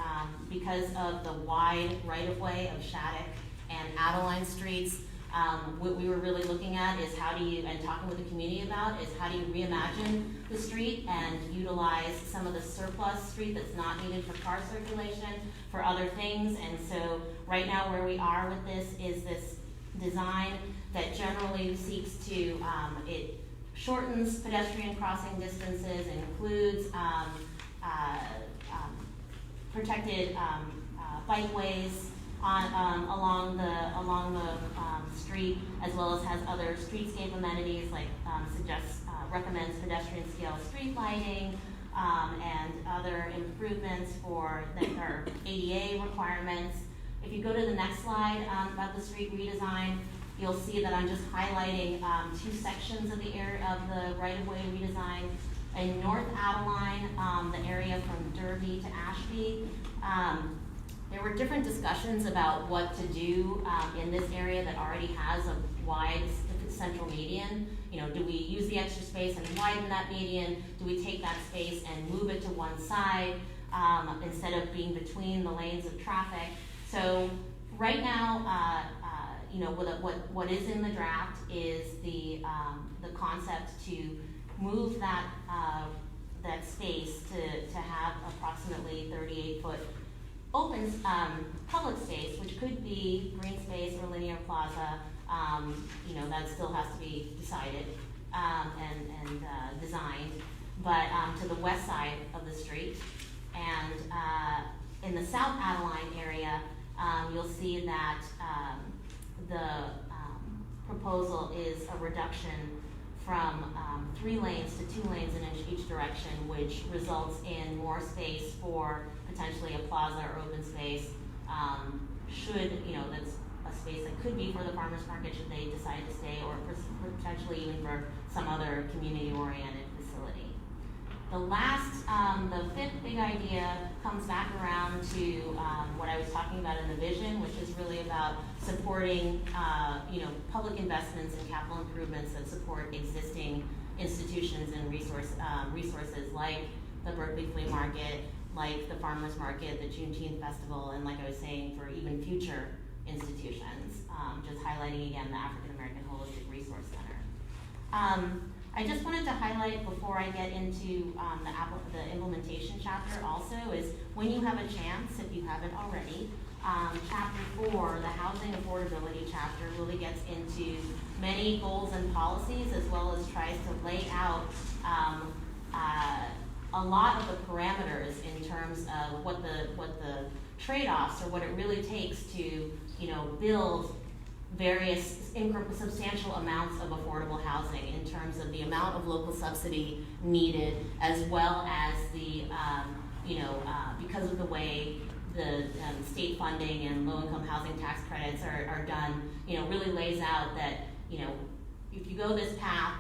because of the wide right-of-way of Shattuck and Adeline streets, what we were really looking at is how do you, and talking with the community about, is how do you reimagine the street and utilize some of the surplus street that's not needed for car circulation for other things. And so right now where we are with this is this design that generally seeks to, it shortens pedestrian crossing distances, includes protected bikeways along the street, as well as has other streetscape amenities like recommends pedestrian scale street lighting and other improvements that are ADA requirements. If you go to the next slide about the street redesign, you'll see that I'm just highlighting two sections of the right-of-way redesign. In North Adeline, the area from Derby to Ashby, there were different discussions about what to do in this area that already has a wide central median. You know, do we use the extra space and widen that median? Do we take that space and move it to one side instead of being between the lanes of traffic? So right now, you know, what is in the draft is the concept to move that space to have approximately 38-foot open public space, which could be green space or linear plaza. You know, that still has to be decided and designed. But to the west side of the street, and in the South Adeline area, you'll see that the proposal is a reduction from 3 lanes to 2 lanes in each direction, which results in more space for potentially a plaza or open space. You know, that's a space that could be for the farmers market should they decide to stay, or potentially even for some other community-oriented facility. The fifth big idea comes back around to what I was talking about in the vision, which is really about supporting, you know, public investments and capital improvements that support existing institutions and resources like the Berkeley Flea Market, like the Farmers Market, the Juneteenth Festival, and like I was saying, for even future institutions, just highlighting again the African American Holistic Resource Center. I just wanted to highlight before I get into the implementation chapter also is when you have a chance, if you haven't already, chapter 4, the housing affordability chapter, really gets into many goals and policies, as well as tries to lay out a lot of the parameters in terms of what the trade-offs or what it really takes to, build various substantial amounts of affordable housing in terms of the amount of local subsidy needed, as well as the, because of the way the state funding and low-income housing tax credits are done, really lays out that, if you go this path,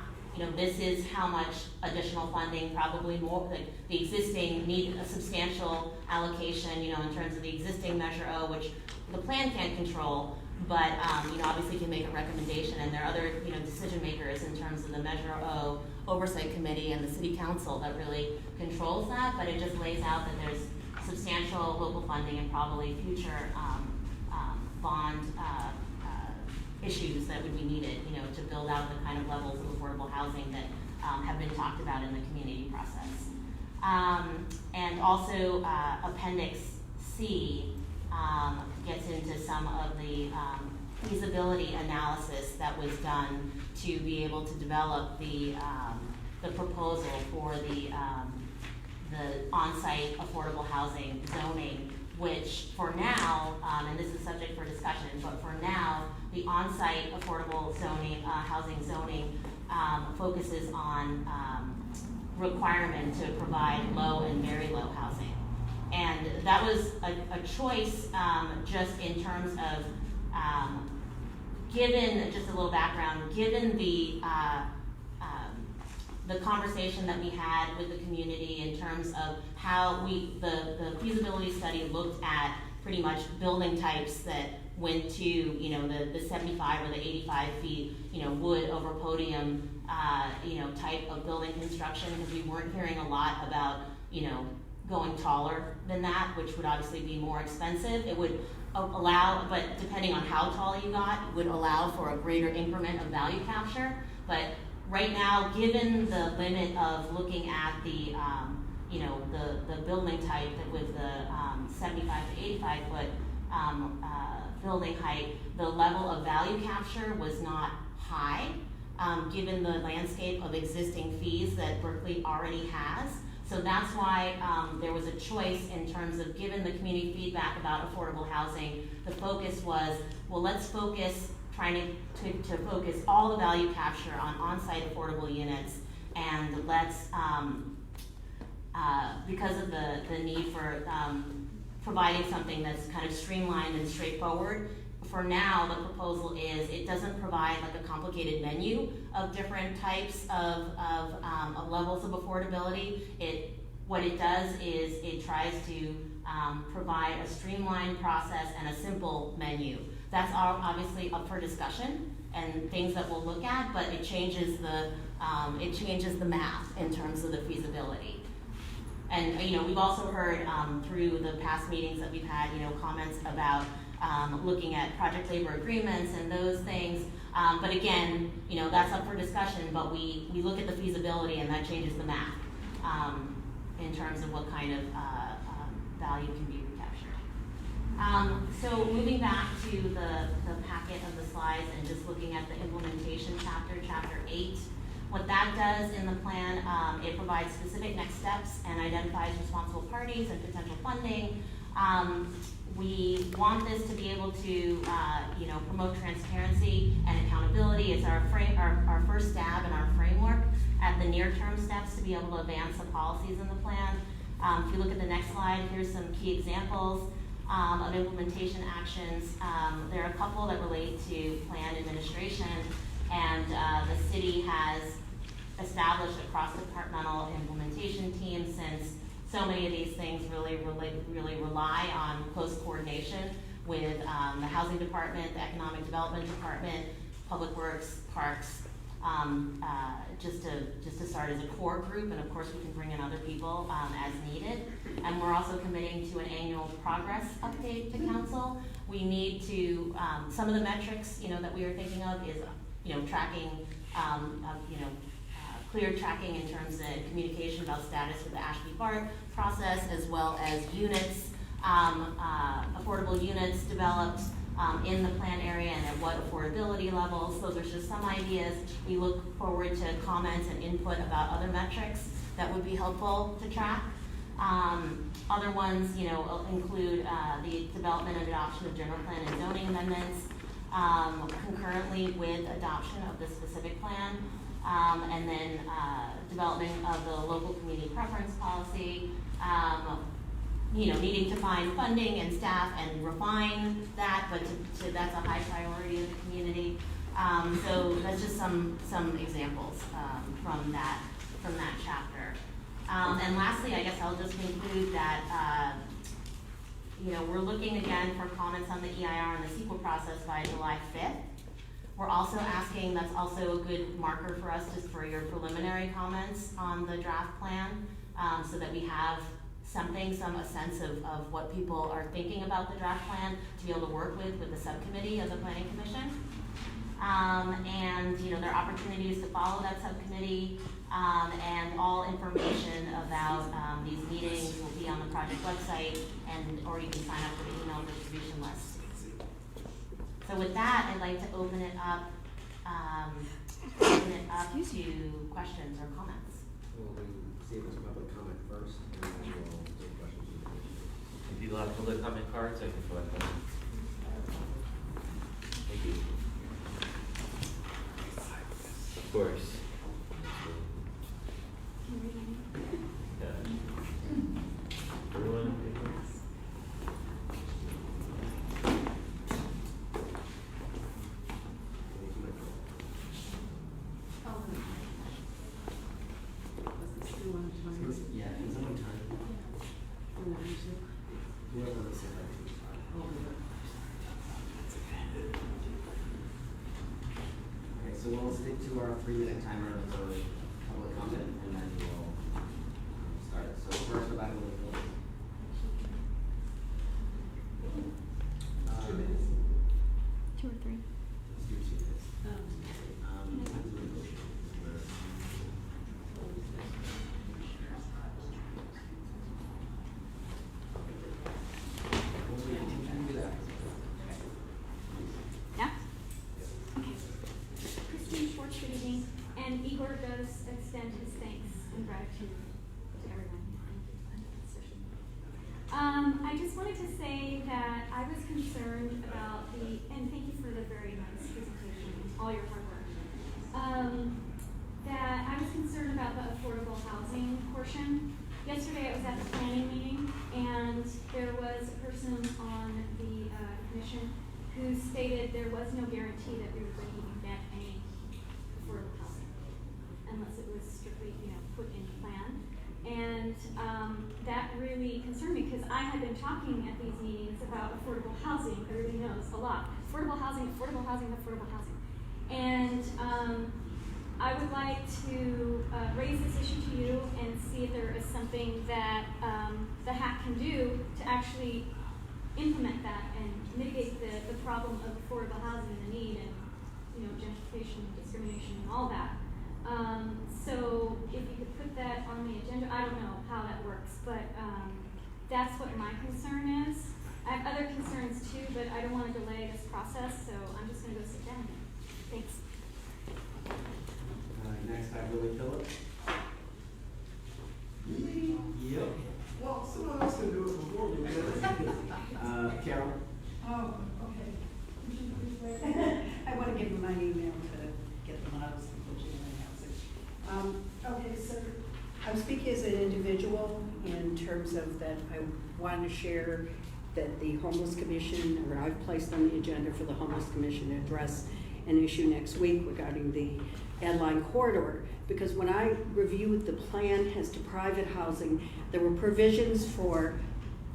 this is how much additional funding, probably more, like the existing need a substantial allocation, in terms of the existing Measure O, which the plan can't control, but, obviously can make a recommendation, and there are other, decision makers in terms of the Measure O Oversight Committee and the City Council that really controls that, but it just lays out that there's substantial local funding and probably future bond issues that would be needed, to build out the kind of levels of affordable housing that have been talked about in the community process. And also Appendix C gets into some of the feasibility analysis that was done to be able to develop the proposal for the on-site affordable housing zoning, which for now, and this is subject for discussion, but for now, the on-site affordable zoning, housing zoning focuses on requirement to provide low and very low housing. And that was a choice just in terms of, given, just a little background, given the conversation that we had with the community in terms of how the feasibility study looked at pretty much building types that went to, the 75 or the 85 feet, wood over podium, type of building construction, because we weren't hearing a lot about, going taller than that, which would obviously be more expensive. It would allow, but depending on how tall you got, it would allow for a greater increment of value capture. But right now, given the limit of looking at the, the building type that with the 75 to 85 foot building height, the level of value capture was not high, given the landscape of existing fees that Berkeley already has. So that's why there was a choice in terms of, given the community feedback about affordable housing, the focus was, well, let's focus, trying to focus all the value capture on-site affordable units, and let's, because of the need for providing something that's kind of streamlined and straightforward, for now, the proposal is it doesn't provide like a complicated menu of different types of levels of affordability. What it does is it tries to provide a streamlined process and a simple menu. That's obviously up for discussion and things that we'll look at, but it changes the math in terms of the feasibility. And we've also heard through the past meetings that we've had, comments about looking at project labor agreements and those things. But again, that's up for discussion, but we look at the feasibility and that changes the math in terms of what kind of value can be recaptured. So moving back to the packet of the slides and just looking at the implementation chapter, chapter 8, what that does in the plan, it provides specific next steps and identifies responsible parties and potential funding. We want this to be able to, promote transparency and accountability. It's our first stab in our framework at the near-term steps to be able to advance the policies in the plan. If you look at the next slide, here's some key examples of implementation actions. There are a couple that relate to plan administration, and the city has established a cross-departmental implementation team, since so many of these things really rely on close coordination with the housing department, the economic development department, public works, parks, just to start as a core group, and of course we can bring in other people as needed. And we're also committing to an annual progress update to council. We need to, some of the metrics that we are thinking of is tracking, clear tracking in terms of communication about status with the Ashby-Bart process, as well as units, affordable units developed, in the planned area and at what affordability levels. Those are just some ideas. We look forward to comments and input about other metrics that would be helpful to track. Other ones, include the development and adoption of general plan and zoning amendments concurrently with adoption of the specific plan, and then development of the local community preference policy, needing to find funding and staff and refine that, but that's a high priority of the community. So that's just some examples from that chapter. And lastly, I guess I'll just conclude that we're looking again for comments on the EIR and the CEQA process by July 5th. We're also asking, that's also a good marker for us just for your preliminary comments on the draft plan, so that we have a sense of what people are thinking about the draft plan to be able to work with the subcommittee of the Planning Commission. And there are opportunities to follow that subcommittee, and all information about these meetings will be on the project website, or you can sign up for the email distribution list. So with that, I'd like to open it up to questions or comments. We'll see if there's public comment first, and then we'll take questions. If you have public comment cards, I can collect them. Thank you. Of course. Everyone? Yeah, is it on time? Whoever this is. Okay, so we'll stick to our 3-minute timer for public comment, and then we'll start. So first, about will be 2 minutes. 2 or 3. Let's do 2 minutes. Yeah? Okay. Christine Schwartz, good evening. And Igor does extend his thanks and gratitude to everyone. I just wanted to say that I was concerned about and thank you for the very nice presentation, all your hard work. That I was concerned about the affordable housing portion. Yesterday I was at the planning meeting, and there was a person on the commission who stated there was no guarantee that we were going to even get any affordable housing unless it was strictly, put in plan. And that really concerned me because I had been talking at these meetings about affordable housing. Everybody knows a lot. Affordable housing, affordable housing, affordable housing. And I would like to raise this issue to you and see if there is something that the HAC can do to actually implement that and mitigate the problem of affordable housing and the need and gentrification, discrimination, and all that. So if you could put that on the agenda, I don't know how that works, but that's what my concern is. I have other concerns too, but I don't want to delay this process, so I'm just going to go sit down. Thanks. Next, I have Willie Phillips. Yep. Well, someone else can do it before me. Carol. Oh, okay. I want to give you my email to get the models and okay, so I'm speaking as an individual in terms of that I want to share that the Homeless Commission, or I've placed on the agenda for the Homeless Commission to address an issue next week regarding the Adeline corridor. Because when I reviewed the plan as to private housing, there were provisions for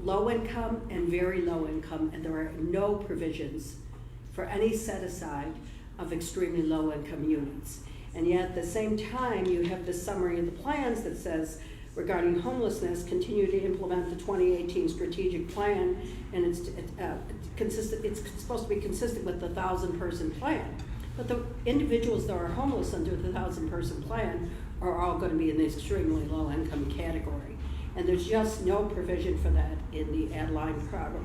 low income and very low income, and there are no provisions for any set aside of extremely low income units. And yet at the same time, you have this summary of the plans that says, regarding homelessness, continue to implement the 2018 strategic plan, and it's supposed to be consistent with the 1,000-person plan. But the individuals that are homeless under the 1,000-person plan are all going to be in the extremely low income category. And there's just no provision for that in the Adeline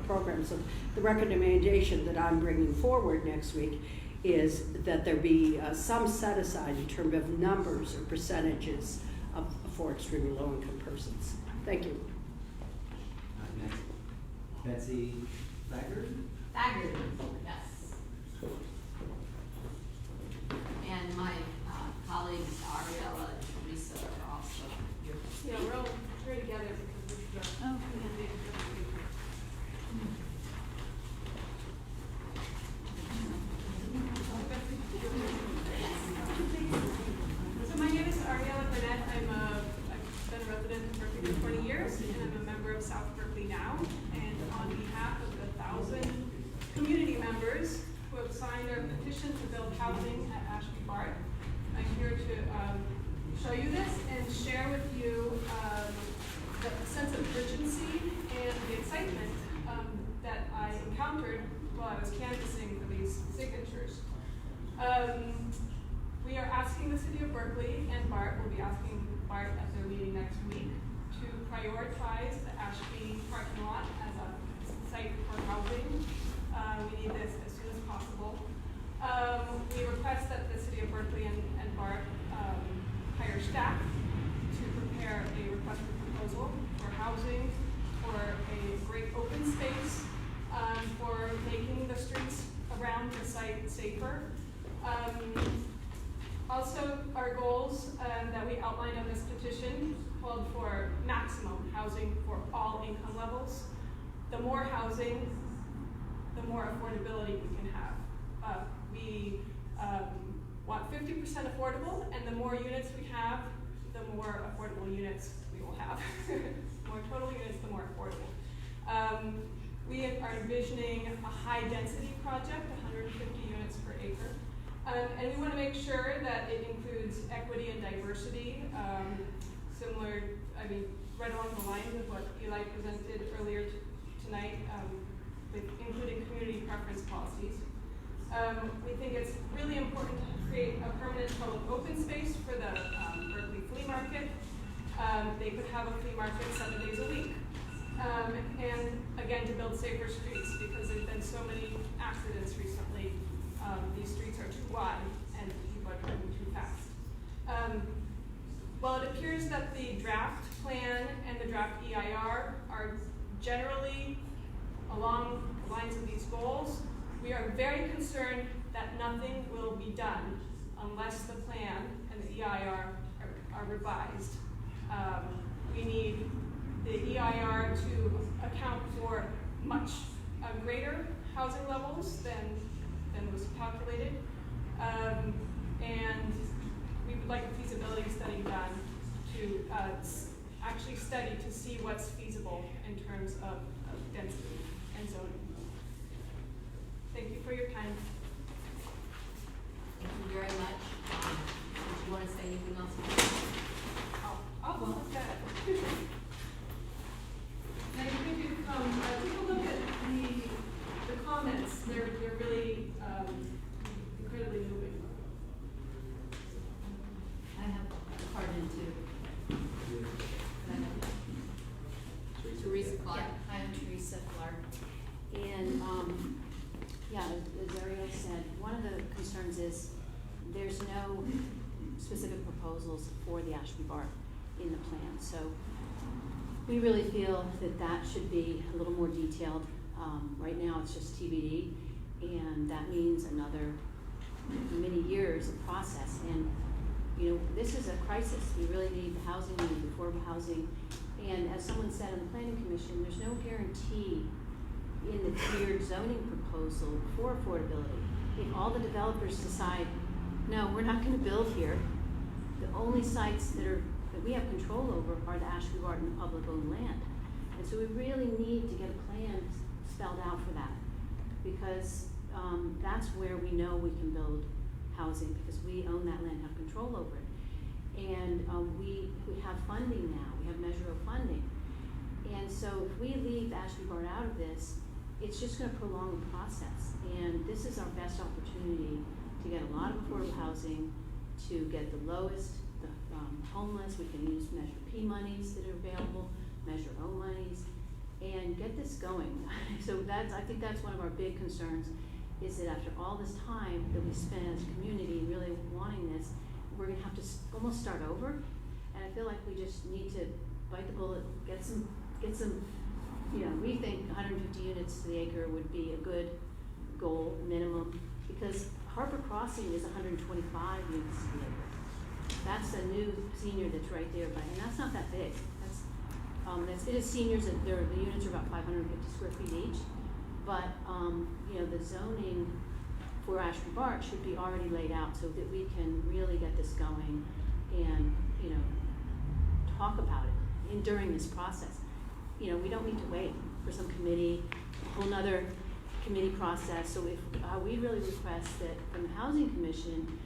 program. So the recommendation that I'm bringing forward next week is that there be some set aside in terms of numbers or percentages for extremely low income persons. Thank you. Next, Betsy Thacker. Thaggart, yes. And my colleagues Ariella and Teresa are also here. Yeah, we're together because this is our mandate. So my name is Ariella Burnett. I've been a resident of Berkeley for 20 years, and I'm a member of South Berkeley now. And on behalf of the 1,000 community members who have signed our petition to build housing at Ashby Bart, I'm here to show you this and share with you the sense of urgency and the excitement that I encountered while I was canvassing for these signatures. We are asking the city of Berkeley, and BART will be asking BART at their meeting next week, to prioritize the Ashby parking lot as a site for housing. We need this as soon as possible. We request that the city of Berkeley and BART hire staff to prepare a request for proposal for housing, for a great open space, for making the streets around the site safer. Also, our goals that we outlined on this petition called for maximum housing for all income levels. The more housing, the more affordability we can have. We want 50% affordable, and the more units we have, the more affordable units we will have. The more total units, the more affordable. We are envisioning a high-density project, 150 units per acre. And we want to make sure that it includes equity and diversity, right along the lines of what Eli presented earlier tonight, with including community preference policies. We think it's really important to create a permanent public open space for the Berkeley flea market. They could have a flea market 7 days a week. And again, to build safer streets, because there's been so many accidents recently. These streets are too wide and people are driving too fast. While it appears that the draft plan and the draft EIR are generally along the lines of these goals, we are very concerned that nothing will be done unless the plan and the EIR are revised. We need the EIR to account for much greater housing levels than was calculated. And we would like a feasibility study done to actually study to see what's feasible in terms of density and zoning. Thank you for your time. Thank you very much. Did you want to say anything else? I'll look at that. Now you think you've come, take a look at the comments. They're really incredibly moving. I have a card in too. Teresa Clark. Yeah, I'm Teresa Clark. And as Ariel said, one of the concerns is there's no specific proposals for the Ashby Bar in the plan. So we really feel that that should be a little more detailed. Right now it's just TBD, and that means another many years of process. And this is a crisis. We really need the housing, we need affordable housing. And as someone said on the Planning Commission, there's no guarantee in the tiered zoning proposal for affordability. If all the developers decide, no, we're not going to build here, the only sites that we have control over are the Ashby Garden and public-owned land. And so we really need to get a plan spelled out for that, because that's where we know we can build housing, because we own that land, have control over it. And we have funding now, we have measure of funding. And so if we leave Ashby Bar out of this, it's just going to prolong the process. And this is our best opportunity to get a lot of affordable housing, to get the lowest, the homeless. We can use Measure P monies that are available Measure O monies, and get this going. So I think that's one of our big concerns, is that after all this time that we spent as a community really wanting this, we're gonna have to almost start over. And I feel like we just need to bite the bullet, get some, we think 150 units to the acre would be a good goal, minimum, because Harper Crossing is 125 units to the acre. That's a new senior that's right there, and that's not that big. It is seniors, the units are about 550 square feet each, but, the zoning for Ashby Park should be already laid out so that we can really get this going and, talk about it during this process. We don't need to wait for some committee, a whole nother committee process. So we really request that from the Housing Commission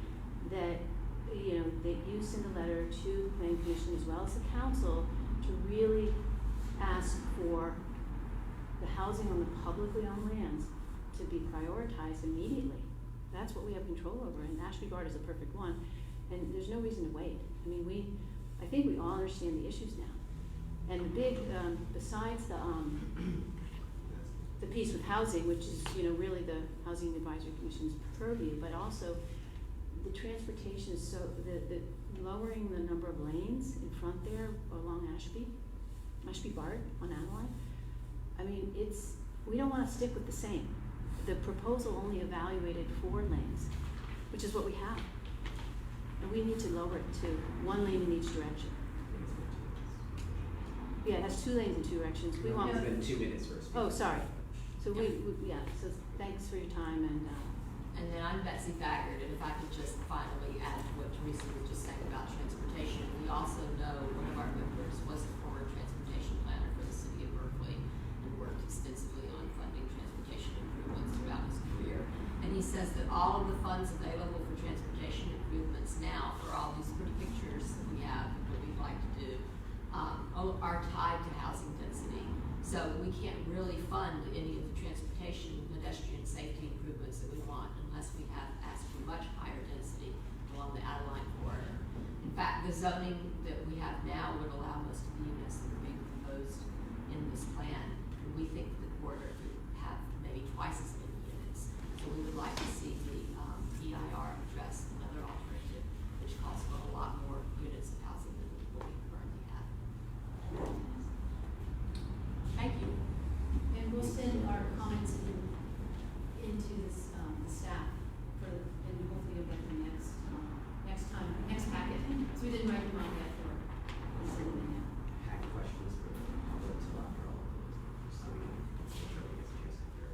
that, that you send a letter to the Planning Commission as well as the council to really ask for the housing on the publicly owned lands to be prioritized immediately. That's what we have control over, and Ashby Gard is a perfect one. And there's no reason to wait. I think we all understand the issues now. And the big, besides the piece with housing, which is, really the Housing Advisory Commission's purview, but also the transportation is so, the lowering the number of lanes in front there along Ashby Bart on Adeline. We don't wanna stick with the same. The proposal only evaluated 4 lanes, which is what we have. And we need to lower it to 1 lane in each direction. Yeah, it has 2 lanes in 2 directions. We want. It's been 2 minutes for a speaker. Oh, sorry. So so thanks for your time And then I'm Betsy Baggard, and if I could just finally add to what Teresa was just saying about transportation, we also know one of our members was a former transportation planner for the city of Berkeley and worked extensively on funding transportation improvements throughout his career. And he says that all of the funds available for transportation improvements now, for all these pretty pictures that we have, what we'd like to do, are tied to housing density. So we can't really fund any of the transportation, pedestrian safety improvements that we want unless we have asked for much higher density along the Adeline corridor. In fact, the zoning that we have now would allow most of the units that are being proposed in this plan. And we think the corridor could have maybe twice as many units. So we would like to see the EIR address another alternative, which calls for a lot more units of housing than what we currently have. Thank you. And we'll send our comments into this, the staff and hopefully you'll get them next packet. So we didn't write them out yet we'll send them in now. Have questions for the public till after all of those, so we can make sure we get some chance to hear.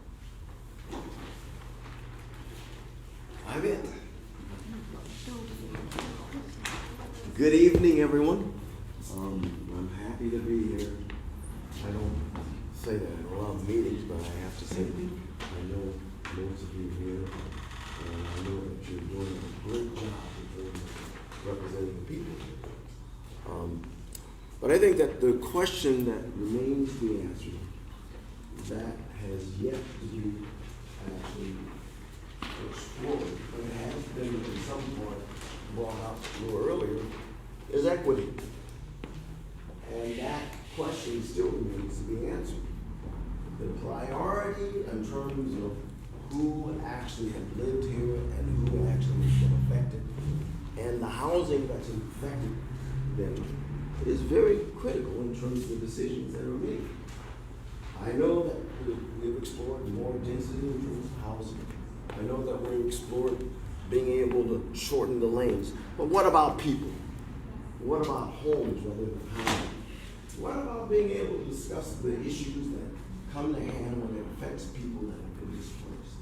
Good evening, everyone. I'm happy to be here. I don't say that in a lot of meetings, but I have to say I know most of you here, and I know that you're doing a great job in terms of representing the people. But I think that the question that remains to be answered, that has yet to be actually explored, but it has been in some point brought up a little earlier, is equity. And that question still remains to be answered. The priority in terms of who actually have lived here and who actually has been affected, and the housing that's affected them, is very critical in terms of the decisions that are made. I know that we've explored more density in terms of housing. I know that we've explored being able to shorten the lanes. But what about people? What about homes rather than housing? What about being able to discuss the issues that come to hand when it affects people that have been displaced?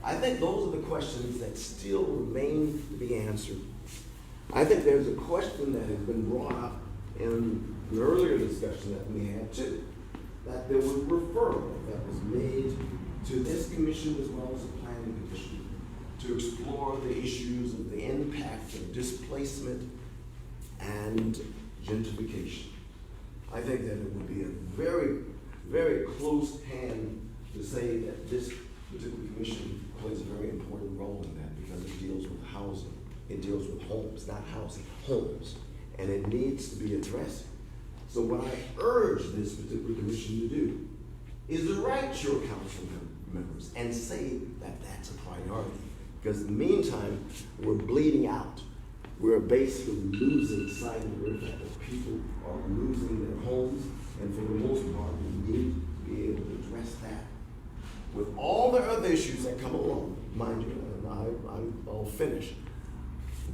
I think those are the questions that still remain to be answered. I think there's a question that has been brought up in an earlier discussion that we had too, that there was a referral that was made to this commission as well as the planning commission to explore the issues of the impact of displacement and gentrification. I think that it would be a very, very close hand to say that this particular commission plays a very important role in that because it deals with housing. It deals with homes, not housing, homes. And it needs to be addressed. So what I urge this particular commission to do is to write your council members and say that that's a priority. Because in the meantime, we're bleeding out. We're basically losing sight of the fact that people are losing their homes, and for the most part, we need to be able to address that. With all the other issues that come along, mind you, and I'll finish,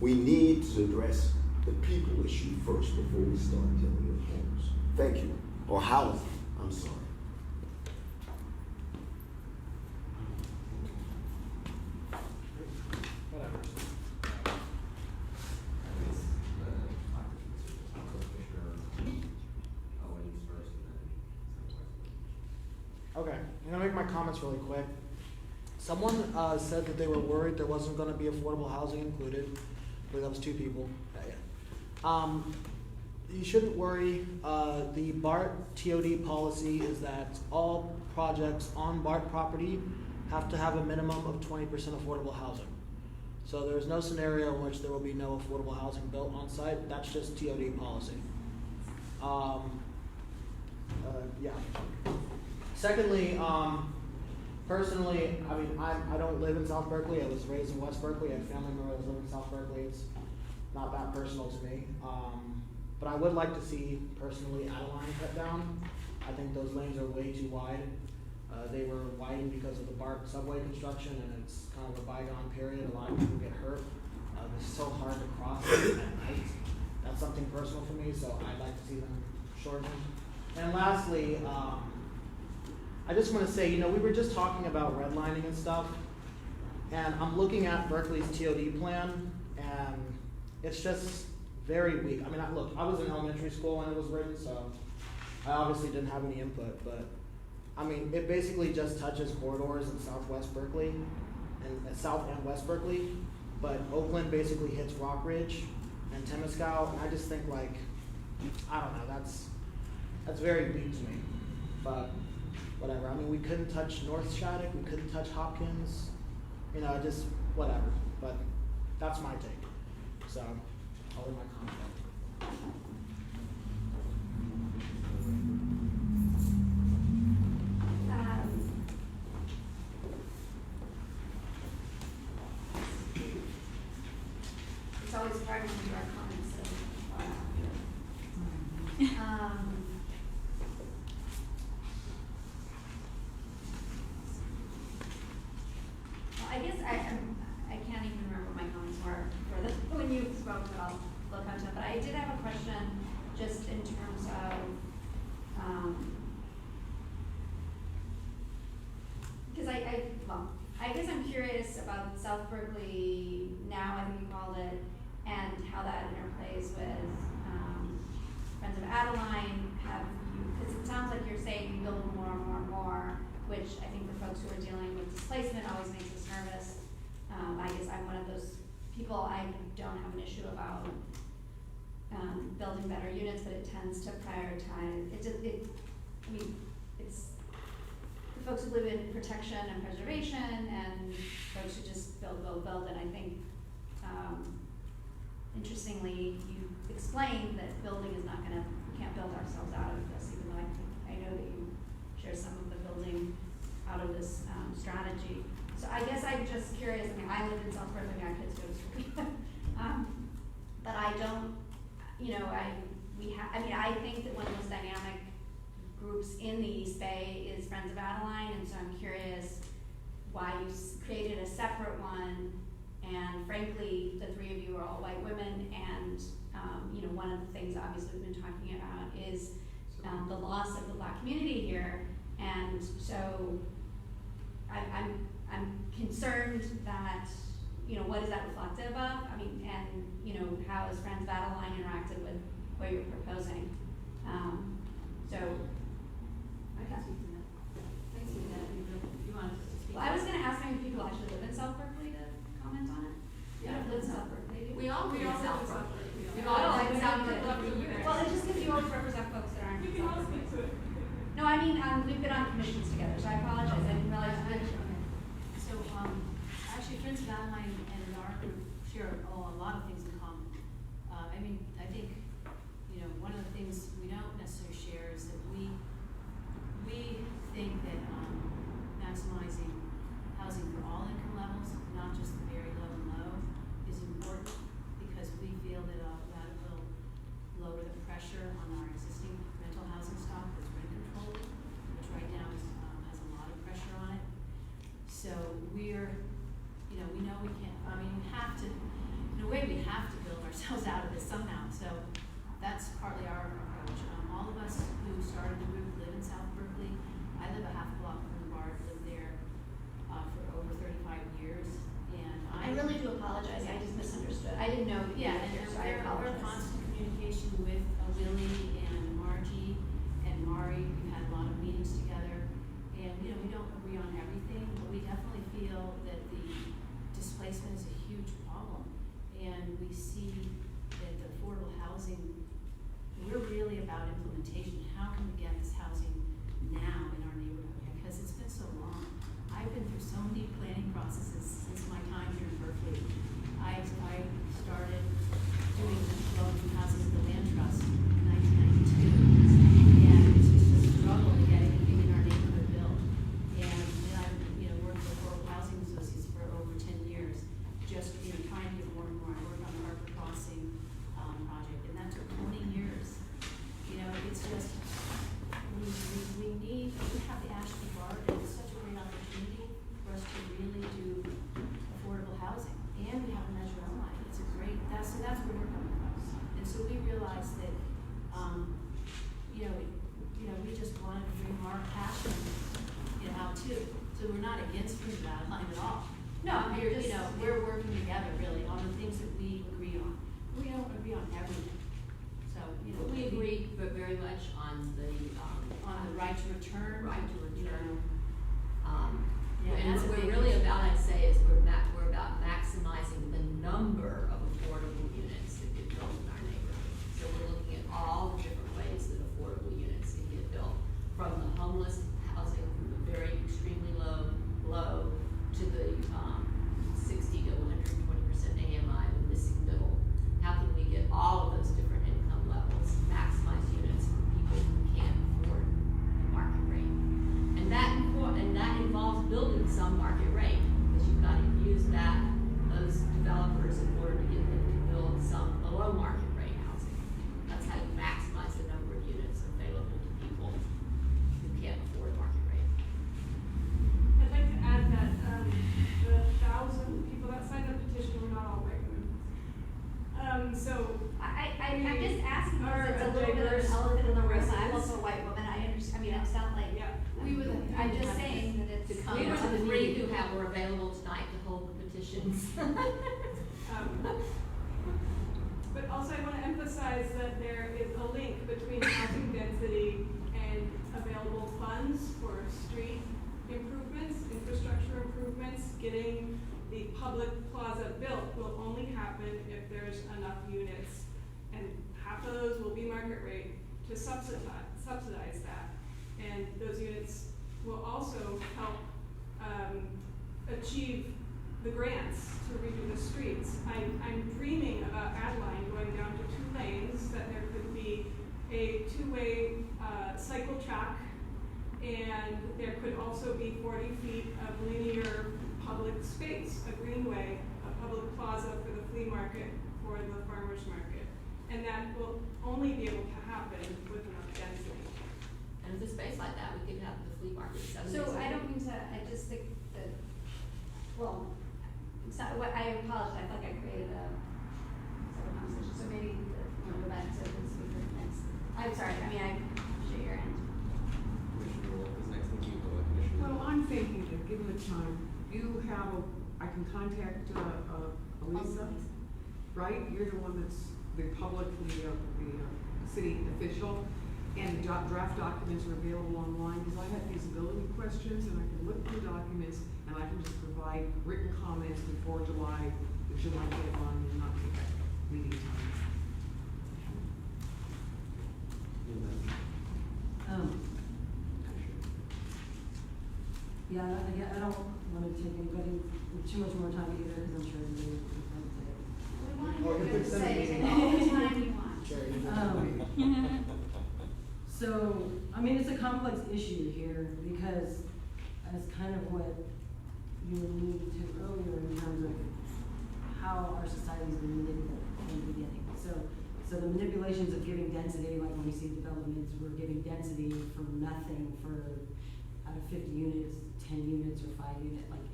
we need to address the people issue first before we start dealing with homes. Thank you. Or housing, I'm sorry. Okay, I'm gonna make my comments really quick. Someone said that they were worried there wasn't gonna be affordable housing included. I believe that was 2 people. You shouldn't worry. The BART TOD policy is that all projects on BART property have to have a minimum of 20% affordable housing. So there's no scenario in which there will be no affordable housing built on site. That's just TOD policy. Yeah. Secondly, personally, I mean, I don't live in South Berkeley. I was raised in West Berkeley. I have family members that live in South Berkeley. It's not that personal to me. But I would like to see, personally, Adeline cut down. I think those lanes are way too wide. They were widened because of the BART subway construction, and it's kind of a bygone period. A lot of people get hurt. It's so hard to cross at night. That's something personal for me, so I'd like to see them shortened. And lastly, I just want to say, we were just talking about redlining and stuff, and I'm looking at Berkeley's TOD plan, and it's just very weak. I mean, look, I was in elementary school when it was written, so I obviously didn't have any input, but I mean, it basically just touches corridors in Southwest Berkeley, and South and West Berkeley, but Oakland basically hits Rock Ridge and Temescal, and I just think, like, I don't know, that's very weak to me, but whatever. I mean, we couldn't touch North Shattuck, we couldn't touch Hopkins, just whatever, but that's my take. So, I'll leave my comment. It's always hard when you are comments, so. Well, I guess I can't even remember what my comments were when you spoke, but I'll look onto it. But I did have a question just in terms of, because I guess I'm curious about South Berkeley now, I think you called it, and how that interplays with Friends of Adeline. Because it sounds like you're saying you build more and more and more, which I think for folks who are dealing with displacement always makes us nervous. I guess I'm one of those people. I don't have an issue about building better units, but it tends to prioritize. It's the folks who live in protection and preservation, and folks who just build, and I think, interestingly, you explained that building is not gonna, we can't build ourselves out of this, even though I know that you share some of the building out of this strategy. So I guess I'm just curious. I mean, I live in South Berkeley, I have kids who go to school, but I don't, I think that one of the most dynamic groups in the East Bay is Friends of Adeline, and so I'm curious why you created a separate one. And frankly, the 3 of you are all white women, and one of the things obviously we've been talking about is the loss of the Black community here, and so I'm concerned that what is that reflective of? I mean, and how has Friends of Adeline interacted with what you're proposing? So I can speak to that. I can speak to that if you want to speak. Well, I was going to ask how many people actually live in South Berkeley to comment on it. You don't live in South Berkeley, do you? We all live in South Berkeley. Well, it's just because you always represent folks that aren't. You can all speak to it. No, I mean, we've been on commissions together, so I apologize. I didn't realize. So, actually, Friends of Adeline and our group share a lot of things in common. I think, one of the things we don't necessarily necessarily share is that we think that maximizing housing for all income levels, not just the very low and low, is important because we feel that that will lower the pressure on our existing rental housing stock that's rent controlled, which right now has a lot of pressure on it. So we're, we know we can't, we have to, in a way we have to build ourselves out of this somehow. So that's partly our approach. All of us who started the group live in South Berkeley. I live a half block from the bar, lived there for over 35 years. And I really do apologize, I just misunderstood. I didn't know. Yeah, and we're in constant communication with Willie and Margie and Mari. We've had a lot of meetings together. And, we don't agree on everything, but we definitely feel that the displacement is a huge problem. And we see that the affordable housing, we're really about implementation. How can we get this housing now in our neighborhood? Because it's been so long. I've been through so many planning processes since my time here in Berkeley. I started doing low-income housing with the Land Trust in 1992. And it's just a struggle to get anything in our neighborhood built. And then I've worked with Affordable Housing Associates for over 10 years, just trying to get more and more. I worked on the Harbor Crossing project, and that took 20 years. It's just, we have the Ashby Bar, and it's such a great opportunity for us to really do affordable housing. And we have a measure online. It's a great, that's where we're coming from. And so we realized that, we just wanted to bring our passion, out too. So we're not against bringing that online at all. No, we're working together really on the things that we agree on. We don't agree on everything. So, we agree, but very much on the right to return. Right to return. Yeah, and that's what a we're big really issue. about, I'd say, is we're about maximizing the number of affordable units that get built in our neighborhood. So we're looking at all the different ways that affordable units can get built, from the homeless housing, from the very extremely low to the 60 to 120% AMI, the missing middle. How can we get all of those different income levels, maximize units for people who can't afford the market rate? And that involves building some market rate, because you've got to use those developers in order to get them to build some below market rate housing. That's how you maximize the number of units available to people who can't afford market rate. I'd like to add that the 1,000 people that signed the petition were not all white women. I'm just asking because it's a little bit of an elephant in the room. I'm also a white woman. I understand. It's not like I'm just saying that it's. We were the three who were available tonight to hold the petitions. But also I want to emphasize that there is a link between housing density and available funds for street improvements, infrastructure improvements. Getting the public plaza built will only happen if there's enough units, and half of those will be market rate to subsidize that. And those units will also help achieve the grants to redo the streets. I'm dreaming about Adeline going down to 2 lanes, that there could be a 2-way cycle track, and there could also be 40 feet of linear public space, a greenway, a public plaza for the flea market, for the farmer's market. And that will only be able to happen with enough density. And with a space like that, we could have the flea market. So I don't mean to, I just think that, it's not what, I apologize, I feel like I created a separate conversation, so maybe we'll go back to the speaker next. I'm sorry, I share your end. Well, I'm thinking that given the time, I can contact Elisa, right? You're the one that's the public, the city official, and the draft documents are available online, because I have feasibility questions, and I can look through documents, and I can just provide written comments before the July deadline and not take up meeting time. I don't want to take anybody too much more time either, because I'm sure everybody will want to say. We want to hear what you have to say, take all the time you want. So, I mean, it's a complex issue here because as kind of what you alluded to earlier in terms of how our society's been manipulated in the beginning. So the manipulations of giving density, like when we see developments, we're giving density for nothing for out of 50 units, 10 units or 5 units. Like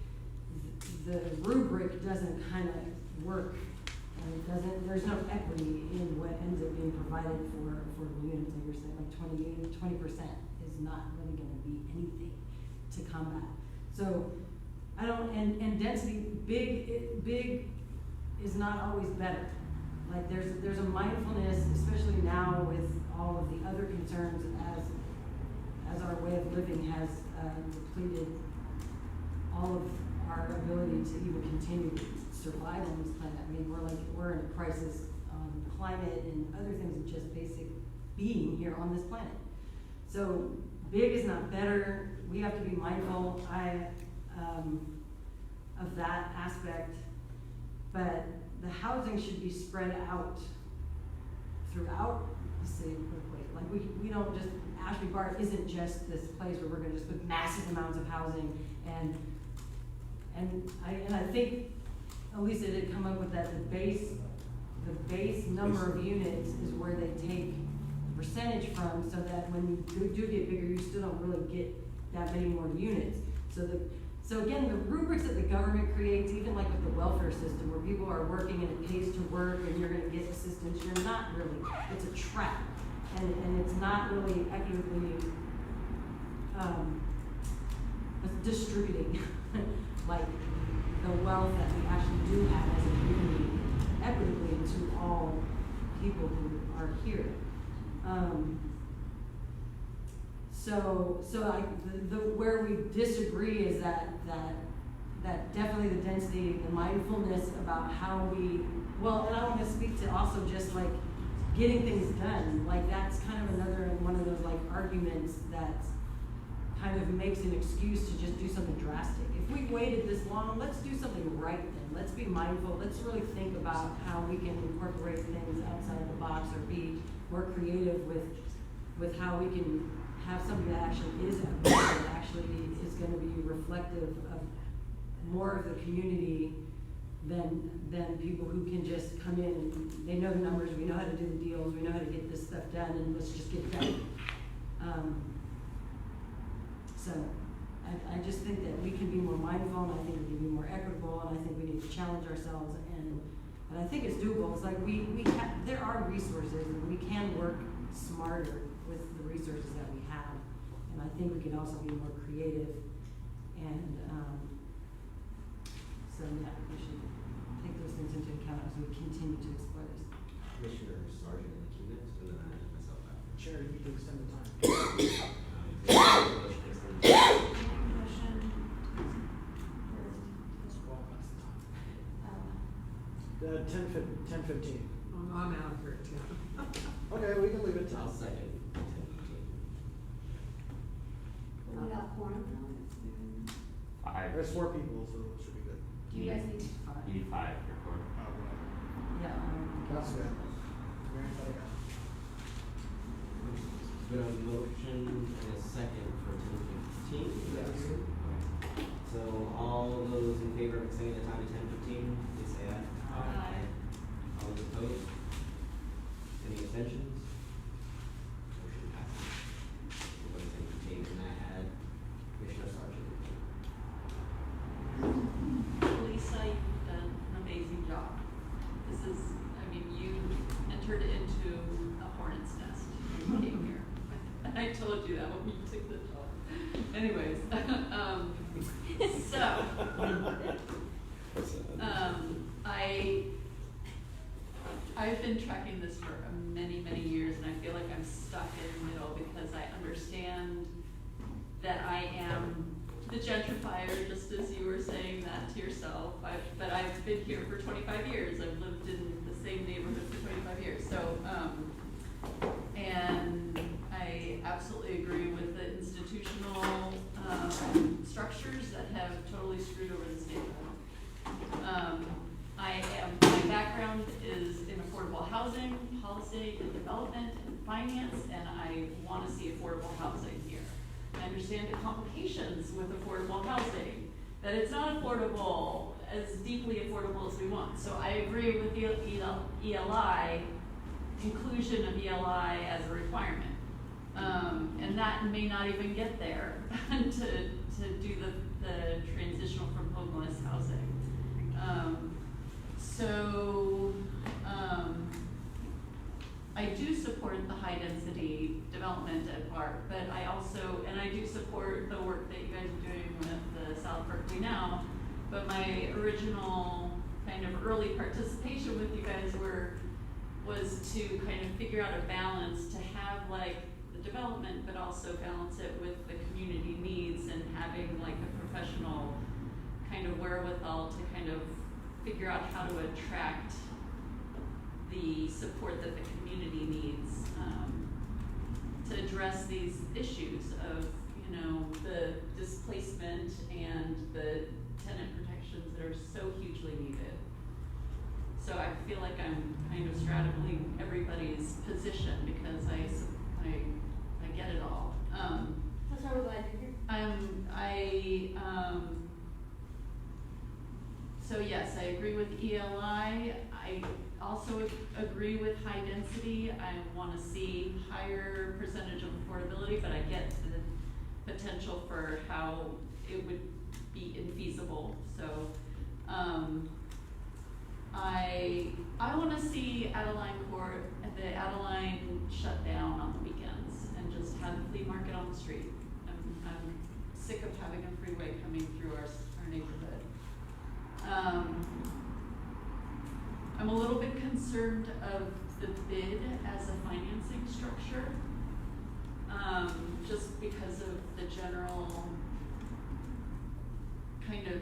the rubric doesn't kind of work, and it doesn't. There's no equity in what ends up being provided for units. Like you're saying, like 20% is not really going to be anything to combat. So I don't. And density, big is not always better. Like there's a mindfulness, especially now with all of the other concerns as our way of living has depleted all of our ability to even continue to survive on this planet. I mean, we're in a crisis on climate and other things of just basic being here on this planet. So big is not better. We have to be mindful of that aspect, but the housing should be spread out throughout the city of Berkeley. Like we don't just, Ashby Bar isn't just this place where we're gonna just put massive amounts of housing and I think Elisa did come up with that the base number of units is where they take the percentage from, so that when you do get bigger, you still don't really get that many more units. So again, the rubrics that the government creates, even like with the welfare system, where people are working and it pays to work and you're gonna get assistance, you're not really, it's a trap. And it's not really equitably distributing like the wealth that we actually do have as a community equitably into all people who are here. So where we disagree is that definitely the density, the mindfulness about how we, well, and I want to speak to also just like getting things done. Like that's kind of another one of those like arguments that kind of makes an excuse to just do something drastic. If we waited this long, let's do something right then. Let's be mindful. Let's really think about how we can incorporate things outside the box or be more creative with how we can have something that actually is equitable, that actually is going to be reflective of more of the community than people who can just come in and they know the numbers, we know how to do the deals, we know how to get this stuff done, and let's just get it done. So I just think that we can be more mindful, and I think we can be more equitable, and I think we need to challenge ourselves, and I think it's doable. It's like there are resources, and we can work smarter with the resources that we have, and I think we can also be more creative, and so yeah, we should take those things into account as we continue to explore this. Commissioner Sargent in the queue next, and then I have myself after. Chair, you can extend the time. The 10:15. Oh, I'm out of here too. Okay, we can leave it. I'll second 10:15. We got quorum now. 5. There's 4 people, so it should be good. Do you guys need to? You need 5 for quorum. Yeah. That's good. There's been a motion and a second for 10:15. Yes. So all those in favor of extending the time to 10:15, please say aye. Aye. All those opposed? Any abstentions? Motion passes. We'll go to 10:15, and I had Commissioner Sargent. Lisa, you've done an amazing job. This is, I mean, you entered into a hornet's nest when you came here. I told you that when you took the job. Anyways, I've been tracking this for many, many years, and I feel like I'm stuck in the middle because I understand that I am the gentrifier, just as you were saying that to yourself. But I've been here for 25 years. I've lived in the same neighborhood for 25 years. So, and I absolutely agree with the institutional structures that have totally screwed over this neighborhood. My background is in affordable housing, policy, and development, and finance, and I wanna see affordable housing here. I understand the complications with affordable housing, that it's not affordable, as deeply affordable as we want. So I agree with ELI, inclusion of ELI as a requirement. And that may not even get there to do the transitional from homeless housing. I do support the high density development at Park, but I do support the work that you guys are doing with the South Berkeley now. But my original kind of early participation with you guys was to kind of figure out a balance to have like the development, but also balance it with the community needs and having like a professional kind of wherewithal to kind of figure out how to attract the support that the community needs to address these issues of, you know, the displacement and the tenant protections that are so hugely needed. So I feel like I'm kind of straddling everybody's position because I get it all. That's why we're glad you're here. So yes, I agree with ELI. I also agree with high density. I want to see higher percentage of affordability, but I get the potential for how it would be infeasible. So I want to see the Adeline shut down on the weekends and just have the flea market on the street. I'm sick of having a freeway coming through our neighborhood. I'm a little bit concerned of the bid as a financing structure, just because of the general kind of,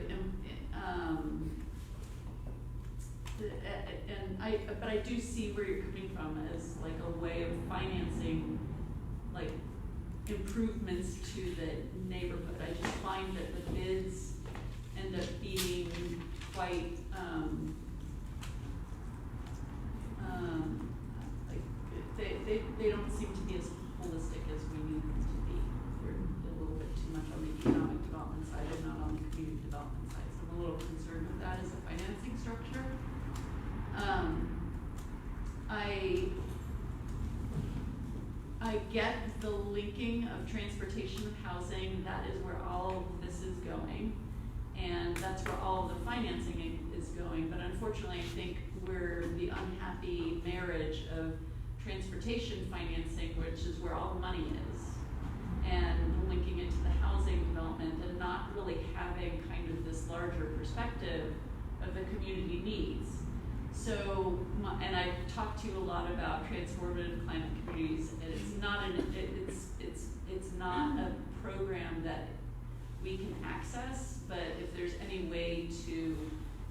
but I do see where you're coming from as like a way of financing, like improvements to the neighborhood. I just find that the bids end up being quite, like they don't seem to be as holistic as we need them to be. They're a little bit too much on the economic development side and not on the community development side. So I'm a little concerned with that as a financing structure. I get the linking of transportation and housing. That is where all of this is going. And that's where all of the financing is going. But unfortunately, I think we're the unhappy marriage of transportation financing, which is where all the money is, and linking it to the housing development and not really having kind of this larger perspective of the community needs. So, and I've talked to you a lot about transformative climate communities, and it's not a program that we can access, but if there's any way to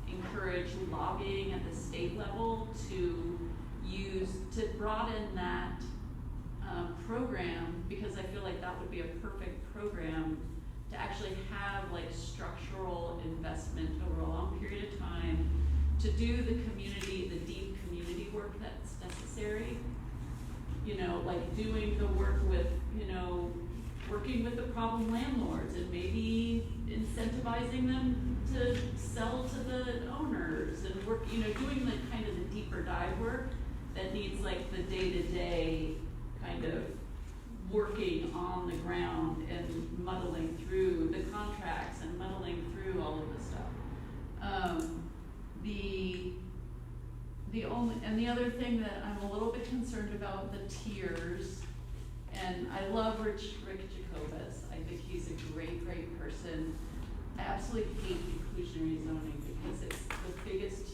encourage lobbying at the state level to broaden that program, because I feel like that would be a perfect program to actually have like structural investment over a long period of time to do the deep community work that's necessary. You know, like doing the work with, working with the problem landlords and maybe incentivizing them to sell to the owners and work, doing the kind of the deeper dive work that needs like the day-to-day kind of working on the ground and muddling through the contracts and muddling through all of this stuff. The other thing that I'm a little bit concerned about, the tiers, and I love Rick Jacobus. I think he's a great person. I absolutely hate inclusionary zoning because it's the biggest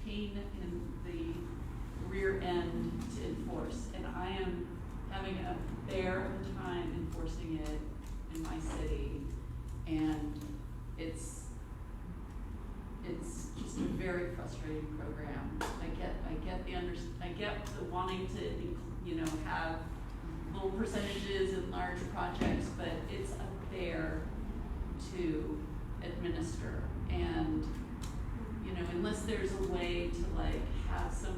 pain in the rear end to enforce, and I am having a bear of a time enforcing it in my city, and it's just a very frustrating program. I get the wanting to have little percentages in large projects, but it's a bear to administer, and unless there's a way to like have some,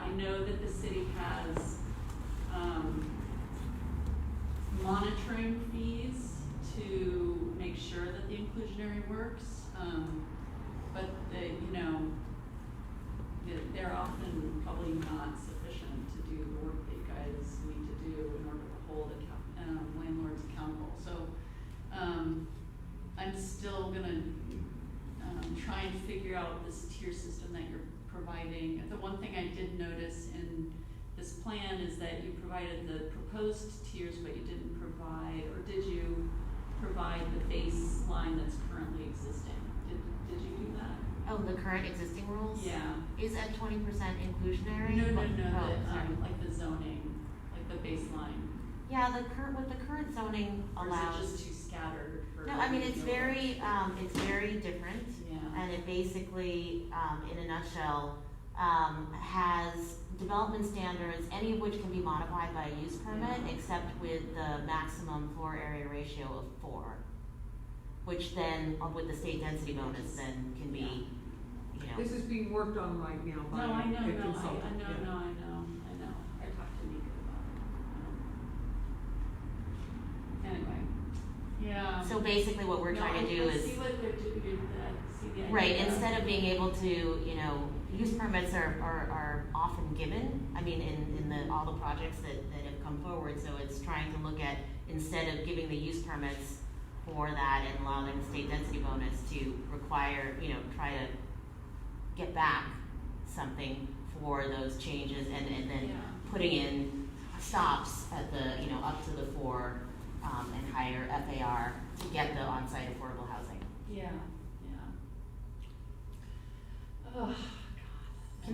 I know that the city has monitoring fees to make sure that the inclusionary works. But they're often probably not sufficient to do the work that you guys need to do in order to hold landlords accountable. So I'm still gonna try and figure out this tier system that you're providing. The one thing I did notice in this plan is that you provided the proposed tiers, but you didn't provide, or did you provide the baseline that's currently existing? Did you do that? Oh, the current existing rules? Yeah. Is at 20% inclusionary? No, Oh, sorry. like the zoning, like the baseline. Yeah, what the current zoning allows. Or is it just too scattered? No, I mean, it's very different. Yeah. And it basically, in a nutshell, has development standards, any of which can be modified by a use permit, except with the maximum floor area ratio of 4, which then, with the state density bonus, then can be, This is being worked on right now by No, I know, a I consultant. know. I talked to Nika about it. Anyway, yeah. So basically what we're trying to do is. See what they're doing, see the idea. Right, instead of being able to, use permits are often given, I mean, in all the projects that have come forward, so it's trying to look at, instead of giving the use permits for that and allowing the state density bonus to require, try to get back something for those changes and then putting in stops at the, up to the 4 and higher FAR to get the on-site affordable housing. Yeah. Oh,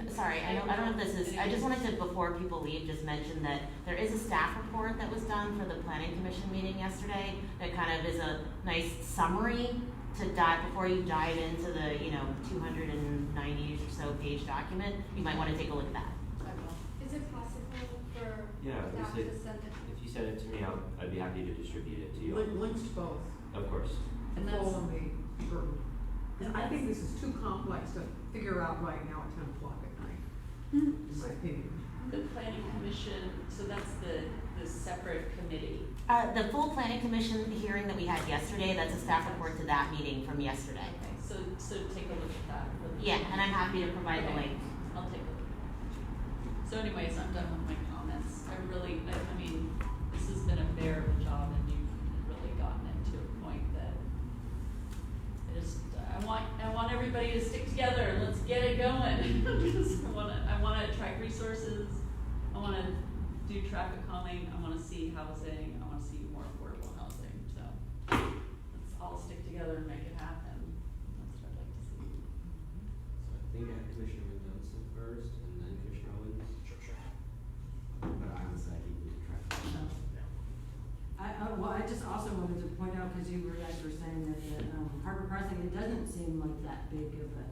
Sorry, I don't know if this is, I just wanted to, before people leave, just mention that there is a staff report that was done for the planning commission meeting yesterday that kind of is a nice summary to dive, before you dive into the, 290 or so page document. You might want to take a look at that. Is it possible for Yeah, staff to send it? if you send it to me, I'd be happy to distribute it to you. Links to both. Of course. And that's on the burden. Because I think this is too complex to figure out right now at 10 o'clock at night, in my opinion. The planning commission, so that's the separate committee. The full planning commission hearing that we had yesterday, that's a staff report to that meeting from yesterday. Okay, so take a look at that. Yeah, and I'm happy to provide the link. I'll take a look at that. So anyways, I'm done with my comments. I mean, this has been a bear of a job and you've really gotten it to a point that I want everybody to stick together. Let's get it going. I want to attract resources. I want to do traffic calming. I want to see housing. I want to see more affordable housing. So let's all stick together and make it happen. That's what I'd like to see. So I think I had Commissioner Mendoza first, and then Commissioner Owens. Sure. But I was with the traffic. I just also wanted to point out, because you guys were saying that the Harbor Crossing, it doesn't seem like that big of a,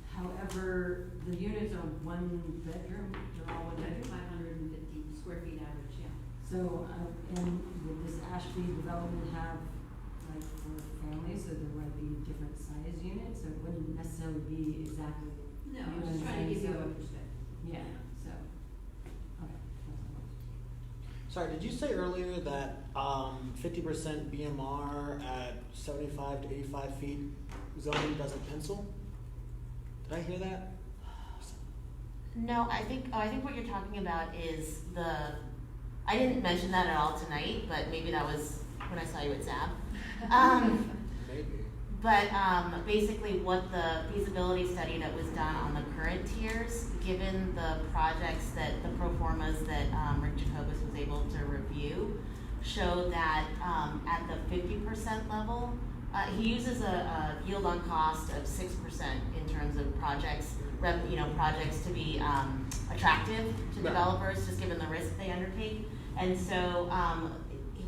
however, the units are 1 bedroom, they're all 1 bedroom. 550 square feet average, yeah. So, and would this Ashby development have, for families, so there might be different size units, so it wouldn't necessarily be exactly. No, you know I'm just what trying to give you saying? a perspective. Yeah, so, okay. Sorry, did you say earlier that 50% BMR at 75 to 85 feet zoning doesn't pencil? Did I hear that? No, I think what you're talking about is I didn't mention that at all tonight, but maybe that was when I saw you at ZAB. Maybe. But basically what the feasibility study that was done on the current tiers, given the projects that the pro formas that Rick Jacobus was able to review, showed that at the 50% level, he uses a yield on cost of 6% in terms of projects to be attractive to developers, just given the risk they undertake. And so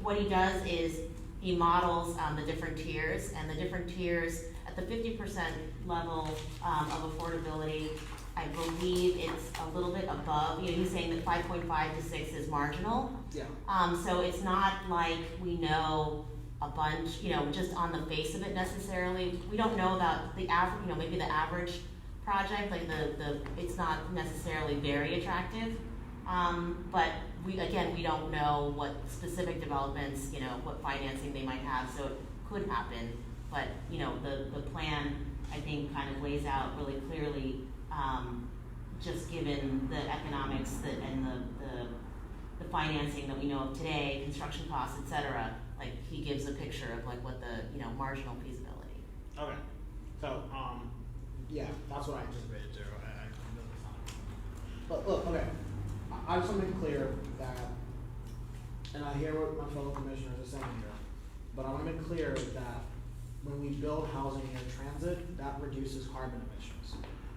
what he does is he models the different tiers, and the different tiers at the 50% level of affordability, I believe it's a little bit above, he's saying that 5.5 to 6 is marginal. Yeah. So it's not like we know a bunch, just on the face of it necessarily. We don't know about the average, maybe the average project, like it's not necessarily very attractive. But we don't know what specific developments, what financing they might have, so it could happen. But, the plan, I think, kind of lays out really clearly, just given the economics and the financing that we know of today, construction costs, et cetera, like, he gives a picture of like what the, marginal feasibility. Okay, so, yeah, that's what I anticipated too. But look, okay, I just want to make clear that, and I hear what my fellow commissioners are saying here, but I want to make clear that when we build housing near transit, that reduces carbon emissions,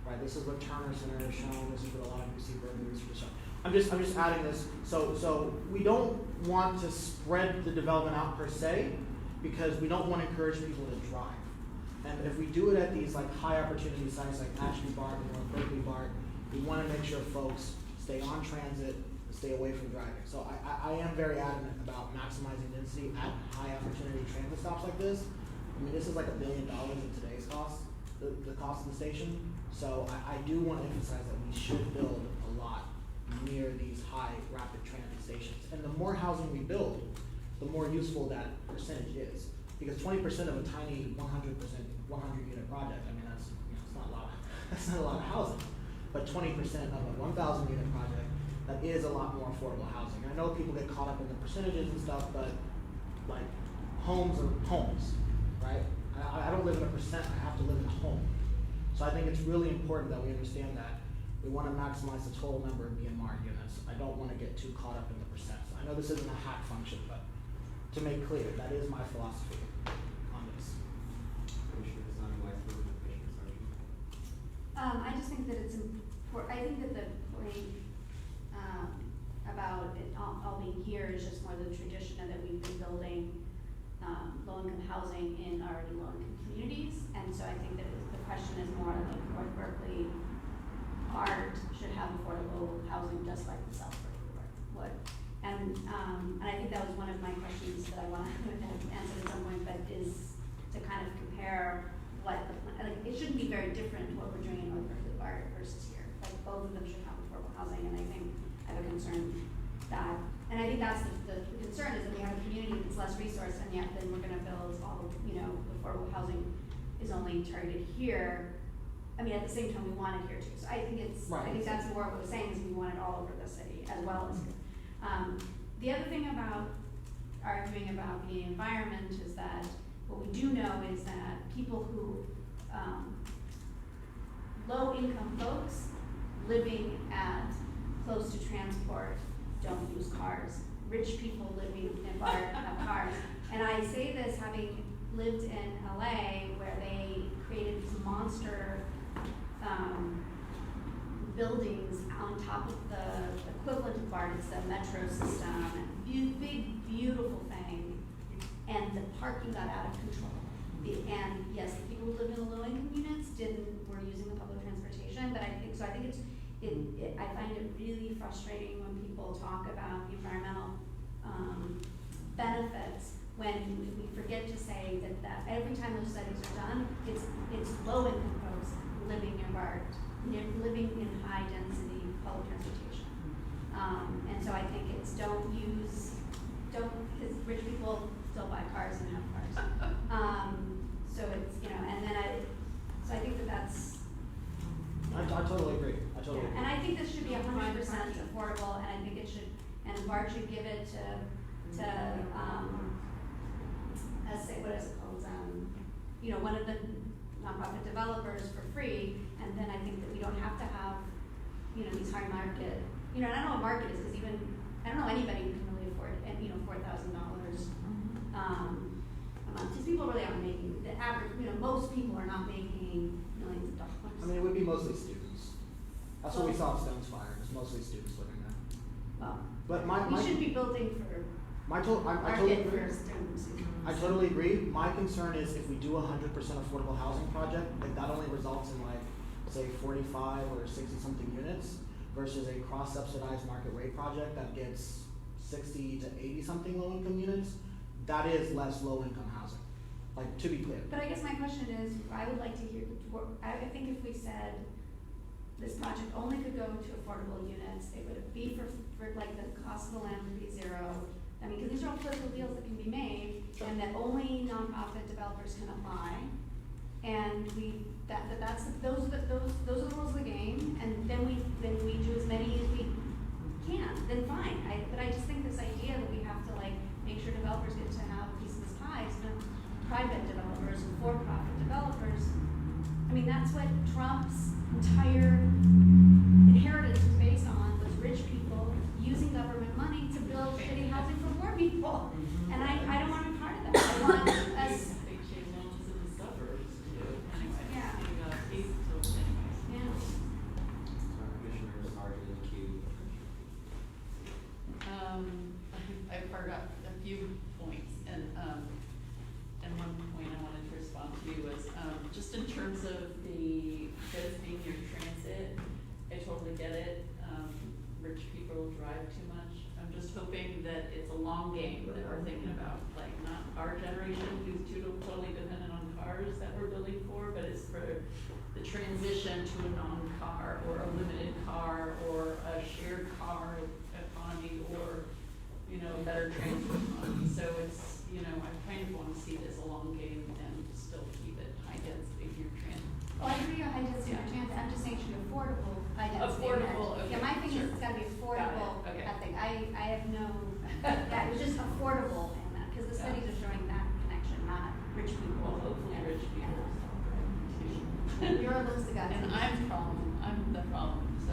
right? This is what Turner Center has shown, this is what a lot of UC Berkeley research has shown. I'm just adding this, so we don't want to spread the development out per se, because we don't want to encourage people to drive. And if we do it at these like high opportunity sites like Ashby Park and North Berkeley Park, we want to make sure folks stay on transit and stay away from driving. So I am very adamant about maximizing density at high opportunity transit stops like this. I mean, this is like $1 billion in today's cost, the cost of the station. So I do want to emphasize that we should build a lot near these high rapid transit stations. And the more housing we build, the more useful that percentage is. Because 20% of a tiny 100 unit project, I mean, that's not a lot. That's not a lot of housing. But 20% of a 1,000 unit project, that is a lot more affordable housing. And I know people get caught up in the percentages and stuff, but like homes are homes, right? I don't live in a percent, I have to live in a home. So I think it's really important that we understand that we want to maximize the total number of BMR units. I don't want to get too caught up in the percents. I know this isn't a hack function, but to make clear, that is my philosophy on this. Commissioner Simon-Weisberg, Commissioner Sargent. I just think that it's important. I think that the point about it all being here is just more the tradition that we've been building low-income housing in already low-income communities, and so I think that the question is more like North Berkeley Art should have affordable housing just like the South Berkeley Art would. And I think that was one of my questions that I wanted to answer at some point, but is to kind of compare what it shouldn't be very different to what we're doing in North Berkeley Art versus here. Like both of them should have affordable housing, and I think I have a concern that, and I think that's the concern is that we have a community that's less resourced, and yet then we're going to build all affordable housing is only targeted here. I mean, at the same time, we want it here too. So I think it's, right. I think that's more what we're saying is we want it all over the city as well as here. The other thing about arguing about the environment is that what we do know is that people who, low-income folks living at close to transport don't use cars. Rich people living in Bart have cars. And I say this having lived in LA where they created these monster buildings on top of the equivalent of BART, it's the metro system, and big, beautiful thing, and the parking got out of control. And yes, the people who lived in the low-income units were using the public transportation, but I think I find it really frustrating when people talk about the environmental benefits when we forget to say that every time those studies are done, it's low-income folks living near BART, living in high-density public transportation. And so I think it's because rich people still buy cars and have cars. So it's, so I think that's. I totally agree. Agree. And I think this should be 100% affordable, and I think it should, and BART should give it to what is it called? One of the nonprofit developers for free, and then I think that we don't have to have, these high market, and I don't know what market is, because I don't know anybody who can really afford, $4,000 a month, because people really aren't making, the average, most people are not making millions of dollars. I mean, it would be mostly students. That's what we saw at Stone's Fire, it's mostly students living there. Well, but we should be building for I totally agree. For students. I totally agree. My concern is if we do a 100% affordable housing project, like that only results in say 45 or 60 something units versus a cross-subsidized market rate project that gets 60 to 80 something low-income units. That is less low-income housing. To be clear. But I guess my question is, I would like to hear. I think if we said this project only could go to affordable units, it would be for like the cost of the land would be zero. I mean, because these are all political deals that can be made, and that only nonprofit developers can apply. And those are the rules of the game, and then we do as many as we can, then fine. But I just think this idea that we have to like make sure developers get to have a piece of this pie, it's not private developers and for-profit developers. I mean, that's what Trump's entire inheritance was based on, was rich people using government money to build shitty housing for poor people. And I don't want to be part of that. I want us. Big change loans in the suburbs too. Anyway, Yeah. you got a piece of it anyways. Yeah. Commissioner Sargent and Q. I forgot a few points, and one point I wanted to respond to was, just in terms of the goods being your transit, I totally get it. Rich people drive too much. I'm just hoping that it's a long game that we're thinking about, like not our generation who's totally dependent on cars that we're building for, but it's for the transition to a non-car or a limited car or a shared car economy or, you know, better transit economy. So it's, you know, I kind of want to see this a long game and still keep it high density for your transit. Well, I agree on high density transit, I'm just saying it should be affordable high density. Affordable, okay. Yeah, my thing Sure. is it's gotta be affordable, Got it, okay. I think, I have no, yeah, it's just affordable in that, because the Got it. studies are showing that connection, not rich people. Well, hopefully rich people will stop driving too. You're amongst the guys. And I'm the problem, so,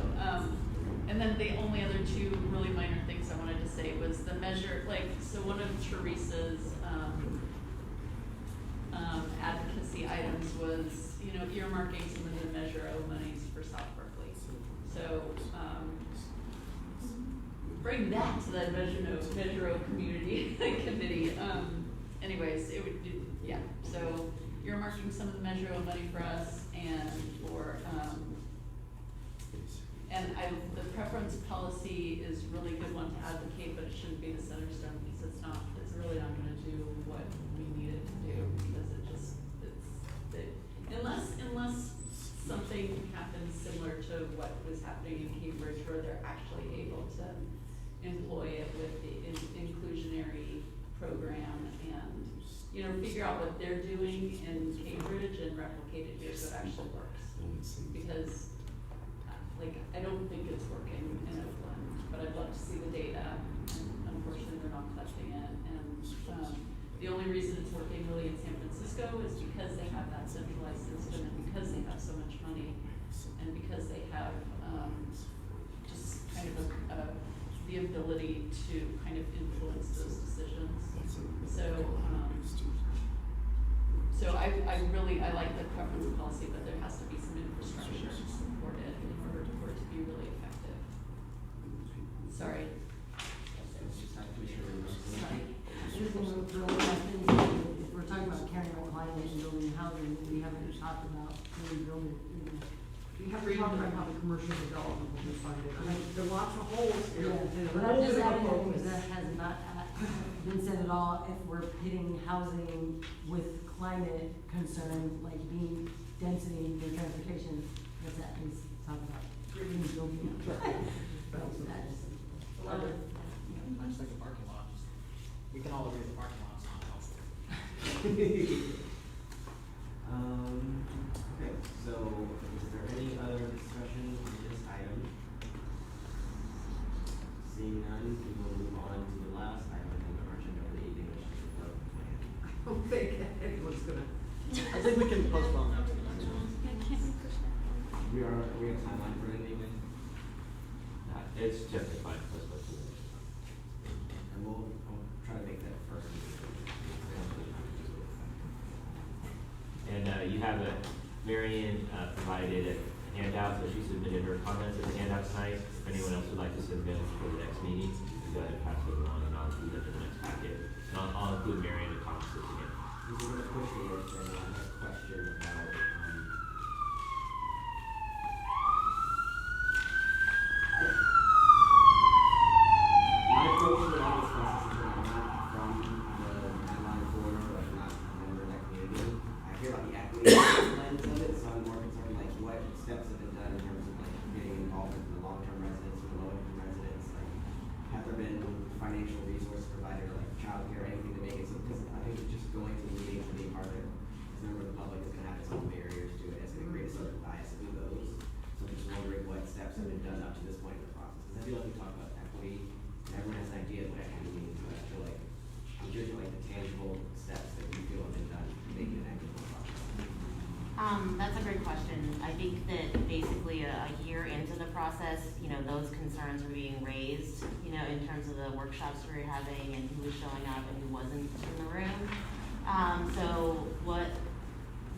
and then the only other two really minor things I wanted to say was the measure, like, so one of Teresa's, advocacy items was, you know, earmarking some of the Measure O monies for South Berkeley. So, bring that to the Measure O community committee. Anyways, it would do, yeah, so earmarking some of the Measure O money for us and for, the preference policy is really good one to advocate, but it shouldn't be the center stone because it's really not gonna do what we need it to do because unless something happens similar to what was happening in Cambridge where they're actually able to employ it with the inclusionary program and, you know, figure out what they're doing in Cambridge and replicate it here so it actually works. Because like, I don't think it's working in Oakland, but I'd love to see the data, and unfortunately they're not collecting it, and, the only reason it's working really in San Francisco is because they have that centralized system, and because they have so much money, and because they have, just kind of the ability to kind of influence those decisions. So I like the preference policy, but there has to be some infrastructure to support it in order for it to be really effective. Sorry. If we're talking about carrying on climate and building housing, we haven't talked about building, We have to talk about how the commercial development will be funded. I mean, there are lots of holes here. yeah, but I'm just adding that because that has not been said at all. If we're hitting housing with climate concern, like being density and transportation, what's that, please talk about green building. I just think the parking lot, we can all agree the parking lot's not helpful. Okay, so is there any other discussion on this item? Seeing none, we will move on to the last item on our agenda for the evening, which is the development plan. I don't think anyone's gonna. I think we can postpone that to the next one. We have timeline for it anyway? It's just fine, let's go through it. And we'll try to make that first. And you have Marion provided a handout, so she submitted her comments in the handout tonight. If anyone else would like to submit for the next meeting, you can go ahead and pass those on, and I'll include them in the next packet. And I'll include Marion in the comments at the end. This is gonna push it, and I have a question about, my approach to a lot of this process is that I'm not from the Atlanta corridor, but I'm not a member of that community. I hear about the equity lens of it, so I'm more concerned like what steps have been done in terms of like I feel like we talk about equity, and everyone has an idea of what equity means, but I feel like I'm judging like the tangible steps that you feel have been done to make it an equitable process. That's a great question. I think that basically a year into the process, those concerns were being raised, in terms of the workshops we were having and who was showing up and who wasn't in the room. So what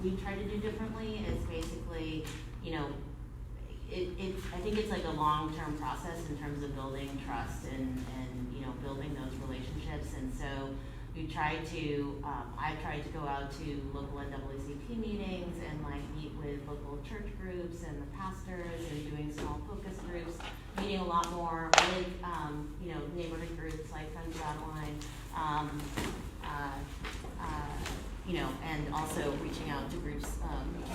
we try to do differently is basically, I think it's like a long-term process in terms of building trust and building those relationships. And so we try to, I've tried to go out to local NAACP meetings and meet with local church groups and the pastors and doing small focus groups, meeting a lot more with, neighborhood groups like Friends of Adeline, and also reaching out to groups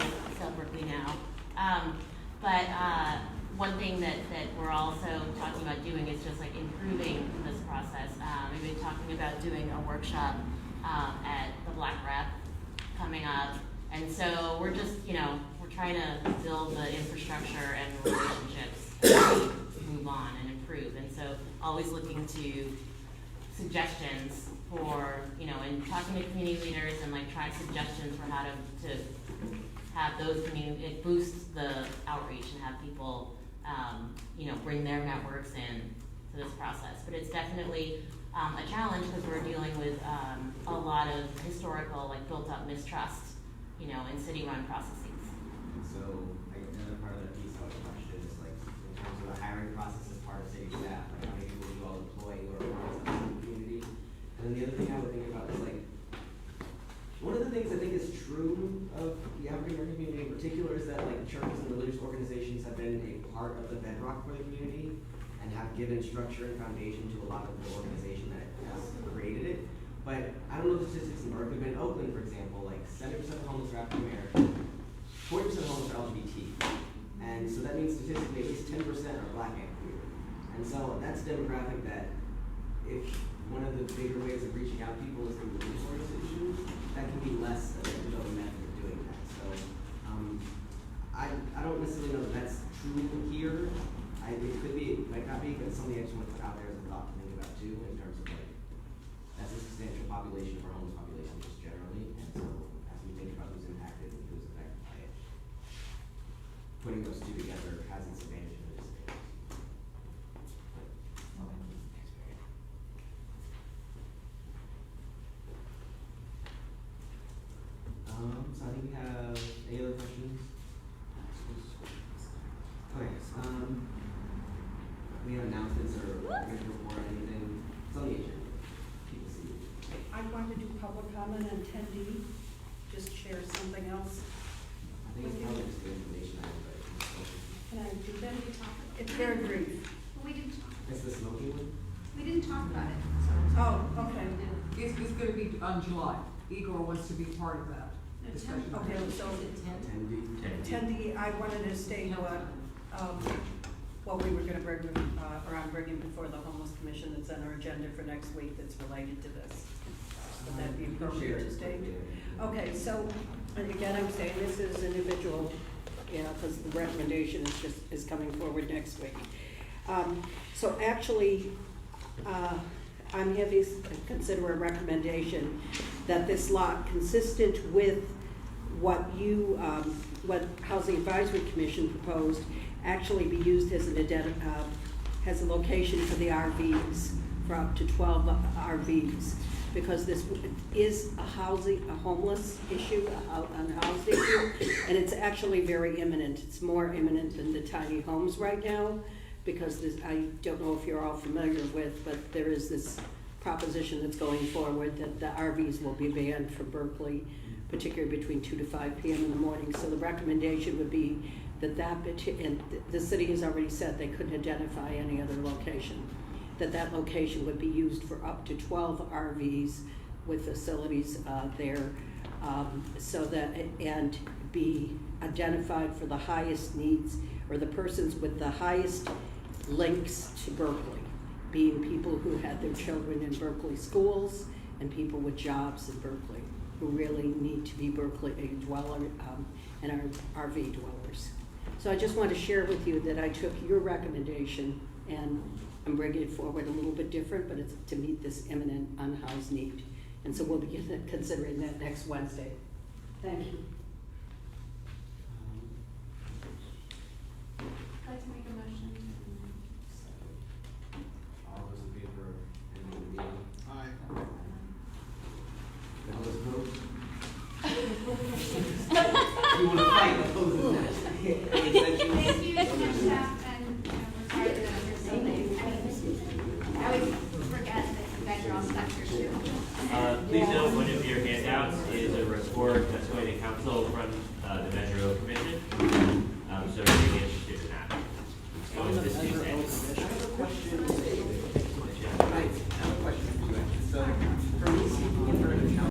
in South Berkeley now. But one thing that we're also talking about doing is just improving this process. We've been talking about doing a workshop at the Black Rep coming up. And so we're just, we're trying to build the infrastructure and relationships to move on and improve. And so always looking to suggestions for, and talking to community leaders and trying suggestions for how to have those it boosts the outreach and have people, bring their networks in to this process. But it's definitely a challenge because we're dealing with a lot of historical, built-up mistrust, in city-run processes. So another part of that piece I would question is in terms of the hiring process as part of city staff, how many people do you all employ who are part of the community? And then the other thing I would think about is one of the things I think is true of the African American community in particular is that churches and religious organizations have been a part of the bedrock for the community and have given structure and foundation to a lot of the organization that has created it. But I don't know the statistics in Berkeley, but in Oakland, for example, 70% of homeless are African American, 40% of homeless are LGBT. And so that means statistically at least 10% are Black and queer. And so that's a demographic that if one of the bigger ways of reaching out to people is through religious organizations, that can be less of a method of doing that. So I don't necessarily know that that's true here. It could be, it might not be, but it's something I just want to put out there as a thought to think about too, in terms of that's a substantial population for homeless population just generally. And so as we think about who's impacted and who's affected by it, putting those two together has its advantage and disadvantage. So I think we have any other questions? Okay. We have announcements or report or anything. It's on the agenda. People see it. I want to do public comment on 10D, just share something else. I think it's probably just good information. Can I do that? It's very brief. We didn't talk. It's the smoking one? We didn't talk about it. Oh, okay. It's gonna be on July. Igor wants to be part of that discussion. Okay, so 10D, I wanted to state what we were gonna bring, or I'm bringing before the Homeless Commission that's on our agenda for next week that's related to this. Would that be appropriate to state? Okay, so, and again, I'm saying this is individual, because the recommendation is coming forward next week. So actually, I'm having to consider a recommendation that this lot, consistent with what what Housing Advisory Commission proposed, actually be used as as a location for the RVs, for up to 12 RVs, because this is a homeless issue, a housing issue, and it's actually very imminent. It's more imminent than the tiny homes right now, because I don't know if you're all familiar with, but there is this proposition that's going forward that the RVs will be banned from Berkeley, particularly between 2 to 5 p.m. in the morning. So the recommendation would be that and the city has already said they couldn't identify any other location, that location would be used for up to 12 RVs with facilities there, so that, and be identified for the highest needs, or the persons with the highest links to Berkeley, being people who had their children in Berkeley schools and people with jobs in Berkeley who really need to be Berkeley dweller and are RV dwellers. So I just want to share with you that I took your recommendation and I'm bringing it forward a little bit different, but it's to meet this imminent unhoused need. And so we'll be considering that next Wednesday. Thank you. I'd like to make a motion. All those in favor of ending the meeting? Aye. All those opposed? You wanna fight, oppose it? Thank you, Commissioner Staff, and, we're sorry that you're so late. I always forget that you guys are all stuck here too. Please note, one of your handouts is a report that's going to council from the Metro